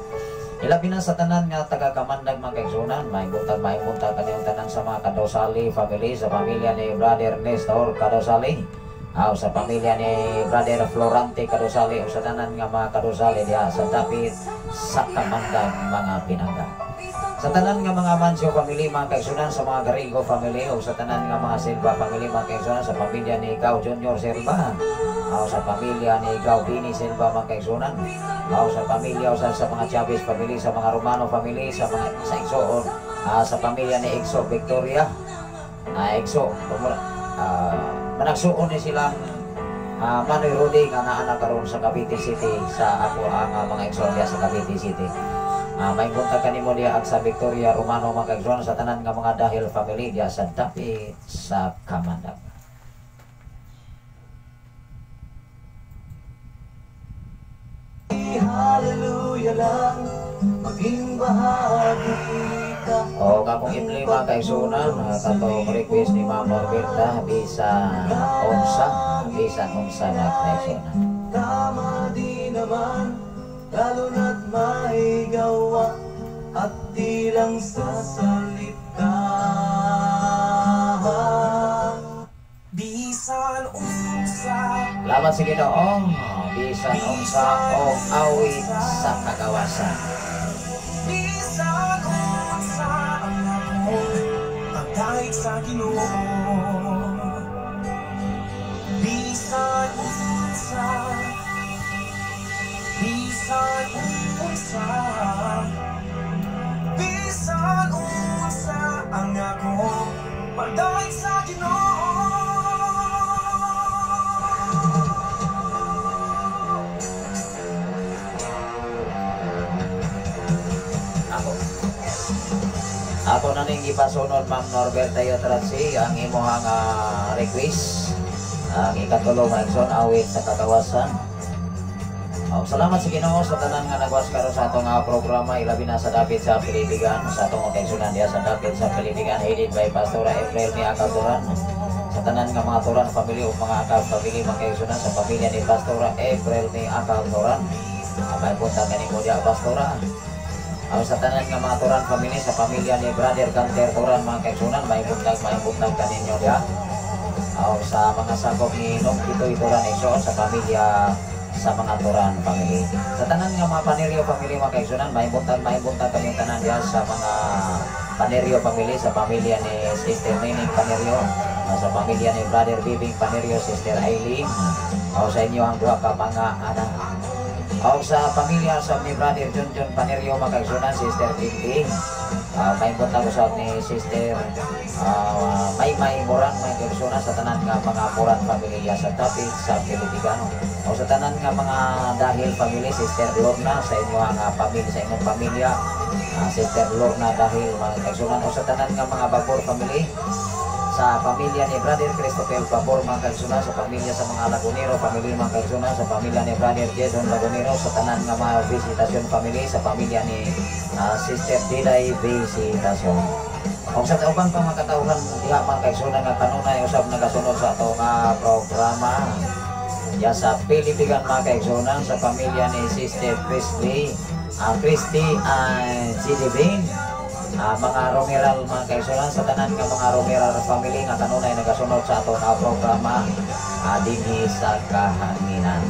Ilabi na sa tanan nga taga Kamandag mga kaigsunan, maimutag kaniyong tanan sa mga Kadosali family, sa pamilya ni Brother Nestor Kadosali, o sa pamilya ni Brother Florante Kadosali, o sa tanan nga mga Kadosali diha sa David sa Kamandag mga Pinangga. Sa tanan nga mga Mancio family, mga kaigsunan, sa mga Garrigo family, o sa tanan nga mga Silva family, mga kaigsunan, sa pamilya ni Ikaw Junior Silva, o sa pamilya ni Ikaw Bini Silva, mga kaigsunan, o sa pamilya o sa mga Chavez family, sa mga Romano family, sa mga sa Igsoon, sa pamilya ni Igso Victoria, Igso, managsuon ni silang Manoy Rudy nga naanak karon sa Cavite City, sa ako ang mga Igsoon sa Cavite City. May punta kanimo diya at sa Victoria Romano, mga kaigsunan, sa tanan nga mga dahil family diya sa Dapit sa Kamandag. Hallelujah lang, maging bahagi ka. O kakong imli mga kaigsunan, katong request ni Ma'am Norberta, bisan unsa na kaigsunan. Tama di naman, lalo na't maigawa at di lang sa salita. Bisan unsa, Lamat sa Ginoong, bisan unsa o awit sa kagawasan. bisan unsa ang ako, pagdahig sa Ginoo. Bisan unsa, bisan unsa, bisan unsa ang ako, pagdahig sa Ginoo. Ako na ning ipasunod, Ma'am Norberta Yotratsi, ang imuhang request. Ang ikatulong Exxon, awit sa kagawasan. Salamat sa Ginoo sa tanan nga nagwas karon sa atong programa, ilabi na sa dapit sa Pilipigan, sa atong kaigsunan diya sa dapit sa Pilipigan, headed by Pastora April ni Akaturan. Sa tanan nga mga Turan family o mga Akal family, mga kaigsunan, sa pamilya ni Pastora April ni Akaturan. May punta kanimo diya, Pastora. Sa tanan nga mga Turan family, sa pamilya ni Brother Canter Turan, mga kaigsunan, may buntag kaninyo diya. Sa mga sakop ni Nong Kitoy Turan Iso, sa pamilya sa mga Turan family. Sa tanan nga mga Panerio family, mga kaigsunan, may buntag kanyang tanan diya sa mga Panerio family, sa pamilya ni Sister Nining Panerio, sa pamilya ni Brother Bibing Panerio, Sister Aileen, sa inyo ang duha ka mga anak. Sa pamilya sa ni Brother John Panerio, mga kaigsunan, Sister Tinting, may buntag usab ni Sister May Moran, mga kaigsunan, sa tanan nga mga Moran family sa Dapit sa Pilipigan. Sa tanan nga mga dahil family, Sister Lorna, sa inyo ang pamilya, sa inyong pamilya, Sister Lorna dahil, mga kaigsunan. Sa tanan nga mga Babor family, sa pamilya ni Brother Christopher Babor, mga kaigsunan, sa pamilya sa mga Lagunero family, mga kaigsunan, sa pamilya ni Brother Jason Lagunero, sa tanan nga mga Visitasyon family, sa pamilya ni Sister Diday Visitasyon. Sa tauban pang mga katauhan diha, mga kaigsunan, nga kanunay usab nagasunod sa atong programa ya sa Pilipigan, mga kaigsunan, sa pamilya ni Sister Christy Gidibin, mga Romeral, mga kaigsunan, sa tanan nga mga Romeral family nga kanunay nagasunod sa atong programa dinhi sa kahanginan.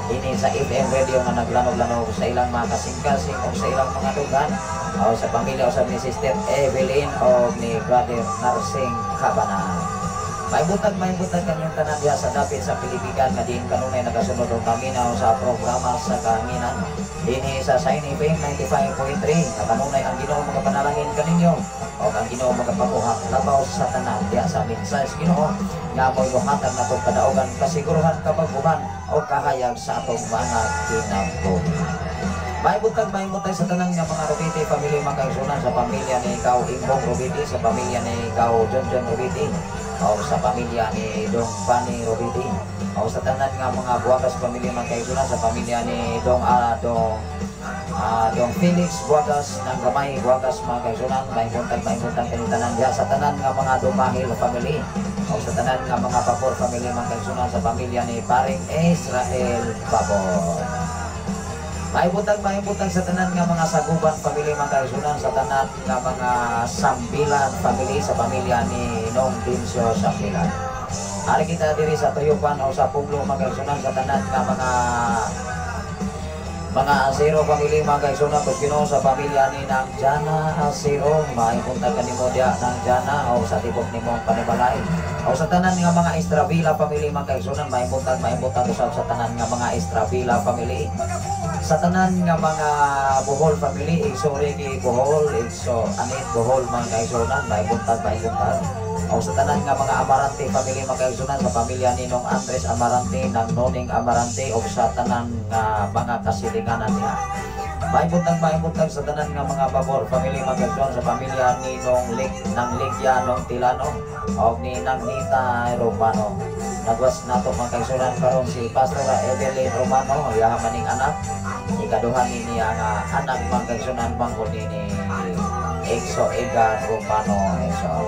Ini sa FM radio nga naglanog-lanog sa ilang mga kasing-kasing o sa ilang mga dugan, sa pamilya usab ni Sister Evelyn o ni Brother Narsing Cabana. May butag kanyang tanan diha sa dapit sa Pilipigan nga din kanunay nagasunod og paminaw sa programa sa kahanginan. Dinhi sa Sign FM 95.3 nga kanunay ang Ginoo magapanalangin kaninyo o ang Ginoo magapabuhat labaw sa tanan diha sa mensahe Ginoo nga mo'y buhatag nato kadaugan, kasiguruhan, kabagbuhan o kahayag sa atong mga kinabuhi. May butag sa tanan nga mga Robiti family, mga kaigsunan, sa pamilya ni Ikaw Imbong Robiti, sa pamilya ni Ikaw John Robiti, o sa pamilya ni Dong Bani Robiti, o sa tanan nga mga Buagas family, mga kaigsunan, sa pamilya ni Dong Felix Buagas ng Gamay Buagas, mga kaigsunan. May buntag kanitanan diha sa tanan nga mga Dumahil family, o sa tanan nga mga Babor family, mga kaigsunan, sa pamilya ni Paring Israel Babor. May butag sa tanan nga mga Saguban family, mga kaigsunan, sa tanan nga mga Sambilan family, sa pamilya ni Nong Dinsyo Sambilan. Ari kita diri sa Tuyupan o sa Puglo, mga kaigsunan, sa tanan nga mga Mga Asiro family, mga kaigsunan ko Ginoo sa pamilya ni nang Jana Asiro, maipunta kanimo diya nang Jana o sa tibok nimo panibalay. O sa tanan nga mga Estravila family, mga kaigsunan, maipunta usab sa tanan nga mga Estravila family. Sa tanan nga mga Bohol family, igsuri ki Bohol, igso anit Bohol mga kaigsunan, maipunta. O sa tanan nga mga Amarante family, mga kaigsunan, sa pamilya ni Nong Andres Amarante, ng Noning Amarante, o sa tanan nga mga kasilinganan niya. Maibuntag sa tanan nga mga Babor family, mga kaigsunan, sa pamilya ni Nong Ligya Nong Tilano, o ni Nang Nita Romano. Nagwas nato mga kaigsunan karon si Pastora Evelyn Romano, yaman ning anak, ikaduhan niya nga anak mga kaigsunan bangko ni Exo Edgar Romano.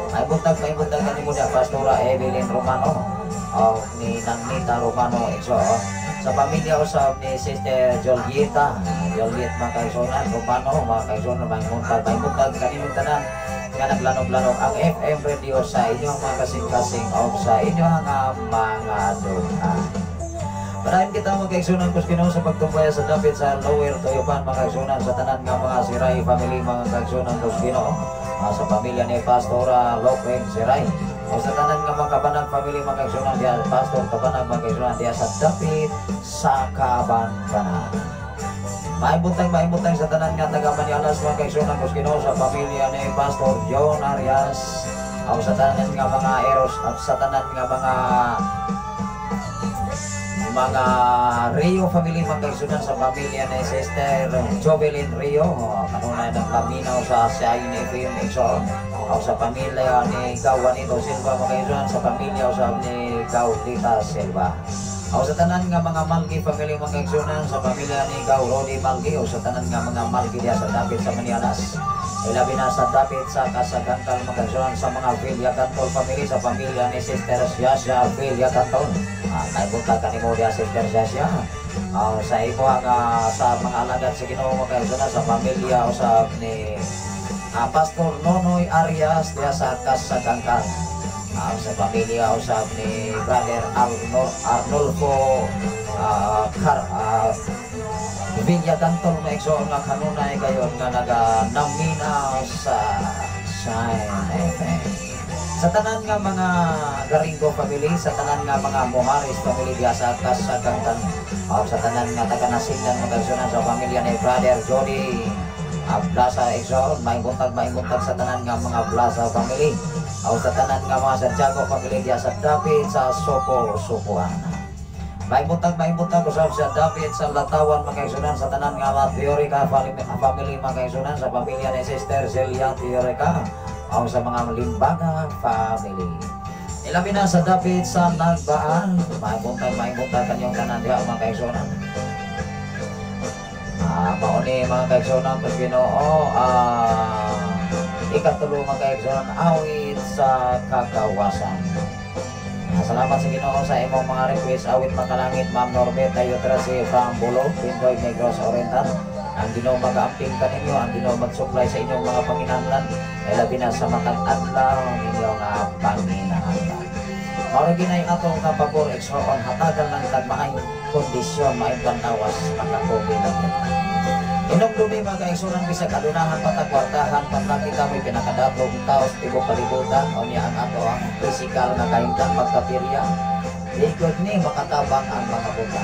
Maibuntag kanimo dia Pastora Evelyn Romano, o ni Nang Nita Romano Exo. Sa pamilya usab ni Sister Juliet mga kaigsunan Romano, mga kaigsunan, maibuntag kanimo tanan nga naglanog-lanog ang FM radio sa inyong mga kasing-kasing o sa inyong mga duha. Parahin kita mga kaigsunan ko Ginoo sa pagtumbaya sa dapit sa Lower Toyopan, mga kaigsunan, sa tanan nga mga Siray family, mga kaigsunan ko Ginoo, sa pamilya ni Pastora Lopeng Siray, o sa tanan nga mga Kabanag family, mga kaigsunan, diya Pastor Kabanag, mga kaigsunan, diya sa dapit sa Kabanag. Maibuntang sa tanan nga taga Manialas, mga kaigsunan ko Ginoo, sa pamilya ni Pastor John Arias, o sa tanan nga mga Eros, at sa tanan nga mga Rio family, mga kaigsunan, sa pamilya ni Sister Jovelyn Rio, kanunay ng laminaw sa Siayin FM Exo, o sa pamilya ni Juanito Silva, mga kaigsunan, sa pamilya usab ni Gaudita Silva. O sa tanan nga mga Malgi family, mga kaigsunan, sa pamilya ni Rodi Malgi, o sa tanan nga mga Malgi diya sa dapit sa Manialas, ilabi na sa dapit sa Kasagantal, mga kaigsunan, sa mga Villa Cantol family, sa pamilya ni Sister Yasha Villa Cantol. Naipunta kanimo diya Sister Yasha, sa imo sa mga alagad sa Ginoo, mga kaigsunan, sa pamilya usab ni Pastor Nonoy Arias diya sa Kasagantal. Sa pamilya usab ni Brother Arnolfo Villa Cantol, na Exo, nga kanunay kayon nga naga-namina sa Shine FM. Sa tanan nga mga Garingo family, sa tanan nga mga Moharis family diya sa Kasagantan, sa tanan nga taga-Nasindan, mga kaigsunan, sa pamilya ni Brother Jody Blasa Exo, maibuntag sa tanan nga mga Blasa family, o sa tanan nga mga Santiago family diya sa dapit sa Sukuan. Maibuntag usab sa dapit sa Latawan, mga kaigsunan, sa tanan nga mga Teorica family, mga kaigsunan, sa pamilya ni Sister Celia Teorica, o sa mga Limbaga family. Ilabi na sa dapit sa Nagbaan, maibuntag kanyang tanan diha, mga kaigsunan. Mauni mga kaigsunan ko Ginoo, ikatulo mga kaigsunan, awit sa kagawasan. Salamat sa Ginoo sa imong mga request, awit makalangit Ma'am Norbeta Yutrasi from Bulog, Pindoy Negros Oriental. Ang Ginoo mag-aamping kaninyo, ang Ginoo mag-supply sa inyong mga panginahanglan, labi na sa matag adlaw ninyong panginahanglan. Mao ginay atong kapabor Exoon, hatagan lang tag maayong kondisyon, maayong pantawas pagka-COVID lang. Inom lumi mga kaigsunan, bisag adunahan patagwartahan, pagkakita mo'y pinakadablog taos tibok kalibutan, o niya ang ato ang physical na kahimtang pagkapirya. Likod ni makatabang ang mga buta.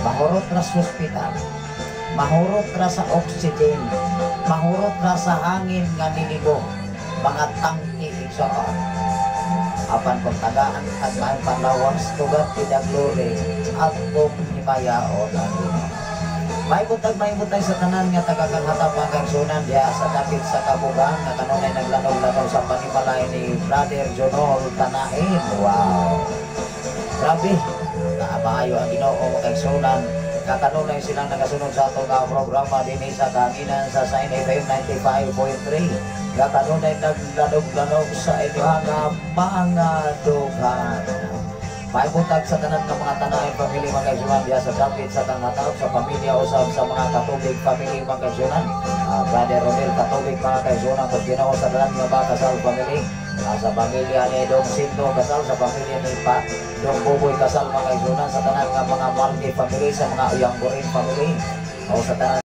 Mahurot ra sa hospital, mahurot ra sa oxygen, mahurot ra sa hangin nga nilibo, mga tangki Exoon. Apan kung tagaan at maayong panlawas, tugat pidaglory at kung himayaon ang Ginoo. Maibuntag sa tanan nga tagakanhatap mga kaigsunan diya sa dapit sa Kabugan, nga kanunay naglanog-lanog sa panimalay ni Brother Jonol Tanain. Wow! Grabe! Maayo ang Ginoo mga kaigsunan, nga kanunay silang nagasunod sa atong programa din sa kahanginan sa Shine FM 95.3. Nga kanunay naglanog-lanog sa inyong mga dughan. May butag sa tanan ng mga tanayan pamilya mga kaigsunan diya sa dapit sa tangatawag sa pamilya usab sa mga katubig pamilya mga kaigsunan. Brother Romel katubig mga kaigsunan pag ginawa sa tanan nga ba kasal pamilya. Sa pamilya ni Dong Sinto kasal, sa pamilya ni Dong Buboy kasal mga kaigsunan, sa tanan nga mga Maldi family, sa mga Uyanggurin family, o sa tanan